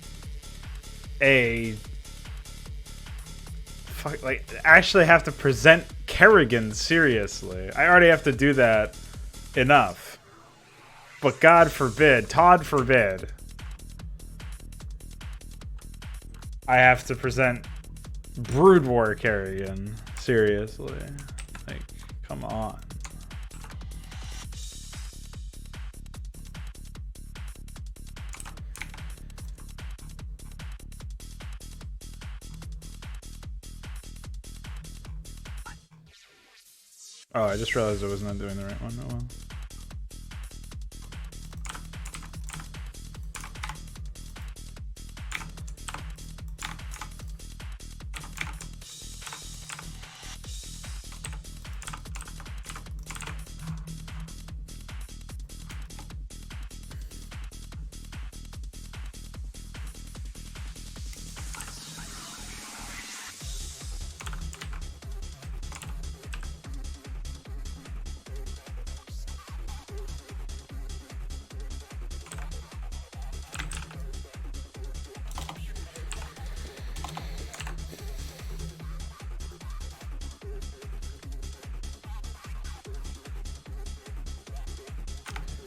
actually have to present Kerrigan seriously. I already have to do that enough. But God forbid, Todd forbid, I have to present Brood War Kerrigan seriously. Like, come on. Oh, I just realized I was not doing the right one. Oh well.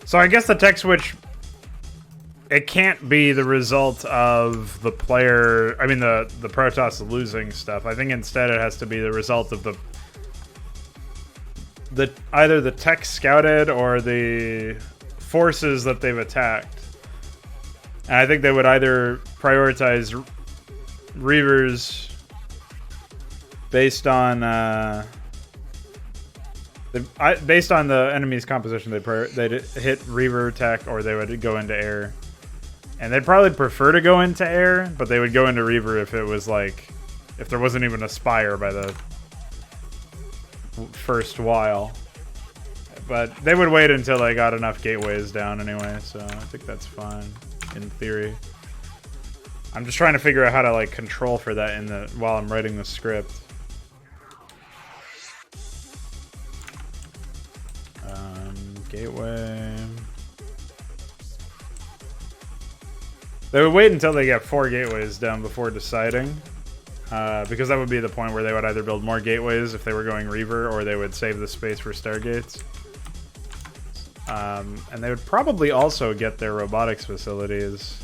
So I guess the tech switch it can't be the result of the player. I mean, the Protoss losing stuff. I think instead it has to be the result of the either the tech scouted or the forces that they've attacked. And I think they would either prioritize Reavers based on based on the enemy's composition. They'd hit Reaver tech, or they would go into air. And they'd probably prefer to go into air, but they would go into Reaver if it was like, if there wasn't even a Spire by the first while. But they would wait until they got enough gateways down anyway, so I think that's fine, in theory. I'm just trying to figure out how to like control for that while I'm writing the script. Gateway. They would wait until they get 4 gateways down before deciding, because that would be the point where they would either build more gateways if they were going Reaver, or they would save the space for Stargates. And they would probably also get their robotics facilities.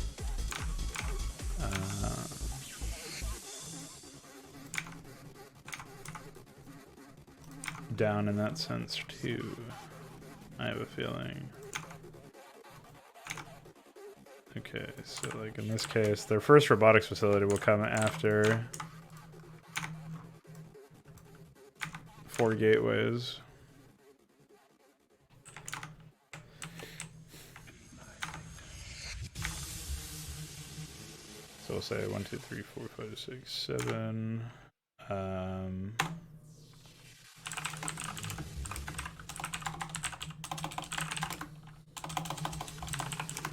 Down in that sense too, I have a feeling. Okay, so like in this case, their first robotics facility will come after 4 gateways. So we'll say 1, 2, 3, 4, 5, 6, 7.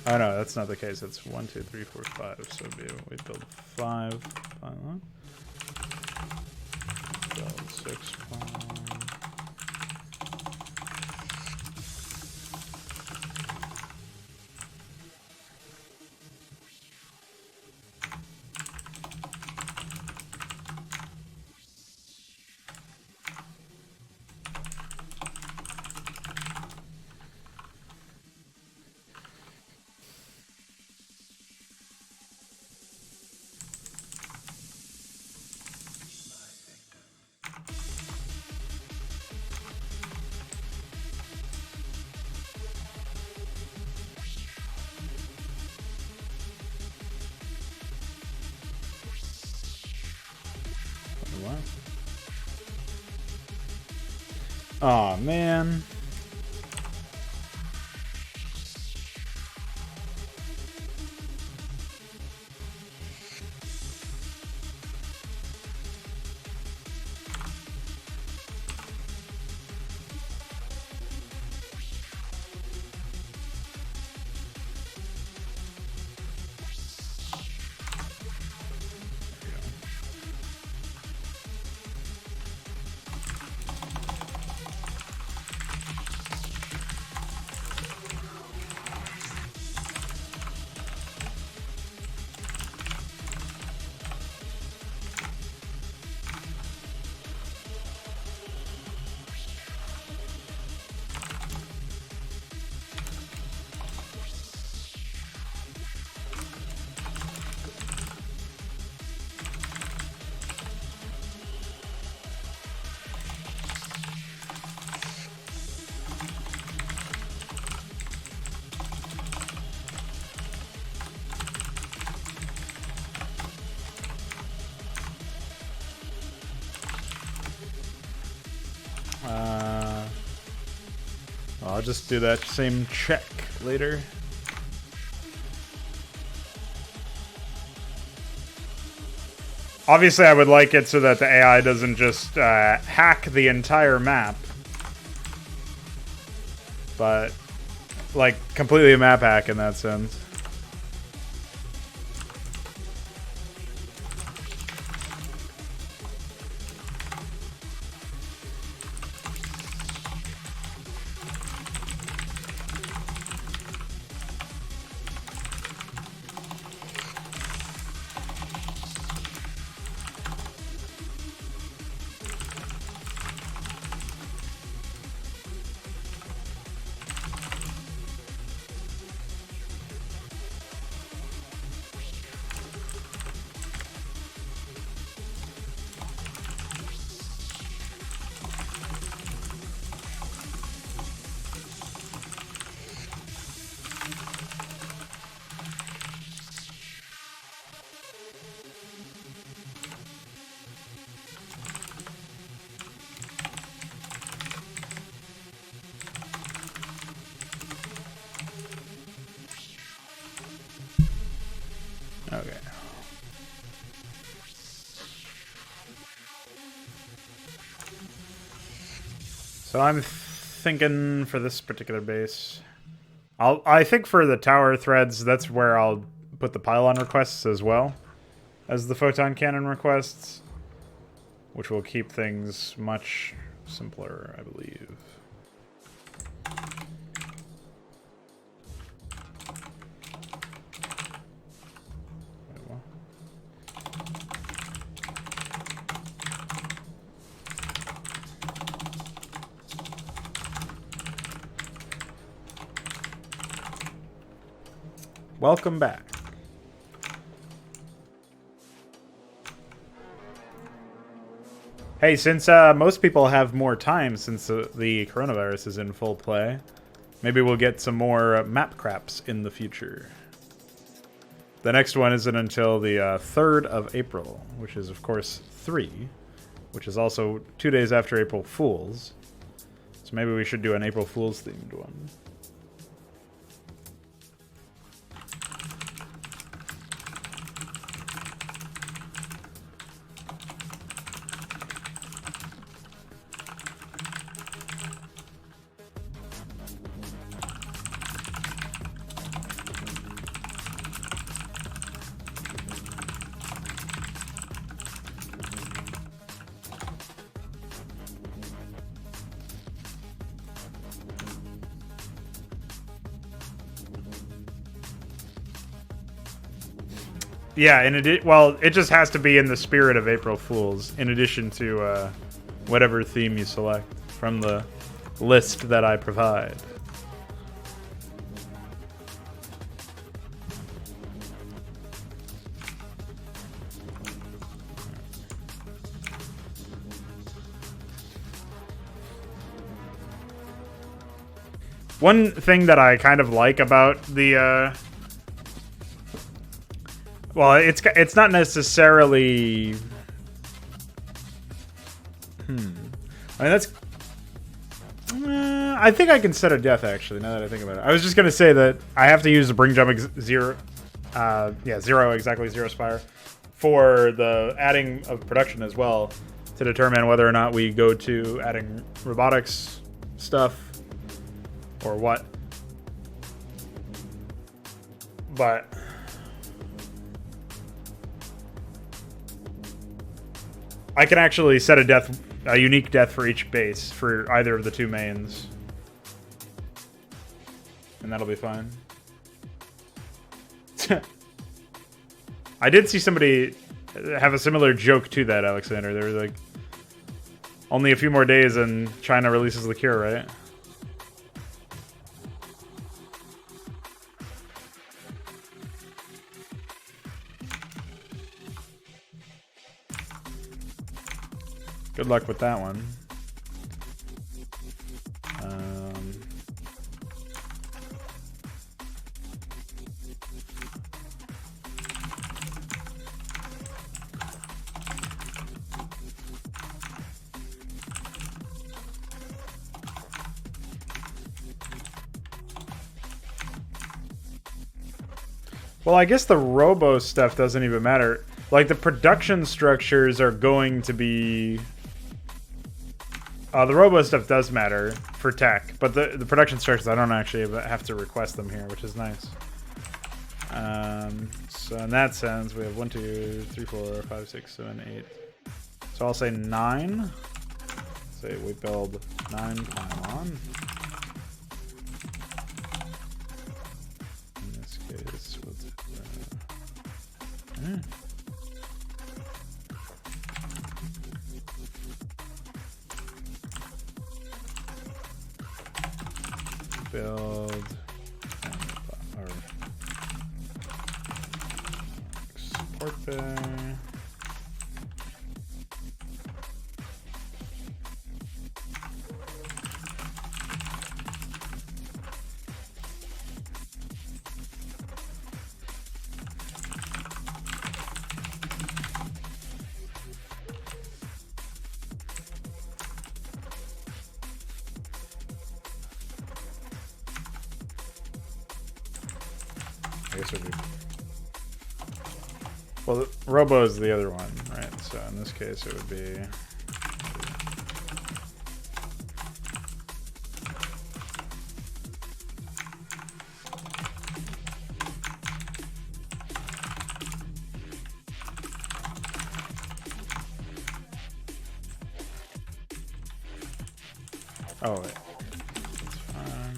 Oh no, that's not the case. It's 1, 2, 3, 4, 5. So we build 5. Build 6. 5. Aw, man. I'll just do that same check later. Obviously, I would like it so that the AI doesn't just hack the entire map. But, like, completely a map hack in that sense. So I'm thinking for this particular base, I think for the tower threads, that's where I'll put the pylon requests as well as the photon cannon requests, which will keep things much simpler, I believe. Welcome back. Hey, since most people have more time since the coronavirus is in full play, maybe we'll get some more map craps in the future. The next one isn't until the 3rd of April, which is, of course, 3, which is also 2 days after April Fool's. So maybe we should do an April Fool's themed one. Yeah, well, it just has to be in the spirit of April Fools, in addition to whatever theme you select from the list that I provide. One thing that I kind of like about the well, it's not necessarily. I mean, that's. I think I can set a death actually. Now that I think about it, I was just gonna say that I have to use the bring jump zero, exactly zero spire, for the adding of production as well, to determine whether or not we go to adding robotics stuff or what. But. I can actually set a unique death for each base for either of the two mains. And that'll be fine. I did see somebody have a similar joke to that, Alexander. They were like, only a few more days and China releases the cure, right? Good luck with that one. Well, I guess the robo stuff doesn't even matter. Like, the production structures are going to be... the robo stuff does matter for tech, but the production structures, I don't actually have to request them here, which is nice. So in that sense, we have 1, 2, 3, 4, 5, 6, 7, 8. So I'll say 9. Say we build 9 pylon. In this case, we'll do build or support there. I guess it would be... Well, Robo is the other one, right? So in this case, it would be Oh, wait. That's fine.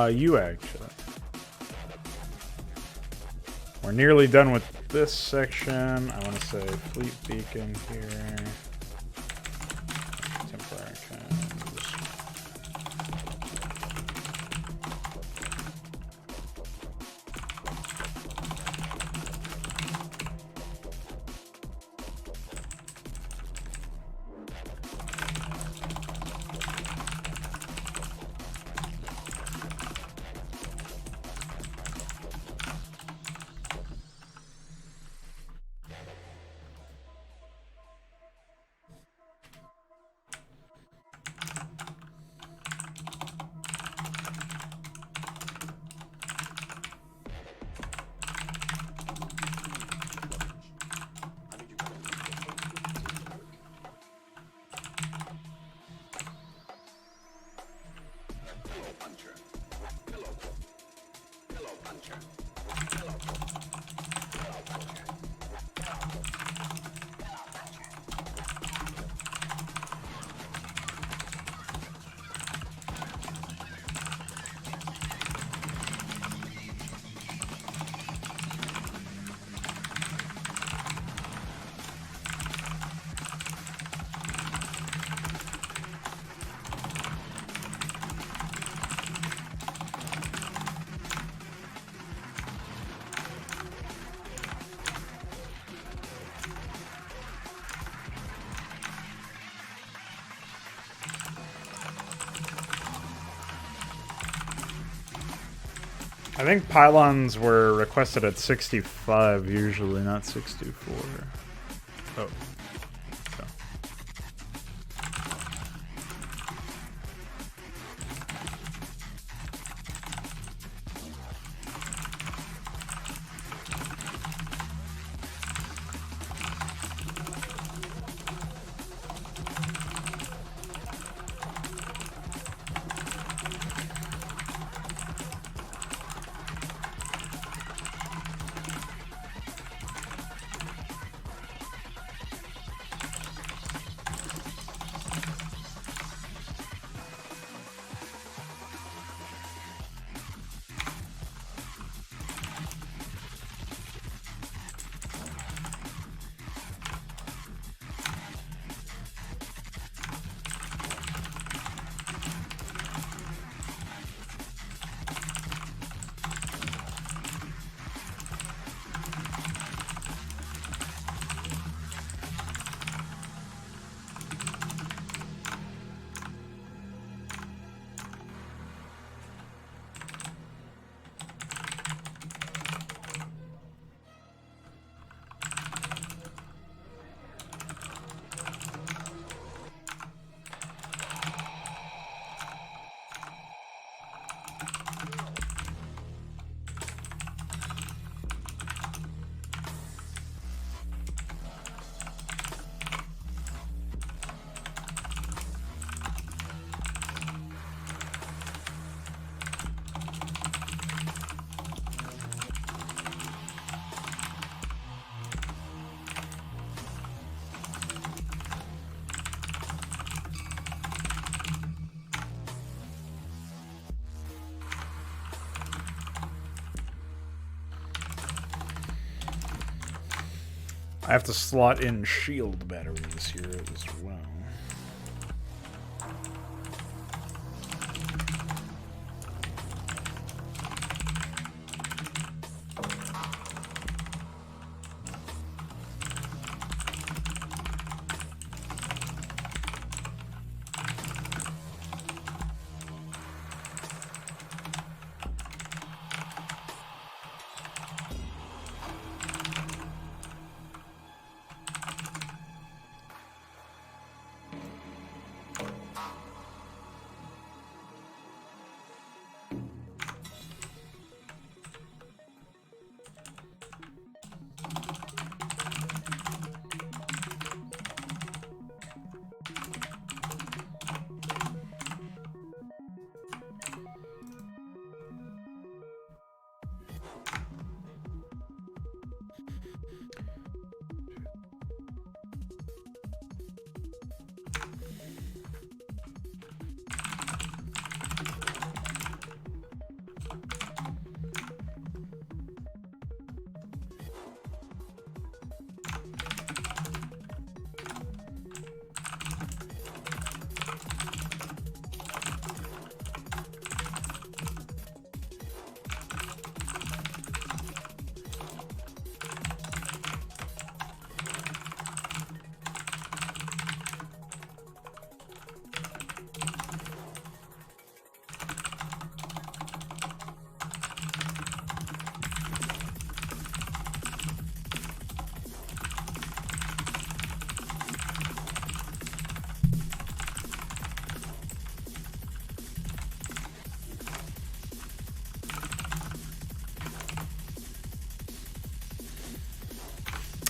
You actually. We're nearly done with this section. I want to say fleet beacon here. Temporary icons. I think pylons were requested at 65 usually, not 64. Oh. Okay. I have to slot in shield batteries here as well.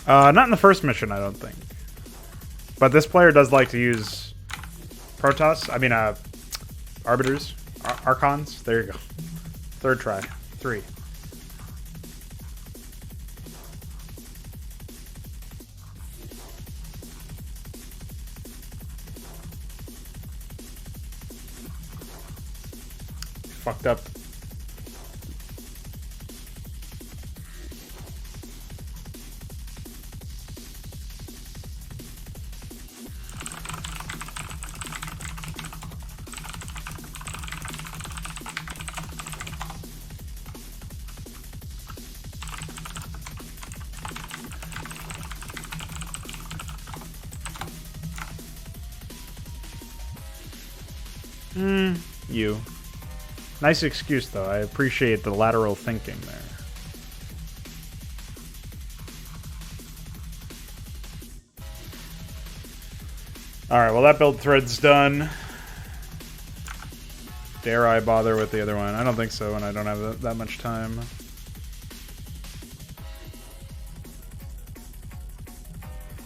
Not in the first mission, I don't think. But this player does like to use Protoss. I mean, Arbiters. Archons. There you go. Third try. 3. Fucked up. You. Nice excuse, though. I appreciate the lateral thinking there. Alright, well that build thread's done. Dare I bother with the other one? I don't think so, and I don't have that much time.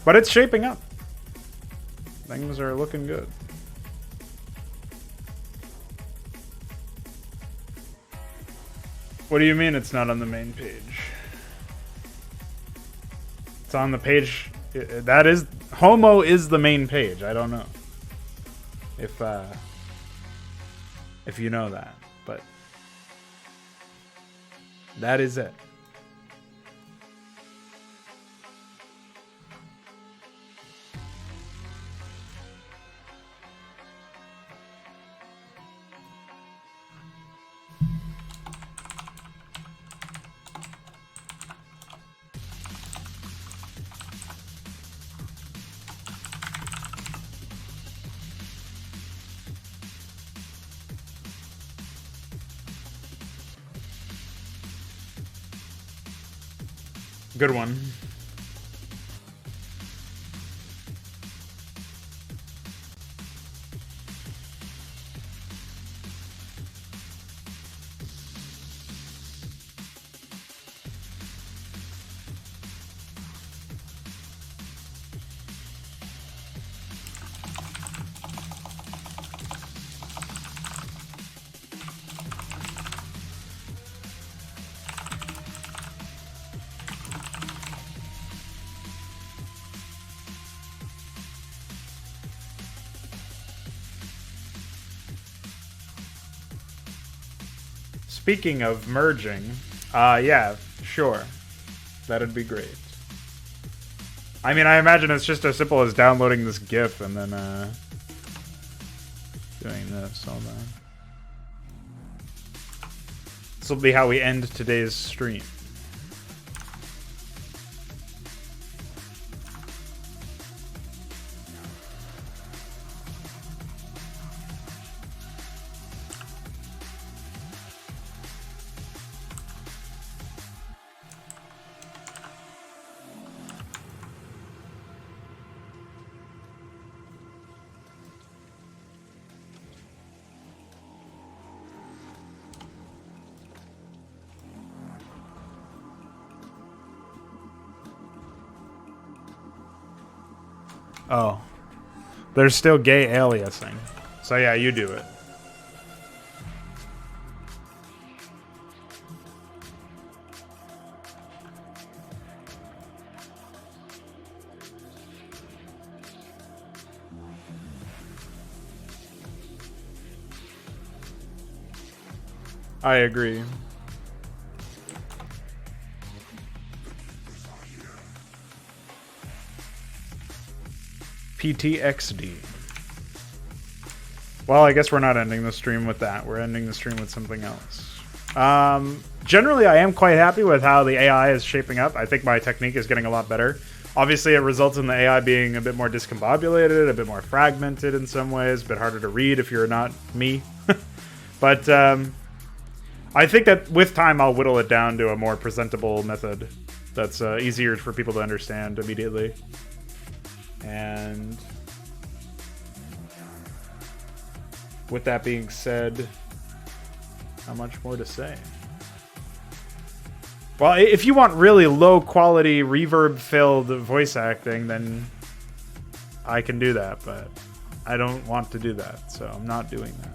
But it's shaping up. Things are looking good. What do you mean it's not on the main page? It's on the page. That is... Homo is the main page. I don't know. If you know that. But... that is it. Good one. Speaking of merging, yeah, sure. That'd be great. I mean, I imagine it's just as simple as downloading this GIF and then doing this. Hold on. This will be how we end today's stream. Oh. There's still gay aliasing. So yeah, you do it. I agree. PTXD. Well, I guess we're not ending the stream with that. We're ending the stream with something else. Generally, I am quite happy with how the AI is shaping up. I think my technique is getting a lot better. Obviously, it results in the AI being a bit more discombobulated, a bit more fragmented in some ways, a bit harder to read if you're not me. But I think that with time, I'll whittle it down to a more presentable method that's easier for people to understand immediately. And with that being said, how much more to say? Well, if you want really low quality reverb filled voice acting, then I can do that, but I don't want to do that, so I'm not doing that.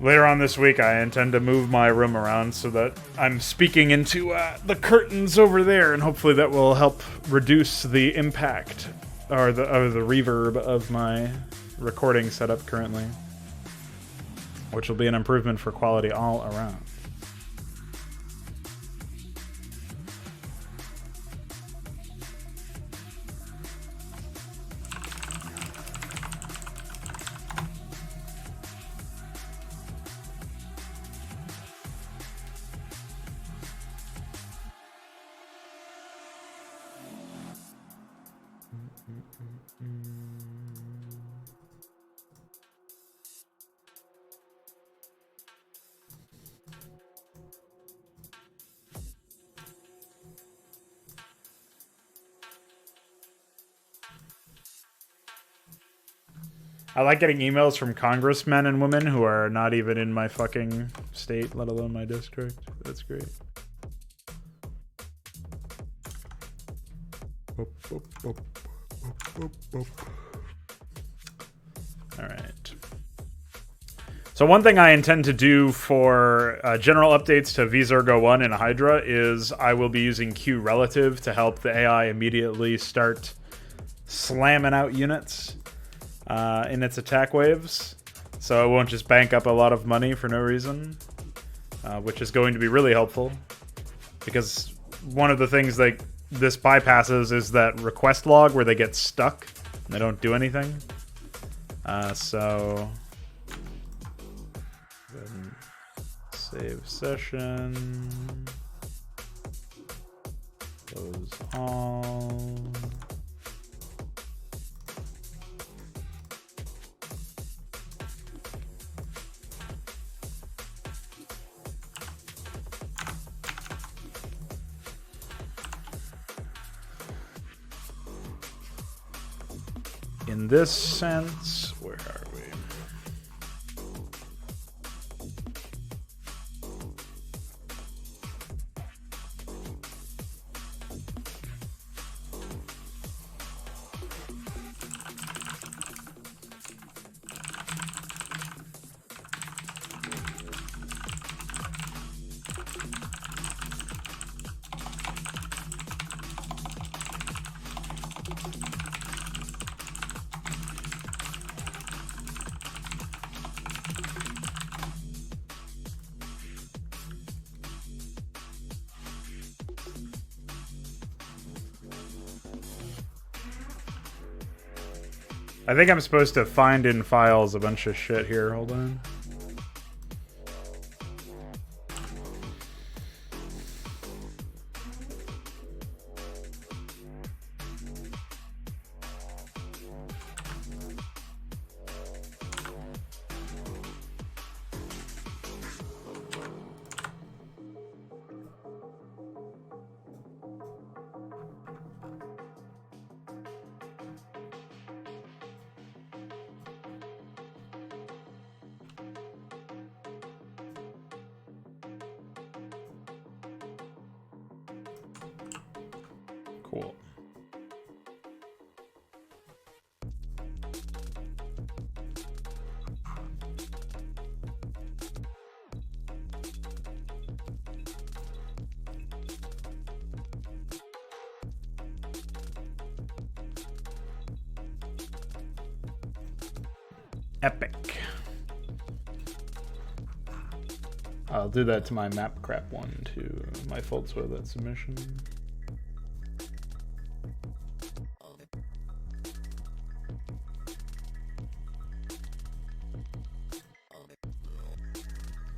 Later on this week, I intend to move my room around so that I'm speaking into the curtains over there, and hopefully that will help reduce the impact or the reverb of my recording setup currently, which will be an improvement for quality all around. I like getting emails from congressmen and women who are not even in my fucking state, let alone my district. That's great. All right. So one thing I intend to do for general updates to vZergo 1 and Hydra is I will be using QRelative to help the AI immediately start slamming out units in its attack waves, so it won't just bank up a lot of money for no reason, which is going to be really helpful, because one of the things that this bypasses is that request log where they get stuck and they don't do anything. So save session, close all. In this sense, where are we? I think I'm supposed to find in files a bunch of shit here. Hold on. Cool. Epic. I'll do that to my map crap one too. My faults with that submission.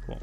Cool.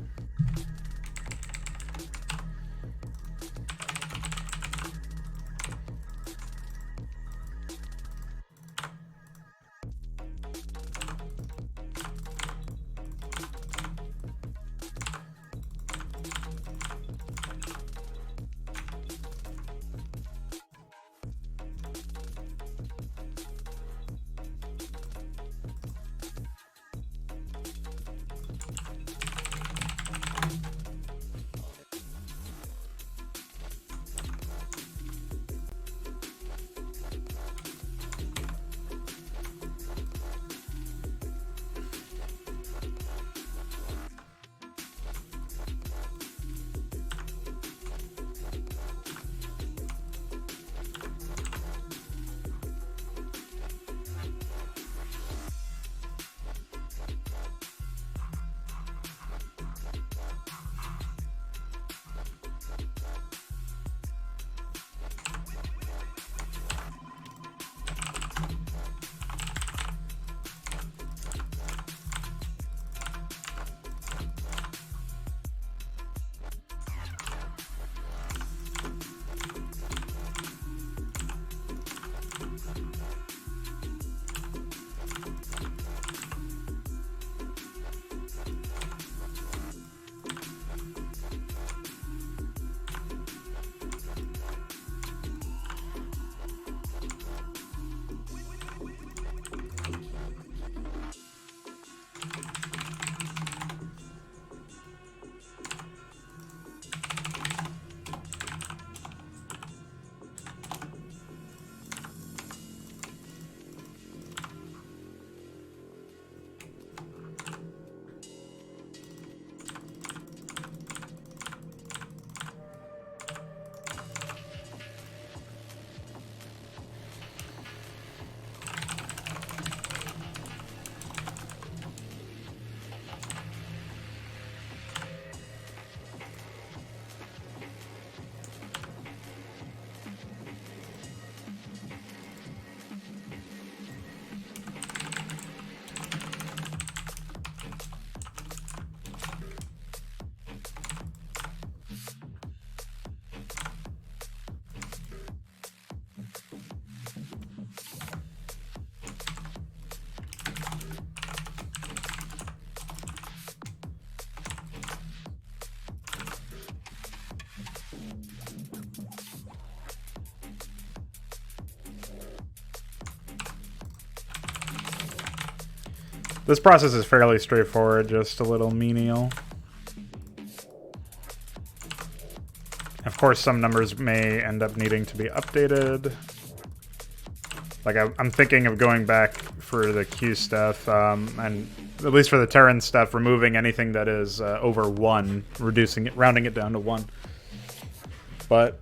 This process is fairly straightforward, just a little menial. Of course, some numbers may end up needing to be updated. Like, I'm thinking of going back for the Q stuff, and at least for the Terran stuff, removing anything that is over 1, reducing it, rounding it down to 1. But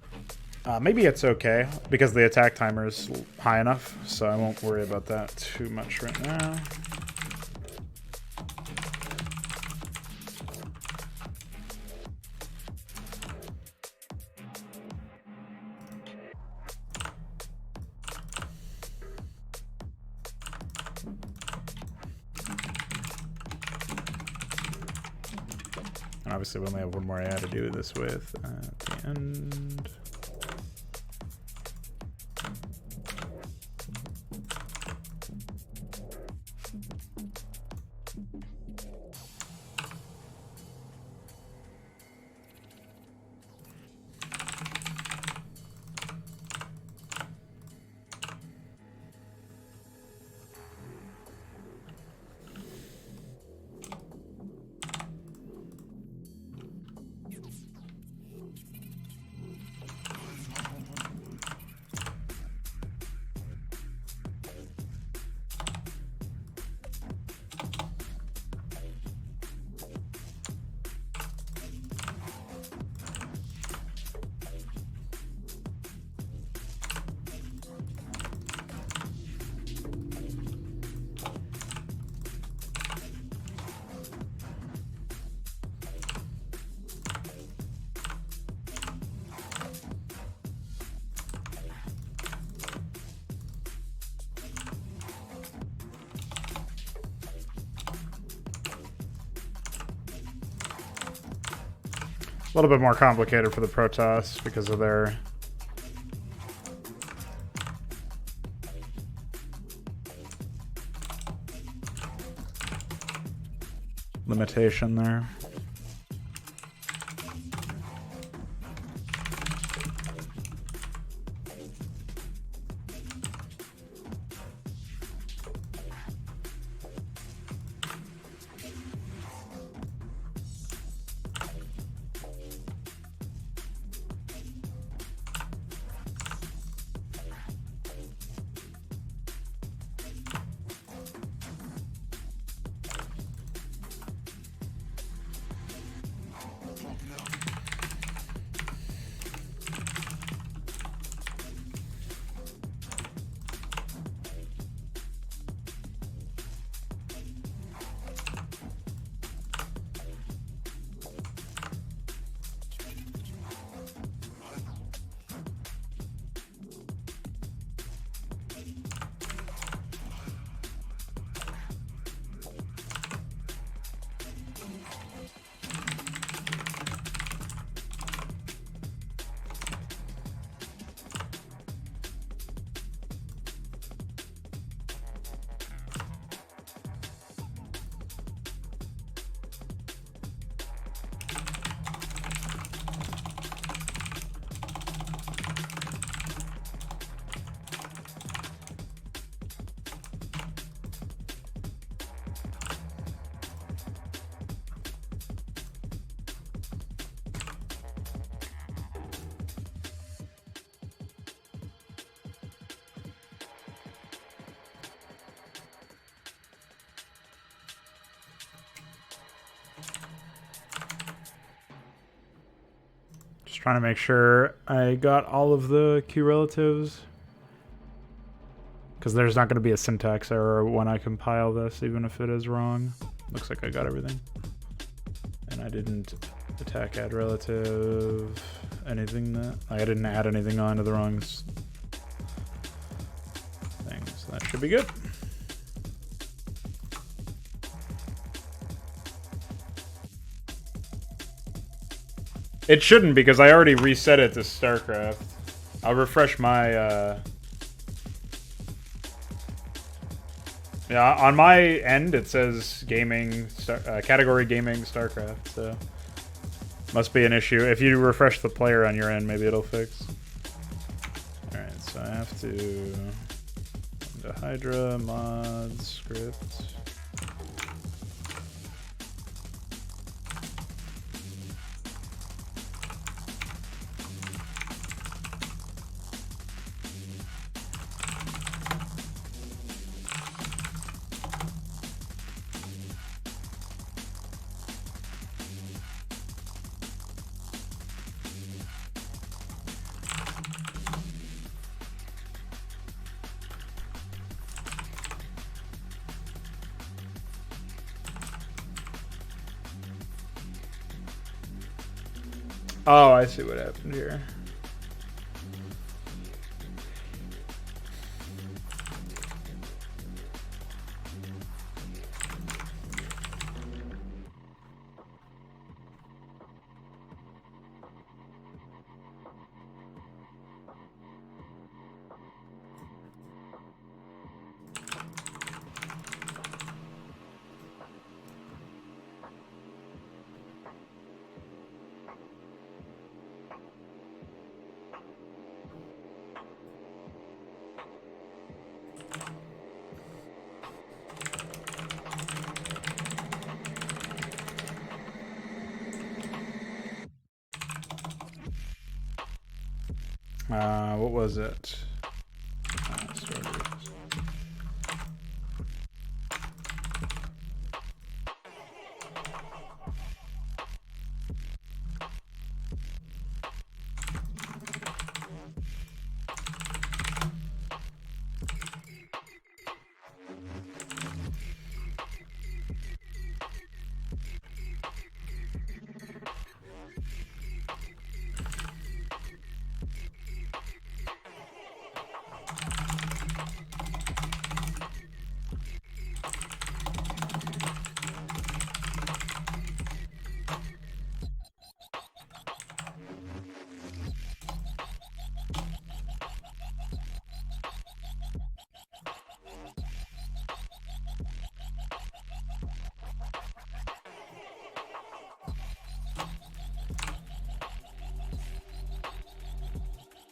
maybe it's okay, because the attack timer is high enough, so I won't worry about that too much right now. obviously we only have one more AI to do this with at the end. A little bit more complicated for the Protoss because of their limitation there. Just trying to make sure I got all of the Q relatives, because there's not going to be a syntax error when I compile this, even if it is wrong. Looks like I got everything. And I didn't attack add relative anything that I didn't add anything on to the wrong thing, so that should be good. It shouldn't, because I already reset it to Starcraft. I'll refresh my yeah, on my end it says gaming category gaming Starcraft, so must be an issue. If you refresh the player on your end, maybe it'll fix. All right, so I have to into Hydra mod script. Oh, I see what happened here. What was it? Stories.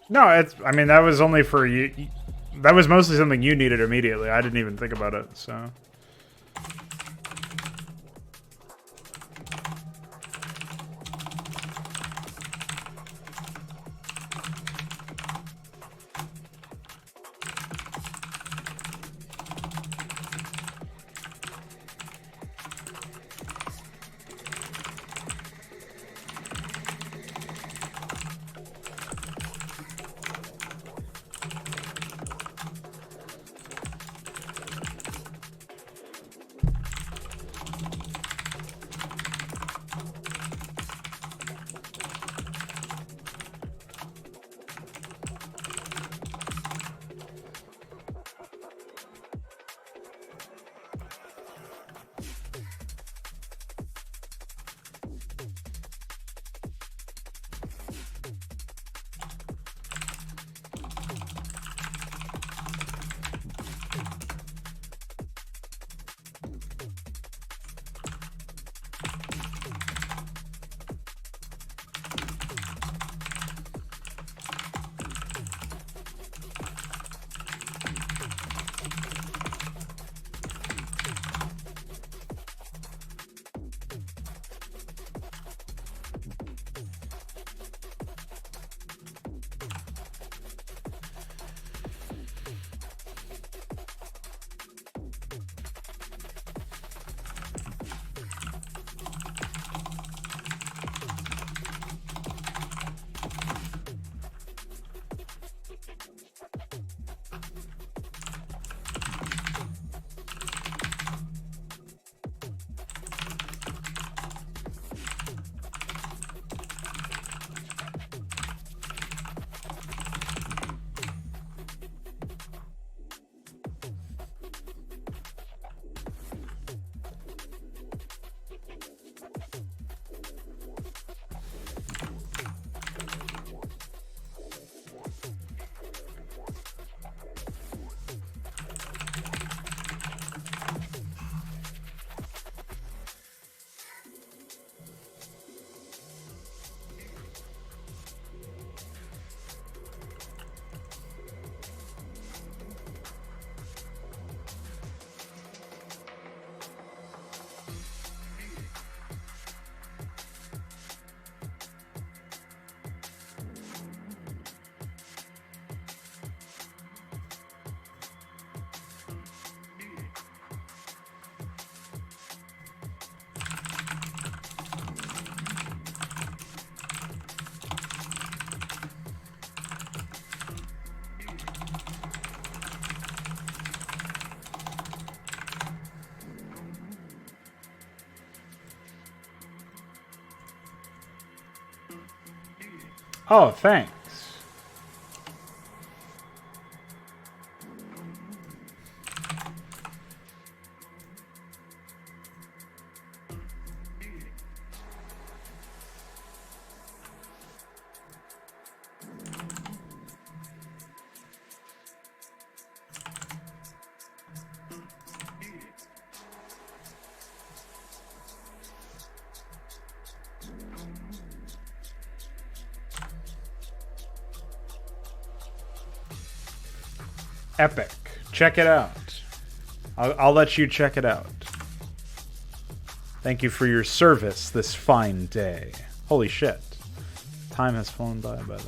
No, it's. I mean, that was only for you. That was mostly something you needed immediately. I didn't even think about it, so. Oh, thanks. Epic. Check it out. I'll let you check it out. Thank you for your service this fine day. Holy shit. Time has flown by the way.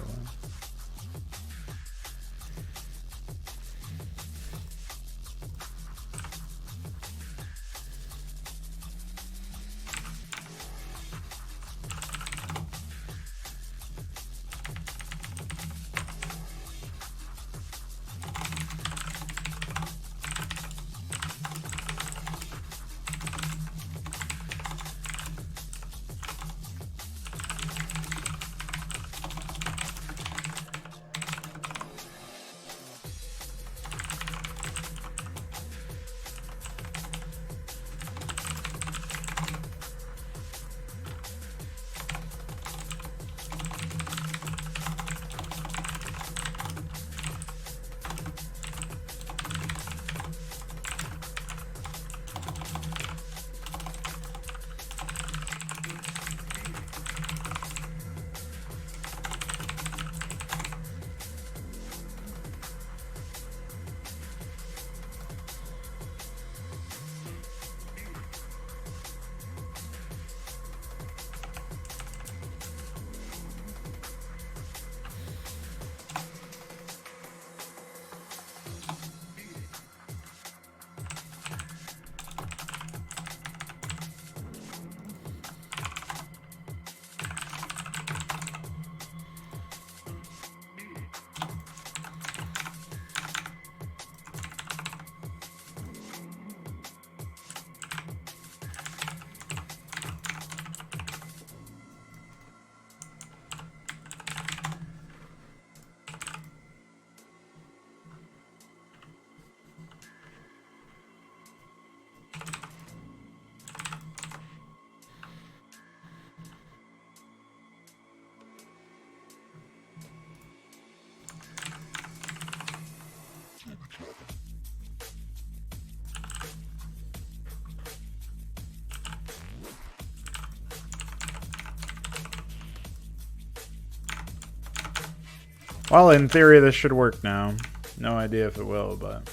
Well, in theory, this should work now. No idea if it will, but...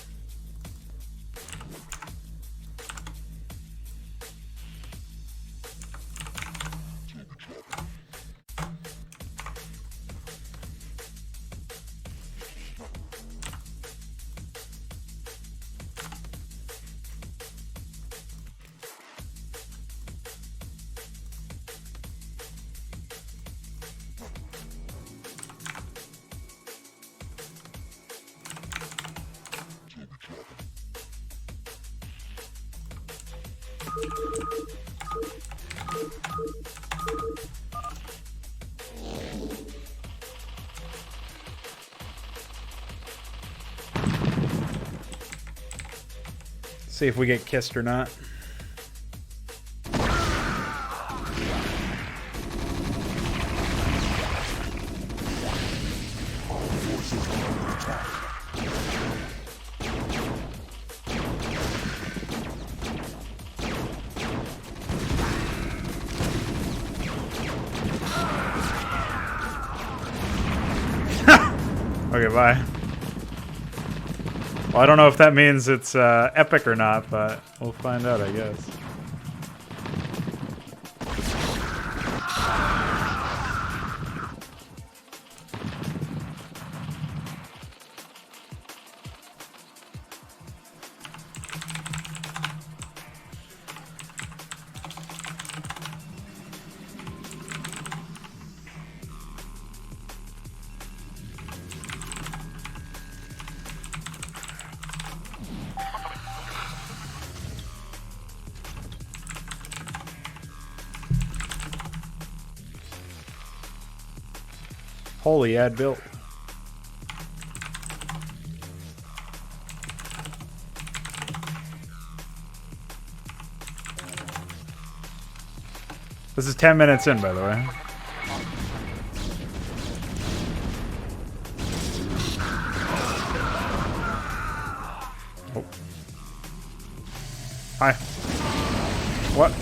See if we get kissed or not. Okay, bye. Well, I don't know if that means it's epic or not, but we'll find out, I guess. Holy ad built. This is 10 minutes in, by the way. Oh. Hi. What?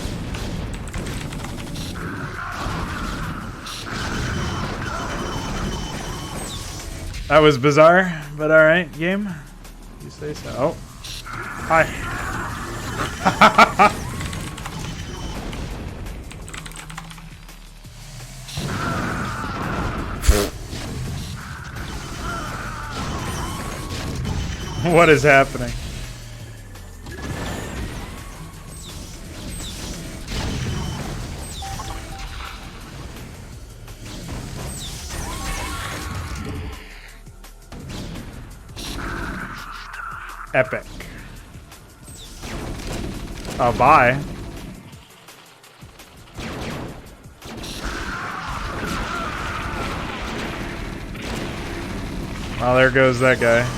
That was bizarre, but alright, game. You say so. Oh. Hi. What is happening? Epic. Oh, bye. Well, there goes that guy.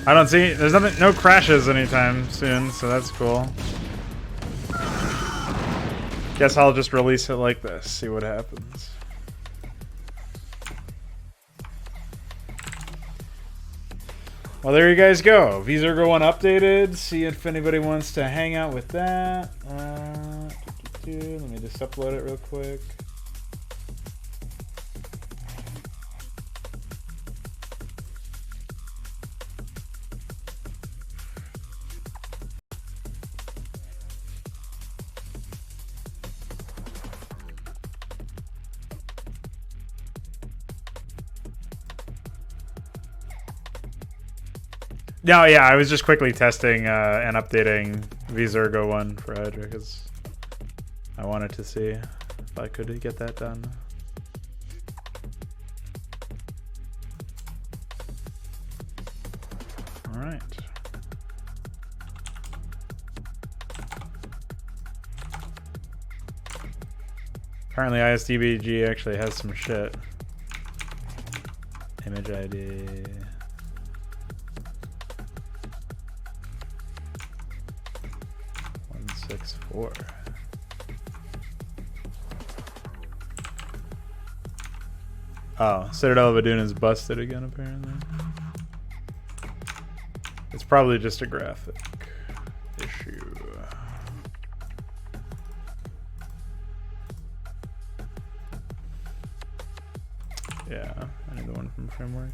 I don't see, there's nothing, no crashes anytime soon, so that's cool. Guess I'll just release it like this, see what happens. Well, there you guys go. Vzergo 1 updated. See if anybody wants to hang out with that. Let me just upload it real quick. No, yeah, I was just quickly testing and updating Vzergo 1 for Hydra because I wanted to see if I could get that done. All right. Apparently ISDBG actually has some shit. Image ID. Four. Oh, Citadel of Adun is busted again, apparently. It's probably just a graphic issue. Yeah, I need the one from Framework.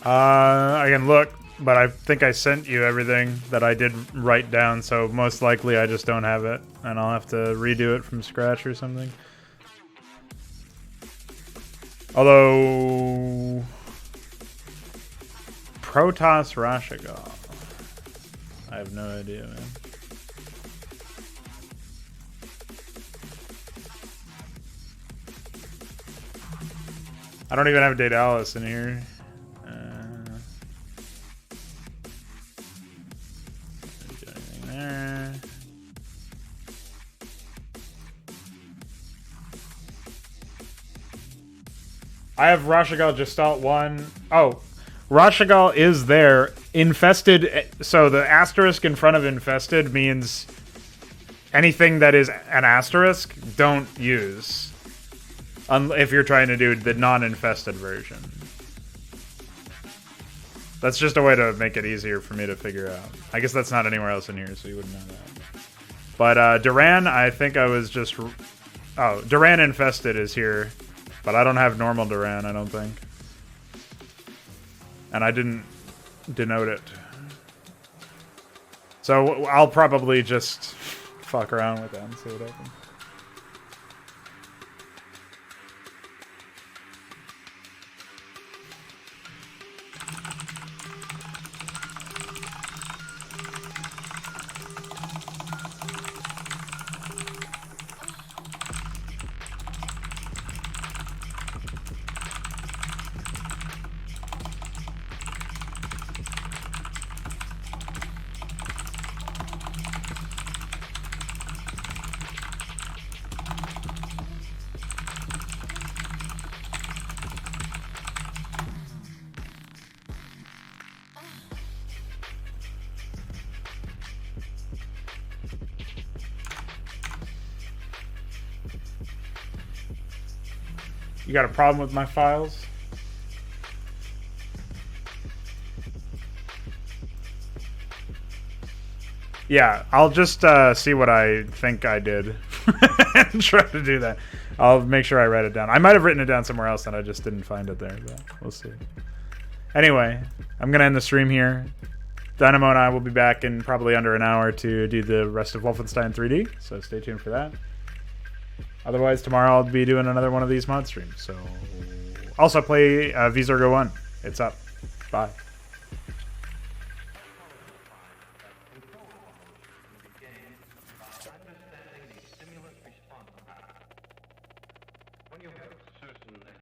I can look, but I think I sent you everything that I did write down, so most likely I just don't have it, and I'll have to redo it from scratch or something. Although... Protoss Rashagal. I have no idea, man. I don't even have Daedalus in here. I have Rashagal Gestalt 1. Oh, Rashagal is there. Infested, so the asterisk in front of infested means anything that is an asterisk, don't use. If you're trying to do the non-infested version. That's just a way to make it easier for me to figure out. I guess that's not anywhere else in here, so you wouldn't know that. But Duran, I think I was just... Oh, Duran Infested is here. But I don't have normal Duran, I don't think. And I didn't denote it. So I'll probably just fuck around with that and see what happens. You got a problem with my files? Yeah, I'll just see what I think I did and try to do that. I'll make sure I write it down. I might have written it down somewhere else and I just didn't find it there, but we'll see. Anyway, I'm going to end the stream here. Dynamo and I will be back in probably under an hour to do the rest of Wolfenstein 3D, so stay tuned for that. Otherwise, tomorrow I'll be doing another one of these mod streams. So, also play Vzorgo 1. It's up. Bye. When you have